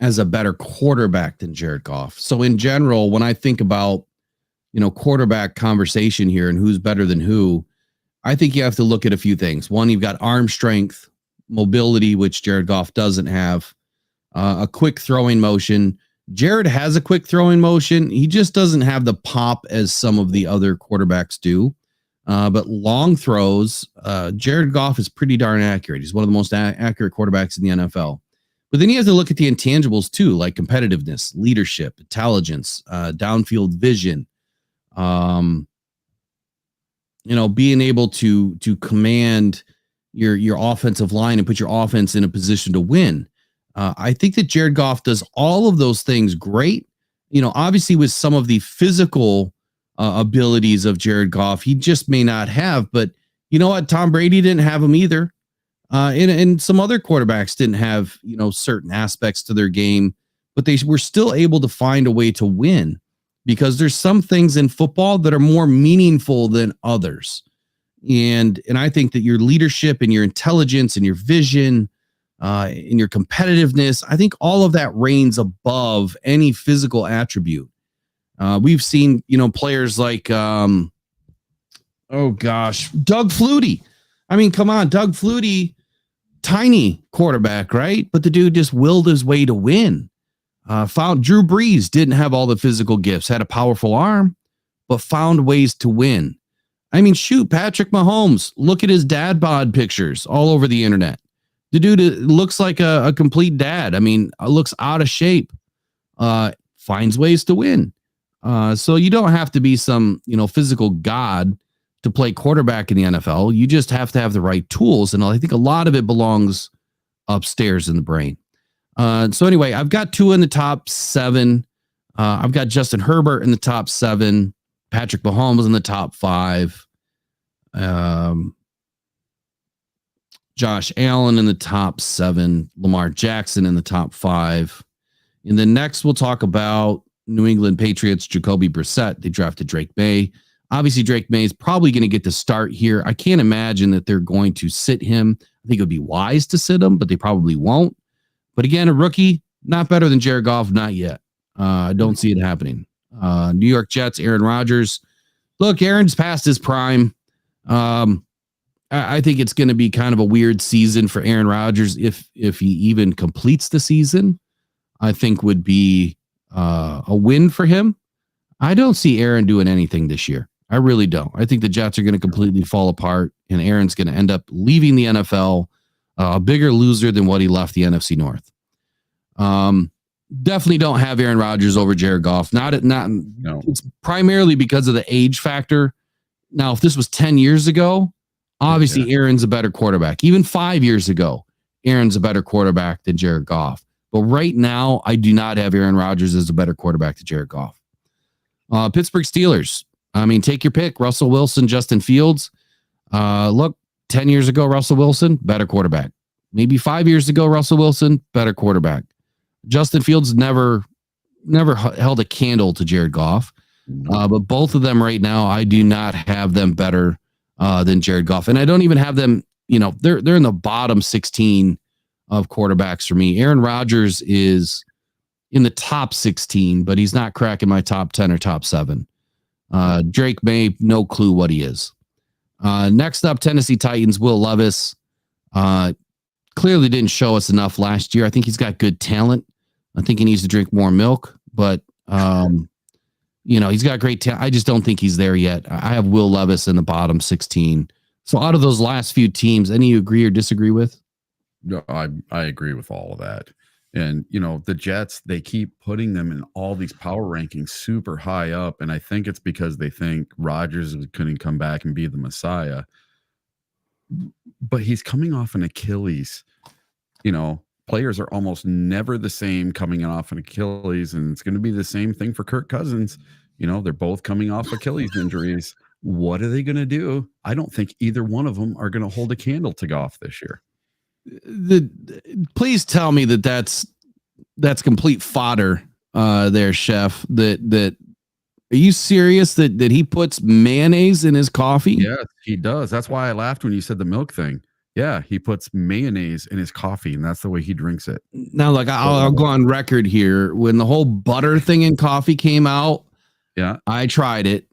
as a better quarterback than Jared Goff. So in general, when I think about, quarterback conversation here and who's better than who, I think you have to look at a few things. One, you've got arm strength, mobility, which Jared Goff doesn't have, a quick throwing motion. Jared has a quick throwing motion. He just doesn't have the pop as some of the other quarterbacks do. But long throws, Jared Goff is pretty darn accurate. He's one of the most accurate quarterbacks in the NFL. But then you have to look at the intangibles too, like competitiveness, leadership, intelligence, downfield vision. Being able to command your offensive line and put your offense in a position to win. I think that Jared Goff does all of those things great. Obviously with some of the physical abilities of Jared Goff, he just may not have. But you know what? Tom Brady didn't have them either. And some other quarterbacks didn't have, certain aspects to their game, but they were still able to find a way to win because there's some things in football that are more meaningful than others. And I think that your leadership and your intelligence and your vision and your competitiveness, I think all of that reigns above any physical attribute. We've seen, players like, Doug Flutie. I mean, come on, Doug Flutie, tiny quarterback, right? But the dude just willed his way to win. Found Drew Brees didn't have all the physical gifts, had a powerful arm, but found ways to win. I mean, shoot, Patrick Mahomes, look at his dad bod pictures all over the internet. The dude looks like a complete dad. I mean, looks out of shape, finds ways to win. So you don't have to be some, physical god to play quarterback in the NFL. You just have to have the right tools. And I think a lot of it belongs upstairs in the brain. So anyway, I've got two in the top 7. I've got Justin Herbert in the top 7, Patrick Mahomes in the top 5, Josh Allen in the top 7, Lamar Jackson in the top 5. And then next we'll talk about New England Patriots, Jacoby Brissett. They drafted Drake May. Obviously, Drake May is probably going to get the start here. I can't imagine that they're going to sit him. I think it would be wise to sit him, but they probably won't. But again, a rookie, not better than Jared Goff, not yet. I don't see it happening. New York Jets, Aaron Rodgers. Look, Aaron's past his prime. I think it's going to be kind of a weird season for Aaron Rodgers if he even completes the season. I think would be a win for him. I don't see Aaron doing anything this year. I really don't. I think the Jets are going to completely fall apart, and Aaron's going to end up leaving the NFL a bigger loser than what he left the NFC North. Definitely don't have Aaron Rodgers over Jared Goff. No. It's primarily because of the age factor. Now, if this was 10 years ago, obviously Aaron's a better quarterback. Even 5 years ago, Aaron's a better quarterback than Jared Goff. But right now, I do not have Aaron Rodgers as a better quarterback than Jared Goff. Pittsburgh Steelers. I mean, take your pick. Russell Wilson, Justin Fields. Look, 10 years ago, Russell Wilson, better quarterback. Maybe 5 years ago, Russell Wilson, better quarterback. Justin Fields never held a candle to Jared Goff. But both of them right now, I do not have them better than Jared Goff. And I don't even have them, they're in the bottom 16 of quarterbacks for me. Aaron Rodgers is in the top 16, but he's not cracking my top 10 or top 7. Drake May, no clue what he is. Next up, Tennessee Titans, Will Levis. Clearly didn't show us enough last year. I think he's got good talent. I think he needs to drink more milk, but he's got great talent. I just don't think he's there yet. I have Will Levis in the bottom 16. So out of those last few teams, any you agree or disagree with? No, I agree with all of that. And, the Jets, they keep putting them in all these power rankings super high up. And I think it's because they think Rodgers couldn't come back and be the Messiah. But he's coming off an Achilles. Players are almost never the same coming off an Achilles. And it's going to be the same thing for Kirk Cousins. They're both coming off Achilles injuries. What are they going to do? I don't think either one of them are going to hold a candle to Goff this year. Please tell me that's complete fodder there, Chef. That are you serious that he puts mayonnaise in his coffee? Yes, he does. That's why I laughed when you said the milk thing. Yeah, he puts mayonnaise in his coffee, and that's the way he drinks it. Now, like I'll go on record here. When the whole butter thing in coffee came out, yeah, I tried it.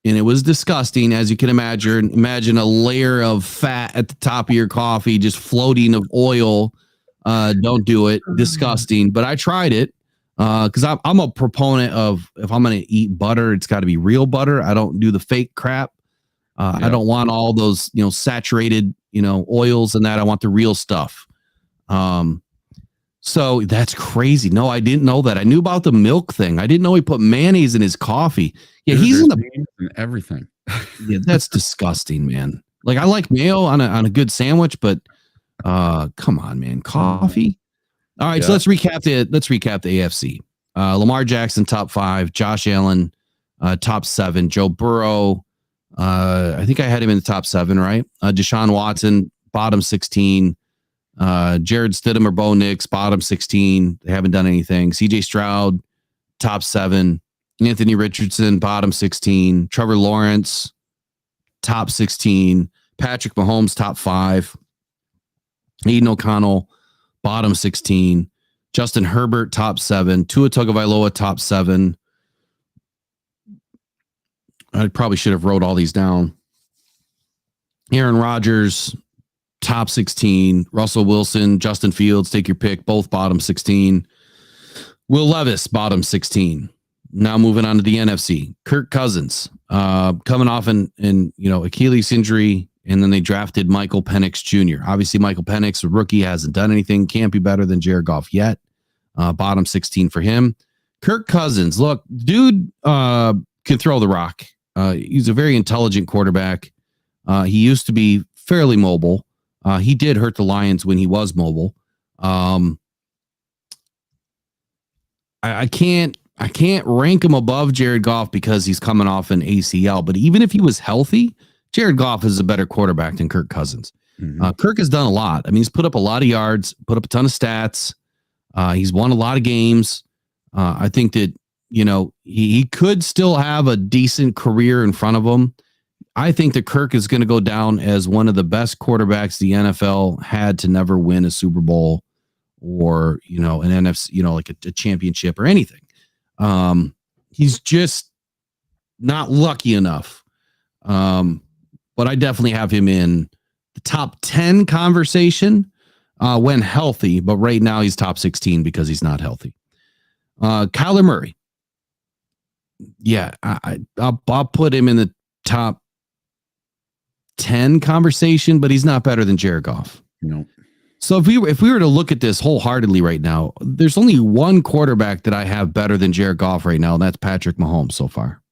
and it was disgusting, as you can imagine. Imagine a layer of fat at the top of your coffee, just floating of oil. Don't do it. Disgusting. But I tried it because I'm a proponent of, if I'm going to eat butter, it's got to be real butter. I don't do the fake crap. I don't want all those, saturated, oils and that. I want the real stuff. So that's crazy. No, I didn't know that. I knew about the milk thing. I didn't know he put mayonnaise in his coffee. Yeah, Dude, he's in and everything. Yeah, that's disgusting, man. Like, I like mayo on a good sandwich, but come on, man. Coffee. All right, so let's recap the AFC. Lamar Jackson top 5, Josh Allen top 7, Joe Burrow. I think I had him in the top 7, right? Deshaun Watson bottom 16. Jared Stidham or Bo Nix bottom 16. They haven't done anything. CJ Stroud top 7. Anthony Richardson bottom 16. Trevor Lawrence top 16. Patrick Mahomes top 5. Aiden O'Connell bottom 16. Justin Herbert top 7. Tua Tagovailoa top 7. I probably should have wrote all these down. Aaron Rodgers top 16. Russell Wilson, Justin Fields, take your pick, both bottom 16. Will Levis bottom 16. Now moving on to the NFC. Kirk Cousins coming off an Achilles injury, and then they drafted Michael Penix Jr. Obviously, Michael Penix, a rookie, hasn't done anything. Can't be better than Jared Goff yet. Bottom 16 for him. Kirk Cousins, look, dude can throw the rock. He's a very intelligent quarterback. He used to be fairly mobile. He did hurt the Lions when he was mobile. I can't rank him above Jared Goff because he's coming off an ACL. But even if he was healthy, Jared Goff is a better quarterback than Kirk Cousins. Mm-hmm. Kirk has done a lot. I mean, he's put up a lot of yards, put up a ton of stats. He's won a lot of games. I think that, he could still have a decent career in front of him. I think that Kirk is going to go down as one of the best quarterbacks the NFL had to never win a Super Bowl or, an NFC, like a championship or anything. He's just not lucky enough. But I definitely have him in the top 10 conversation when healthy, but right now he's top 16 because he's not healthy. Kyler Murray. Yeah, I'll put him in the top 10 conversation, but he's not better than Jared Goff. No. So if we were to look at this wholeheartedly right now, there's only one quarterback that I have better than Jared Goff right now, and that's Patrick Mahomes so far.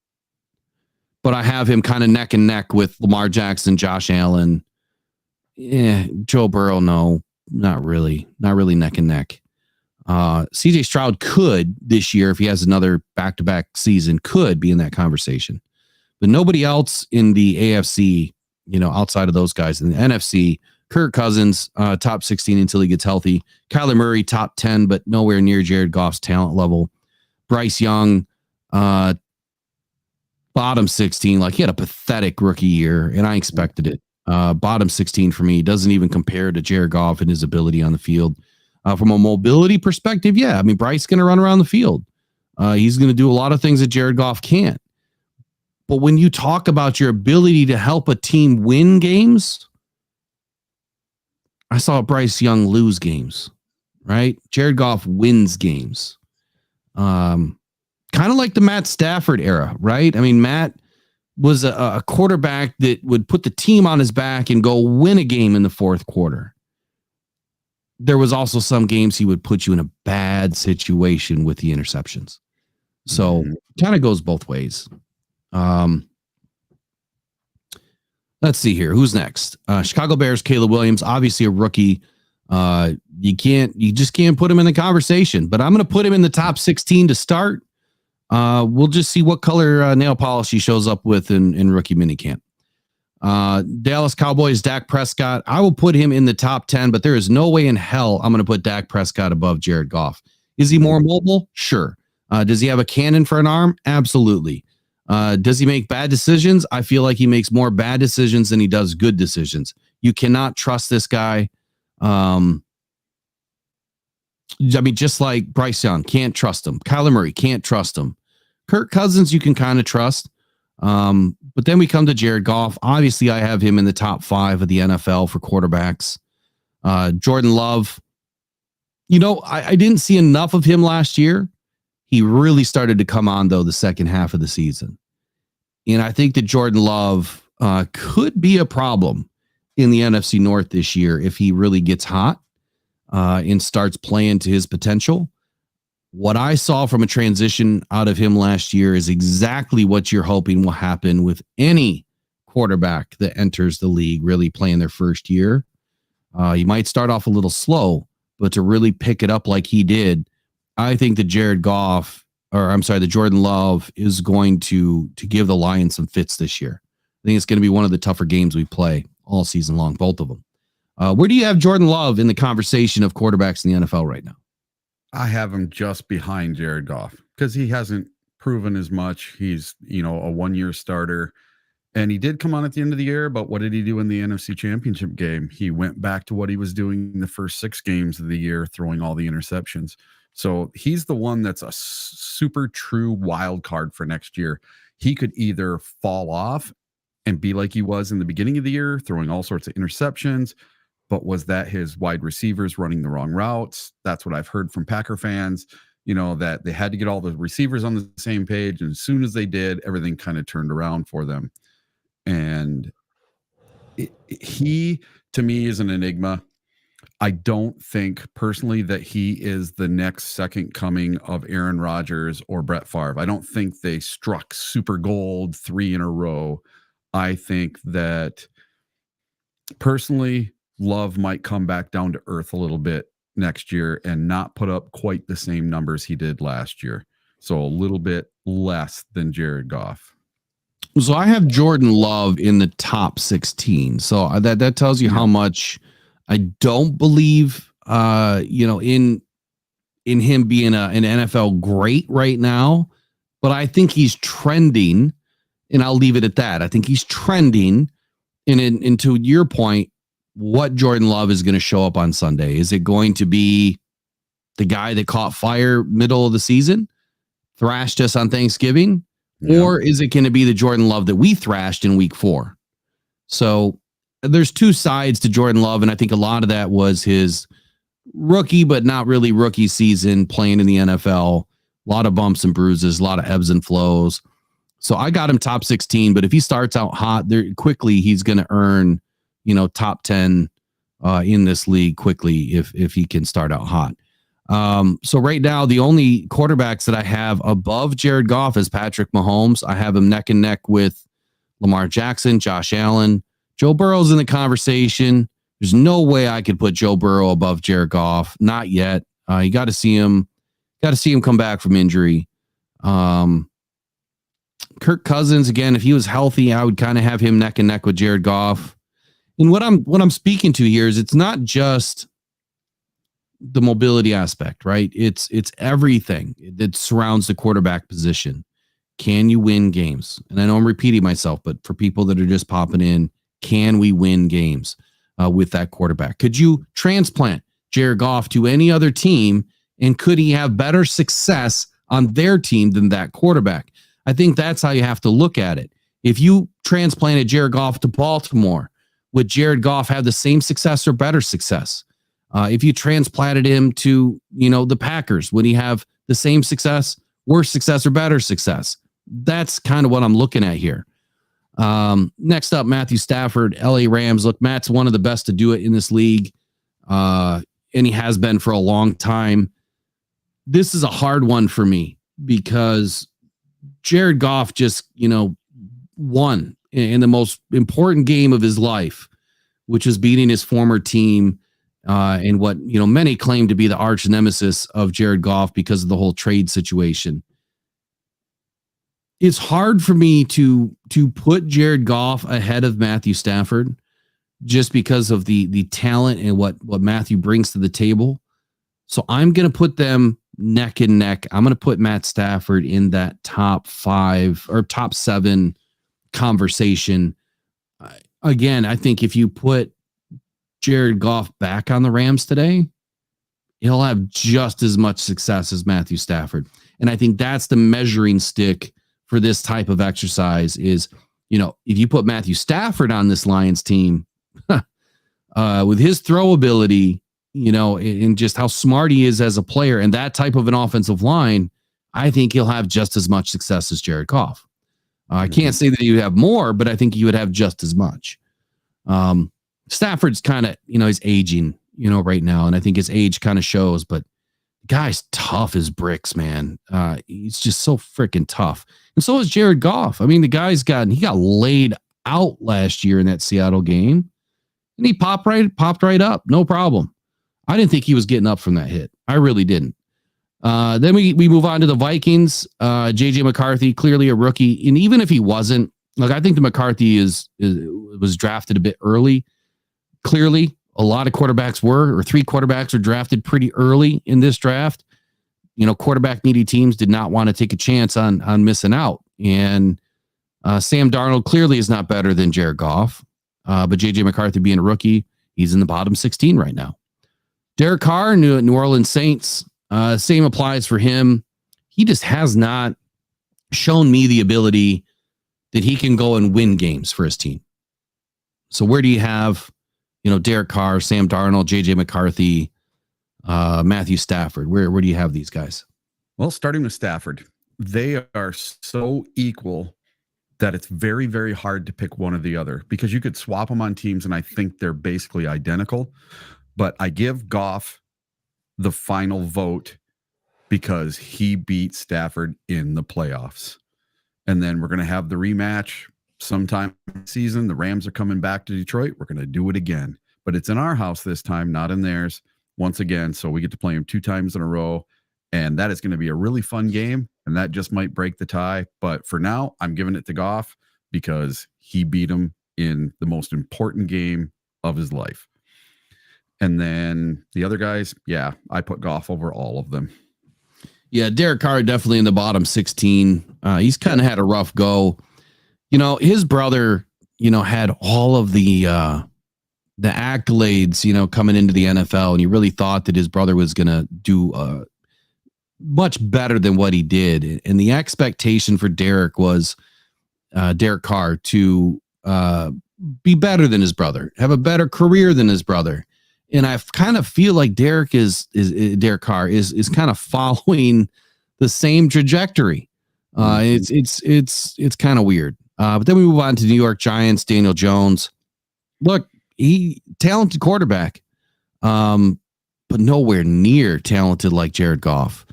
But I have him kind of neck and neck with Lamar Jackson, Josh Allen. Yeah, Joe Burrow, no, not really neck and neck. CJ Stroud could this year, if he has another back-to-back season, could be in that conversation. But nobody else in the AFC, outside of those guys. In the NFC, Kirk Cousins, top 16 until he gets healthy. Kyler Murray, top 10, but nowhere near Jared Goff's talent level. Bryce Young, bottom 16. Like, he had a pathetic rookie year, and I expected it. Bottom 16 for me. Doesn't even compare to Jared Goff and his ability on the field. From a mobility perspective, yeah. I mean, Bryce's going to run around the field. He's going to do a lot of things that Jared Goff can't. But when you talk about your ability to help a team win games, I saw Bryce Young lose games, right? Jared Goff wins games. Kind of like the Matt Stafford era, right? I mean, Matt was a quarterback that would put the team on his back and go win a game in the fourth quarter. There was also some games he would put you in a bad situation with the interceptions. So kind of goes both ways. Let's see here. Who's next? Chicago Bears, Caleb Williams, obviously a rookie. You just can't put him in the conversation, but I'm going to put him in the top 16 to start. We'll just see what color nail polish he shows up with in rookie minicamp. Dallas Cowboys, Dak Prescott. I will put him in the top 10, but there is no way in hell I'm going to put Dak Prescott above Jared Goff. Is he more mobile? Sure. Does he have a cannon for an arm? Absolutely. Does he make bad decisions? I feel like he makes more bad decisions than he does good decisions. You cannot trust this guy. I mean, just like Bryce Young, can't trust him. Kyler Murray, can't trust him. Kirk Cousins, you can kind of trust. But then we come to Jared Goff. Obviously, I have him in the top 5 of the NFL for quarterbacks. Jordan Love, I didn't see enough of him last year. He really started to come on, though, the second half of the season. And I think that Jordan Love could be a problem in the NFC North this year if he really gets hot and starts playing to his potential. What I saw from a transition out of him last year is exactly what you're hoping will happen with any quarterback that enters the league, really playing their first year. You might start off a little slow, but to really pick it up like he did, I think that the Jordan Love is going to give the Lions some fits this year. I think it's going to be one of the tougher games we play all season long, both of them. Where do you have Jordan Love in the conversation of quarterbacks in the NFL right now? I have him just behind Jared Goff because he hasn't proven as much. He's, a 1-year starter, and he did come on at the end of the year. But what did he do in the NFC Championship game? He went back to what he was doing in the first 6 games of the year, throwing all the interceptions. So he's the one that's a super true wild card for next year. He could either fall off and be like he was in the beginning of the year, throwing all sorts of interceptions. But was that his wide receivers running the wrong routes? That's what I've heard from Packer fans, that they had to get all the receivers on the same page. And as soon as they did, everything kind of turned around for them. And he, to me, is an enigma. I don't think personally that he is the next second coming of Aaron Rodgers or Brett Favre. I don't think they struck super gold 3 in a row. I think that personally, Love might come back down to earth a little bit next year and not put up quite the same numbers he did last year. So a little bit less than Jared Goff. So I have Jordan Love in the top 16. So that tells you how much I don't believe, in him being an NFL great right now. But I think he's trending, and I'll leave it at that. I think he's trending. And to your point, what Jordan Love is going to show up on Sunday? Is it going to be the guy that caught fire middle of the season, thrashed us on Thanksgiving? Yeah. Or is it going to be the Jordan Love that we thrashed in week 4? So there's 2 sides to Jordan Love, and I think a lot of that was his rookie, but not really rookie season playing in the NFL. A lot of bumps and bruises, a lot of ebbs and flows. So I got him top 16, but if he starts out hot, there quickly he's going to earn top 10 in this league quickly if he can start out hot. So right now, the only quarterbacks that I have above Jared Goff is Patrick Mahomes. I have him neck and neck with Lamar Jackson, Josh Allen. Joe Burrow's in the conversation. There's no way I could put Joe Burrow above Jared Goff. Not yet. You got to see him come back from injury. Kirk Cousins, again, if he was healthy, I would kind of have him neck and neck with Jared Goff. And what I'm speaking to here is it's not just the mobility aspect, right? It's everything that surrounds the quarterback position. Can you win games? And I know I'm repeating myself, but for people that are just popping in, can we win games with that quarterback? Could you transplant Jared Goff to any other team, and could he have better success on their team than that quarterback? I think that's how you have to look at it. If you transplanted Jared Goff to Baltimore, would Jared Goff have the same success or better success? If you transplanted him to, the Packers, would he have the same success, worse success, or better success? That's kind of what I'm looking at here. Next up, Matthew Stafford, LA Rams. Look, Matt's one of the best to do it in this league, and he has been for a long time. This is a hard one for me because Jared Goff just, won in the most important game of his life, which is beating his former team in what, many claim to be the arch nemesis of Jared Goff because of the whole trade situation. It's hard for me to put Jared Goff ahead of Matthew Stafford just because of the talent and what Matthew brings to the table. So I'm going to put them neck and neck. I'm going to put Matt Stafford in that top 5 or top 7 conversation. Again, I think if you put Jared Goff back on the Rams today, he'll have just as much success as Matthew Stafford. And I think that's the measuring stick for this type of exercise is, if you put Matthew Stafford on this Lions team, with his throw ability, and just how smart he is as a player and that type of an offensive line, I think he'll have just as much success as Jared Goff. I can't say that he would have more, but I think he would have just as much. Stafford's kind of, he's aging, right now. And I think his age kind of shows, but the guy's tough as bricks, man. He's just so freaking tough. And so is Jared Goff. I mean, the guy's got laid out last year in that Seattle game. And he popped right up. No problem. I didn't think he was getting up from that hit. I really didn't. Then we move on to the Vikings. JJ McCarthy, clearly a rookie. And even if he wasn't, I think the McCarthy was drafted a bit early. Clearly, a lot of quarterbacks or 3 quarterbacks were drafted pretty early in this draft. Quarterback needy teams did not want to take a chance on missing out. And Sam Darnold clearly is not better than Jared Goff. But JJ McCarthy being a rookie, he's in the bottom 16 right now. Derek Carr, New Orleans Saints, same applies for him. He just has not shown me the ability that he can go and win games for his team. So where do you have, Derek Carr, Sam Darnold, JJ McCarthy, Matthew Stafford? Where do you have these guys? Well, starting with Stafford, they are so equal that it's very, very hard to pick one or the other, because you could swap them on teams and I think they're basically identical. But I give Goff the final vote because he beat Stafford in the playoffs. And then we're going to have the rematch sometime this season. The Rams are coming back to Detroit. We're going to do it again. But it's in our house this time, not in theirs, once again. So we get to play him 2 times in a row. And that is going to be a really fun game. And that just might break the tie. But for now, I'm giving it to Goff because he beat him in the most important game of his life. And then the other guys, I put Goff over all of them. Yeah, Derek Carr definitely in the bottom 16. He's kind of had a rough go. His brother, had all of the accolades, coming into the NFL, and he really thought that his brother was going to do much better than what he did. And the expectation for Derek was Derek Carr to be better than his brother, have a better career than his brother. And I kind of feel like Derek Carr is kind of following the same trajectory. It's kind of weird. But then we move on to New York Giants, Daniel Jones. Look, he talented quarterback, but nowhere near talented like Jared Goff.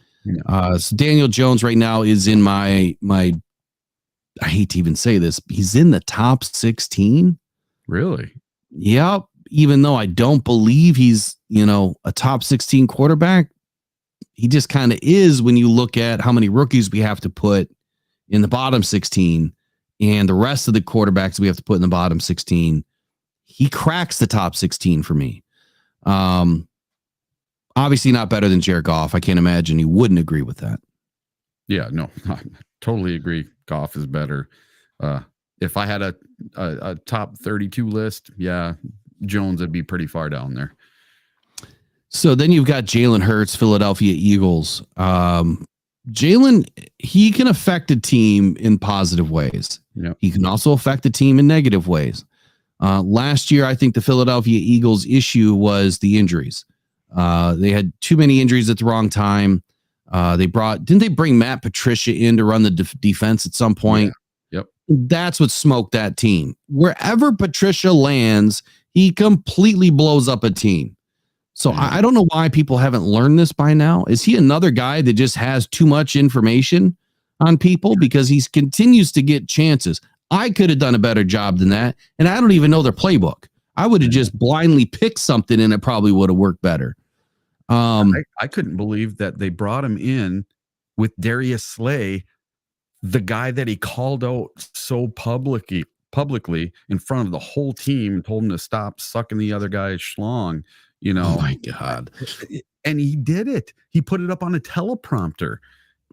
So Daniel Jones right now is in my I hate to even say this, he's in the top 16. Really? Yep. Even though I don't believe he's, a top 16 quarterback, he just kind of is when you look at how many rookies we have to put in the bottom 16 and the rest of the quarterbacks we have to put in the bottom 16. He cracks the top 16 for me. Obviously not better than Jared Goff. I can't imagine you wouldn't agree with that. Yeah, no, I totally agree. Goff is better. If I had a top 32 list, Jones would be pretty far down there. So then you've got Jalen Hurts, Philadelphia Eagles. Jalen, he can affect a team in positive ways. Yep. He can also affect a team in negative ways. Last year, I think the Philadelphia Eagles issue was the injuries. They had too many injuries at the wrong time. Didn't they bring Matt Patricia in to run the defense at some point? Yeah. Yep. That's what smoked that team. Wherever Patricia lands, he completely blows up a team. So I don't know why people haven't learned this by now. Is he another guy that just has too much information on people because he continues to get chances? I could have done a better job than that. And I don't even know their playbook. I would have just blindly picked something and it probably would have worked better. I couldn't believe that they brought him in with Darius Slay, the guy that he called out so publicly in front of the whole team and told him to stop sucking the other guy's schlong, Oh my God. And he did it. He put it up on a teleprompter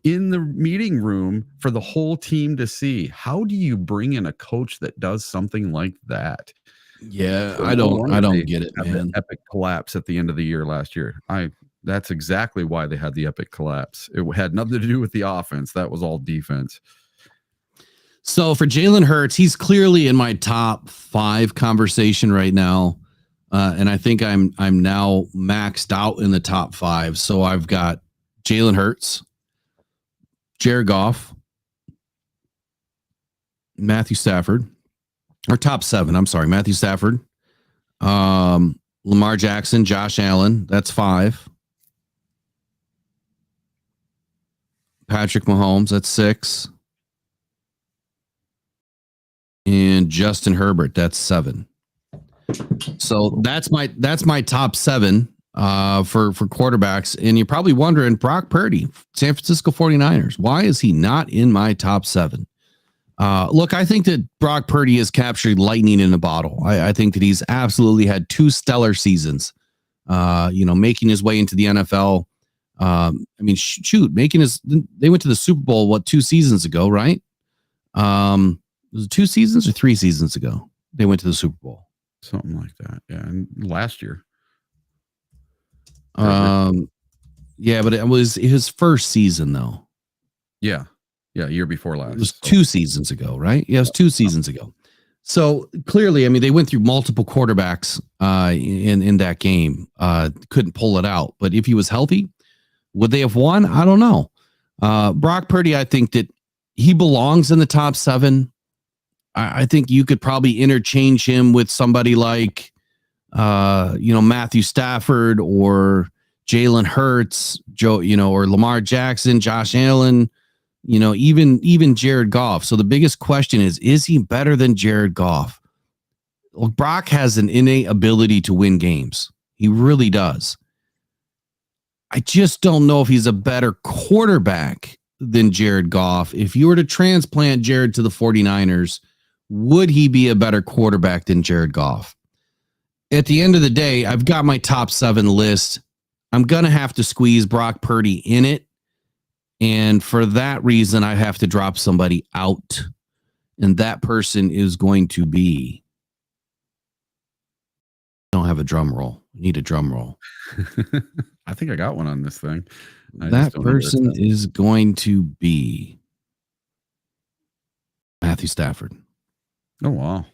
in the meeting room for the whole team to see. How do you bring in a coach that does something like that? Yeah, I don't get it, man. Epic collapse at the end of the year last year. That's exactly why they had the epic collapse. It had nothing to do with the offense. That was all defense. So for Jalen Hurts, he's clearly in my top 5 conversation right now. And I think I'm now maxed out in the top 5. So I've got Jalen Hurts, Jared Goff, Matthew Stafford, or top 7. I'm sorry, Matthew Stafford, Lamar Jackson, Josh Allen. That's 5. Patrick Mahomes. That's 6. And Justin Herbert. That's 7. So that's my top 7 for quarterbacks. And you're probably wondering, Brock Purdy, San Francisco 49ers, why is he not in my top 7? Look, I think that Brock Purdy has captured lightning in a bottle. I think that he's absolutely had 2 stellar seasons, making his way into the NFL. They went to the Super Bowl, 2 seasons ago, right? Was it 2 seasons or 3 seasons ago? They went to the Super Bowl. Something like that. Yeah. And last year. Yeah, but it was his first season though. Yeah. Yeah. Year before last. It was 2 seasons ago, right? Yeah, it was 2 seasons ago. So clearly, they went through multiple quarterbacks in that game. Couldn't pull it out. But if he was healthy, would they have won? I don't know. Brock Purdy, I think that he belongs in the top 7. I think you could probably interchange him with somebody like, Matthew Stafford or Jalen Hurts, or Lamar Jackson, Josh Allen, even Jared Goff. So the biggest question is he better than Jared Goff? Well, Brock has an innate ability to win games. He really does. I just don't know if he's a better quarterback than Jared Goff. If you were to transplant Jared to the 49ers, would he be a better quarterback than Jared Goff? At the end of the day, I've got my top 7 list. I'm going to have to squeeze Brock Purdy in it. And for that reason, I have to drop somebody out. And that person is going to be... I don't have a drum roll. I need a drum roll. I think I got one on this thing. That person is going to be Matthew Stafford. Oh, wow.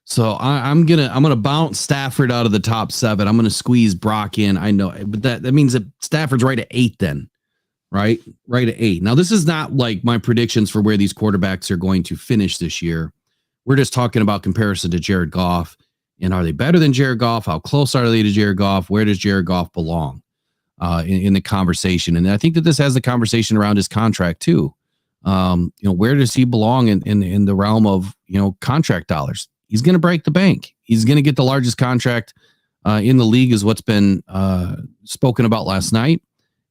So I'm gonna bounce Stafford out of the top 7. I'm gonna squeeze Brock in. I know, but that means that Stafford's right at 8 then, right? Right at 8. Now, this is not like my predictions for where these quarterbacks are going to finish this year. We're just talking about comparison to Jared Goff. And are they better than Jared Goff? How close are they to Jared Goff? Where does Jared Goff belong in the conversation? And I think that this has the conversation around his contract too. Where does he belong in the realm of, contract dollars? He's going to break the bank. He's going to get the largest contract in the league is what's been spoken about last night.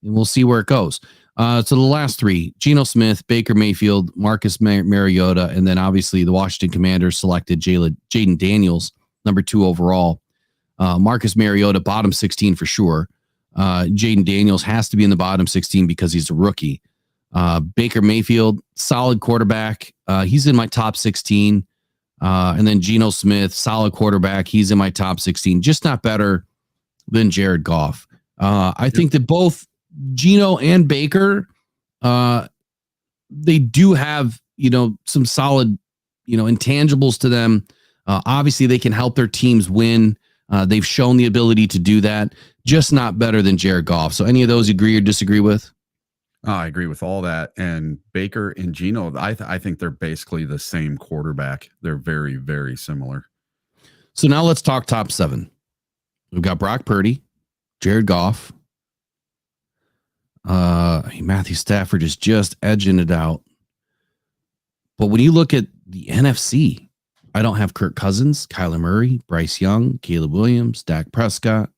And we'll see where it goes. So the last 3, Geno Smith, Baker Mayfield, Marcus Mariota, and then obviously the Washington Commanders selected Jaden Daniels, number 2 overall. Marcus Mariota, bottom 16 for sure. Jaden Daniels has to be in the bottom 16 because he's a rookie. Baker Mayfield, solid quarterback. He's in my top 16. And then Geno Smith, solid quarterback. He's in my top 16, just not better than Jared Goff. I think that both Geno and Baker, they do have, some solid, intangibles to them. Obviously, they can help their teams win. They've shown the ability to do that, just not better than Jared Goff. So any of those you agree or disagree with? I agree with all that. And Baker and Geno, I think they're basically the same quarterback. They're very, very similar. So now let's talk top 7. We've got Brock Purdy, Jared Goff. Matthew Stafford is just edging it out. But when you look at the NFC, I don't have Kirk Cousins, Kyler Murray, Bryce Young, Caleb Williams, Dak Prescott,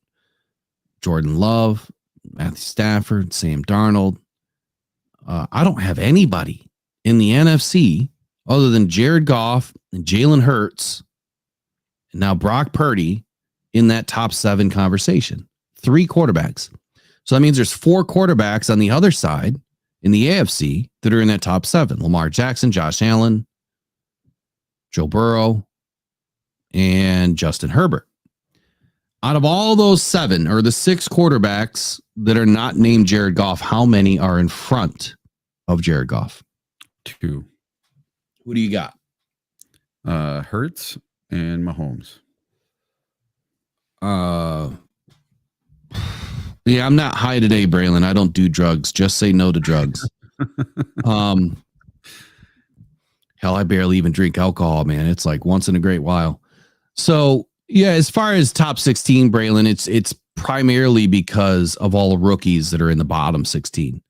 Jordan Love, Matthew Stafford, Sam Darnold. I don't have anybody in the NFC other than Jared Goff and Jalen Hurts, and now Brock Purdy in that top 7 conversation. 3 quarterbacks. So that means there's 4 quarterbacks on the other side in the AFC that are in that top 7. Lamar Jackson, Josh Allen, Joe Burrow, and Justin Herbert. Out of all those 7 or the 6 quarterbacks that are not named Jared Goff, how many are in front of Jared Goff? 2. Who do you got? Hurts and Mahomes. Yeah, I'm not high today, Braylon. I don't do drugs. Just say no to drugs. Hell, I barely even drink alcohol, man. It's like once in a great while. So yeah, as far as top 16, Braylon, it's primarily because of all the rookies that are in the bottom 16.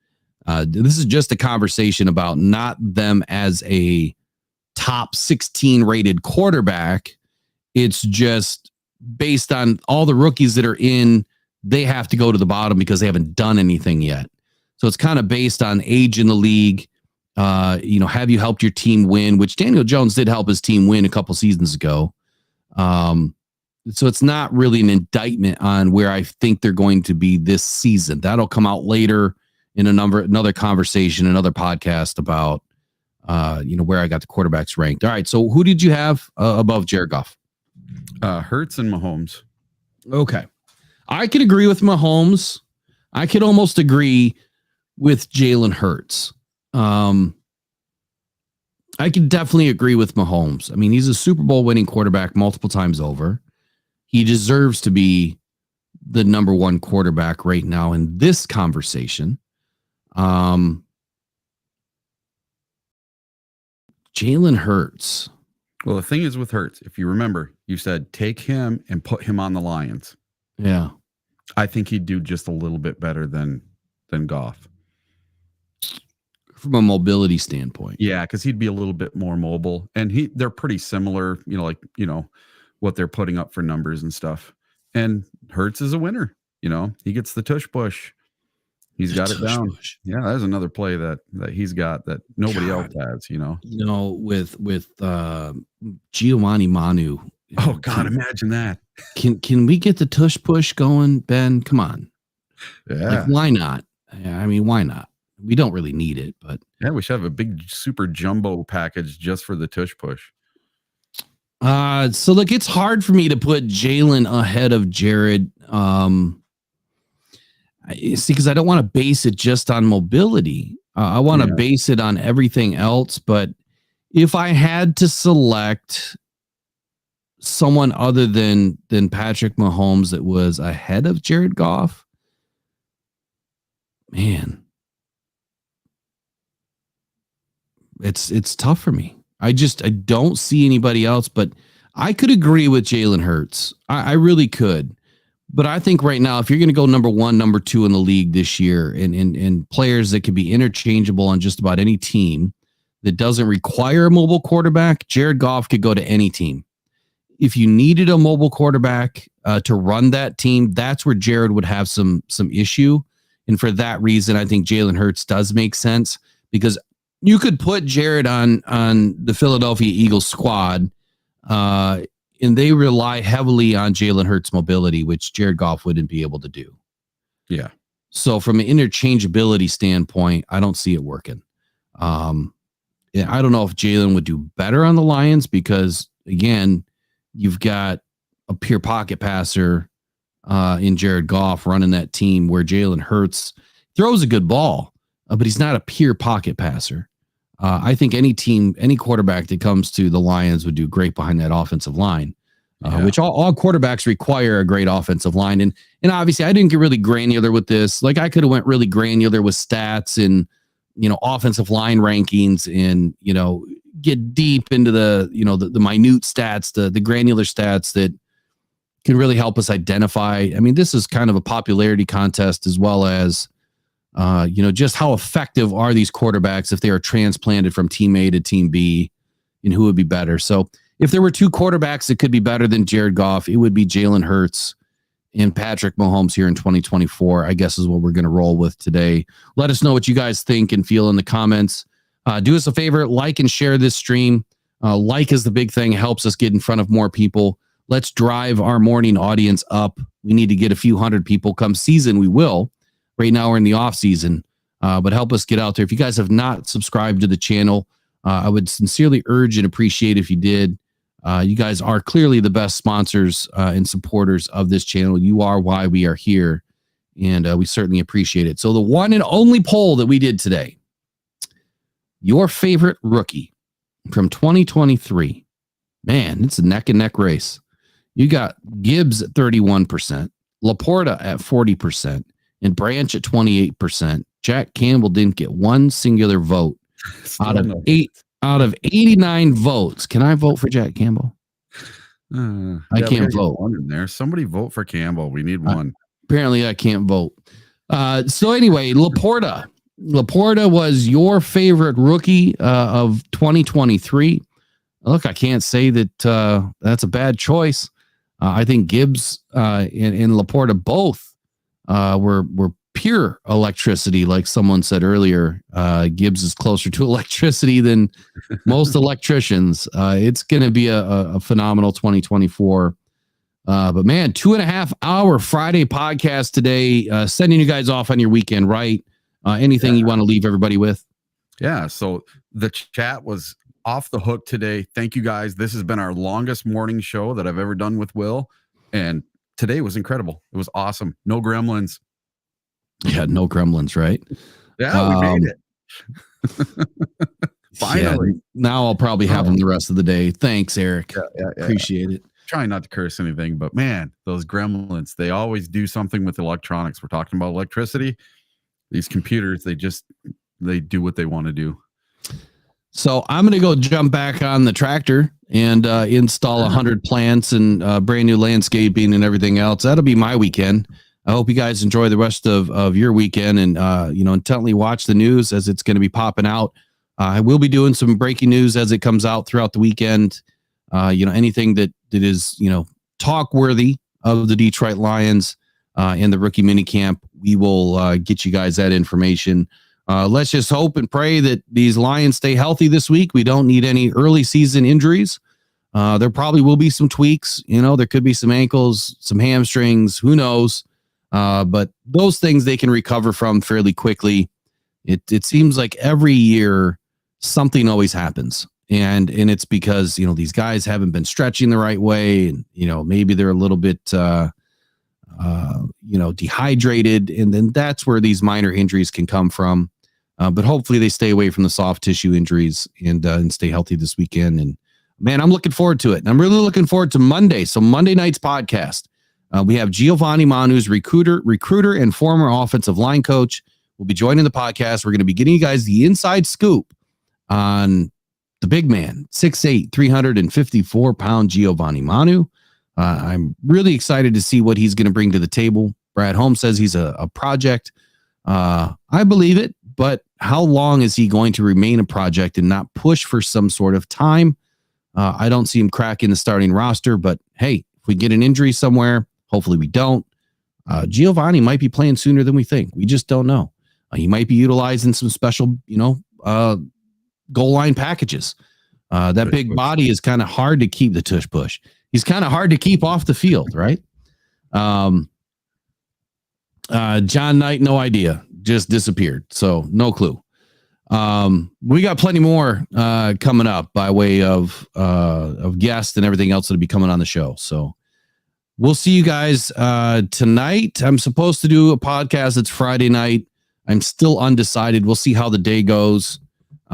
This is just a conversation about not them as a top 16 rated quarterback. It's just based on all the rookies that are in, they have to go to the bottom because they haven't done anything yet. So it's kind of based on age in the league. Have you helped your team win? Which Daniel Jones did help his team win a couple seasons ago. So it's not really an indictment on where I think they're going to be this season. That'll come out later in another conversation, another podcast about where I got the quarterbacks ranked. All right. So who did you have above Jared Goff? Hurts and Mahomes. Okay. I could agree with Mahomes. I could almost agree with Jalen Hurts. I can definitely agree with Mahomes. I mean, he's a Super Bowl winning quarterback multiple times over. He deserves to be the number one quarterback right now in this conversation. Jalen Hurts. Well, the thing is with Hurts, if you remember, you said take him and put him on the Lions. Yeah. I think he'd do just a little bit better than Goff. From a mobility standpoint. Yeah, because he'd be a little bit more mobile. And they're pretty similar, what they're putting up for numbers and stuff. And Hurts is a winner. He gets the tush push. He's got it down. Push. Yeah, that's another play that he's got that nobody else has, with Giovani Manu. Oh God, imagine that. Can we get the tush push going, Ben? Come on. Yeah. Like, why not? I mean, why not? We don't really need it, but yeah, we should have a big super jumbo package just for the tush push. So look, it's hard for me to put Jalen ahead of Jared. Because I don't want to base it just on mobility. I want to base it on everything else. But if I had to select someone other than Patrick Mahomes that was ahead of Jared Goff, man, it's tough for me. I don't see anybody else, but I could agree with Jalen Hurts. I really could. But I think right now, if you're going to go number one, number two in the league this year, and players that could be interchangeable on just about any team that doesn't require a mobile quarterback, Jared Goff could go to any team. If you needed a mobile quarterback to run that team, that's where Jared would have some issue. And for that reason, I think Jalen Hurts does make sense, because you could put Jared on the Philadelphia Eagles squad, and they rely heavily on Jalen Hurts' mobility, which Jared Goff wouldn't be able to do. Yeah. So from an interchangeability standpoint, I don't see it working. I don't know if Jalen would do better on the Lions because, again, you've got a pure pocket passer in Jared Goff running that team, where Jalen Hurts throws a good ball, but he's not a pure pocket passer. I think any quarterback that comes to the Lions would do great behind that offensive line, which all quarterbacks require a great offensive line. And obviously I didn't get really granular with this. Like, I could have went really granular with stats and, offensive line rankings and, get deep into the minute stats, the granular stats that can really help us identify. I mean, this is kind of a popularity contest as well as, just how effective are these quarterbacks if they are transplanted from team A to team B, and who would be better. So if there were two quarterbacks that could be better than Jared Goff, it would be Jalen Hurts and Patrick Mahomes here in 2024, I guess is what we're going to roll with today. Let us know what you guys think and feel in the comments. Do us a favor, like and share this stream. Like is the big thing. It helps us get in front of more people. Let's drive our morning audience up. We need to get a few hundred people. Come season, we will. Right now we're in the off season, but help us get out there. If you guys have not subscribed to the channel, I would sincerely urge and appreciate if you did. You guys are clearly the best sponsors and supporters of this channel. You are why we are here, and we certainly appreciate it. So the one and only poll that we did today, your favorite rookie from 2023. Man, it's a neck and neck race. You got Gibbs at 31%, LaPorta at 40%, and Branch at 28%. Jack Campbell didn't get one singular vote out of 89 votes. Can I vote for Jack Campbell? I can't vote. One in there. Somebody vote for Campbell. We need one. Apparently, I can't vote. So anyway, LaPorta was your favorite rookie of 2023. Look, I can't say that that's a bad choice. I think Gibbs and LaPorta both were pure electricity, like someone said earlier. Gibbs is closer to electricity than most electricians. It's going to be a phenomenal 2024. But man, 2.5 hour Friday podcast today, sending you guys off on your weekend, right? Anything you want to leave everybody with? Yeah. So the chat was off the hook today. Thank you guys. This has been our longest morning show that I've ever done with Will. And today was incredible. It was awesome. No gremlins. Yeah, no gremlins, right? Yeah, we made it. Finally. Yeah, now I'll probably have them the rest of the day. Thanks, Eric. Yeah. Appreciate it. Trying not to curse anything, but man, those gremlins, they always do something with electronics. We're talking about electricity. These computers, they do what they want to do. So I'm going to go jump back on the tractor and install 100 plants and brand new landscaping and everything else. That'll be my weekend. I hope you guys enjoy the rest of your weekend and, intently watch the news as it's going to be popping out. I will be doing some breaking news as it comes out throughout the weekend. Anything that is, talk worthy of the Detroit Lions in the rookie minicamp, we will get you guys that information. Let's just hope and pray that these Lions stay healthy this week. We don't need any early season injuries. There probably will be some tweaks. There could be some ankles, some hamstrings, who knows? But those things they can recover from fairly quickly. It seems like every year something always happens. And it's because, these guys haven't been stretching the right way. And, maybe they're a little bit, dehydrated. And then that's where these minor injuries can come from. But hopefully they stay away from the soft tissue injuries and stay healthy this weekend. And man, I'm looking forward to it. And I'm really looking forward to Monday. So Monday night's podcast, we have Giovani Manu's recruiter and former offensive line coach will be joining the podcast. We're going to be getting you guys the inside scoop on the big man, 6'8", 354-pound Giovani Manu. I'm really excited to see what he's going to bring to the table. Brad Holmes says he's a project. I believe it, but how long is he going to remain a project and not push for some sort of time? I don't see him cracking the starting roster, but hey, if we get an injury somewhere, hopefully we don't. Giovani might be playing sooner than we think. We just don't know. He might be utilizing some special, goal line packages. That big body is kind of hard to keep the tush push. He's kind of hard to keep off the field, right? John Knight, no idea, just disappeared. So no clue. We got plenty more coming up by way of guests and everything else that'll be coming on the show. So we'll see you guys tonight. I'm supposed to do a podcast. It's Friday night. I'm still undecided. We'll see how the day goes.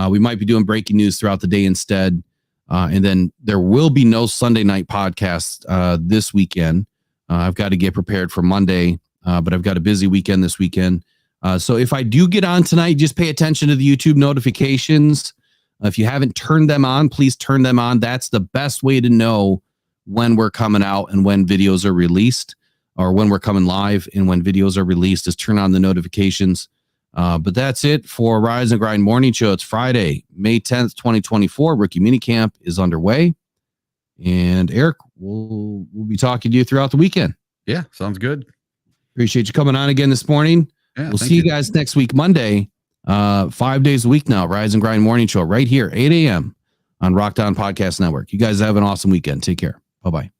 We might be doing breaking news throughout the day instead. And then there will be no Sunday night podcast this weekend. I've got to get prepared for Monday, but I've got a busy weekend this weekend. So if I do get on tonight, just pay attention to the YouTube notifications. If you haven't turned them on, please turn them on. That's the best way to know when we're coming out and when videos are released, or when we're coming live and when videos are released, is turn on the notifications. But that's it for Rise and Grind Morning Show. It's Friday, May 10th, 2024. Rookie Minicamp is underway. And Eric, we'll be talking to you throughout the weekend. Yeah, sounds good. Appreciate you coming on again this morning. Yeah, we'll see you guys next week, Monday, 5 days a week now. Rise and Grind Morning Show right here, 8 a.m. on Rock Down Podcast Network. You guys have an awesome weekend. Take care. Bye-bye.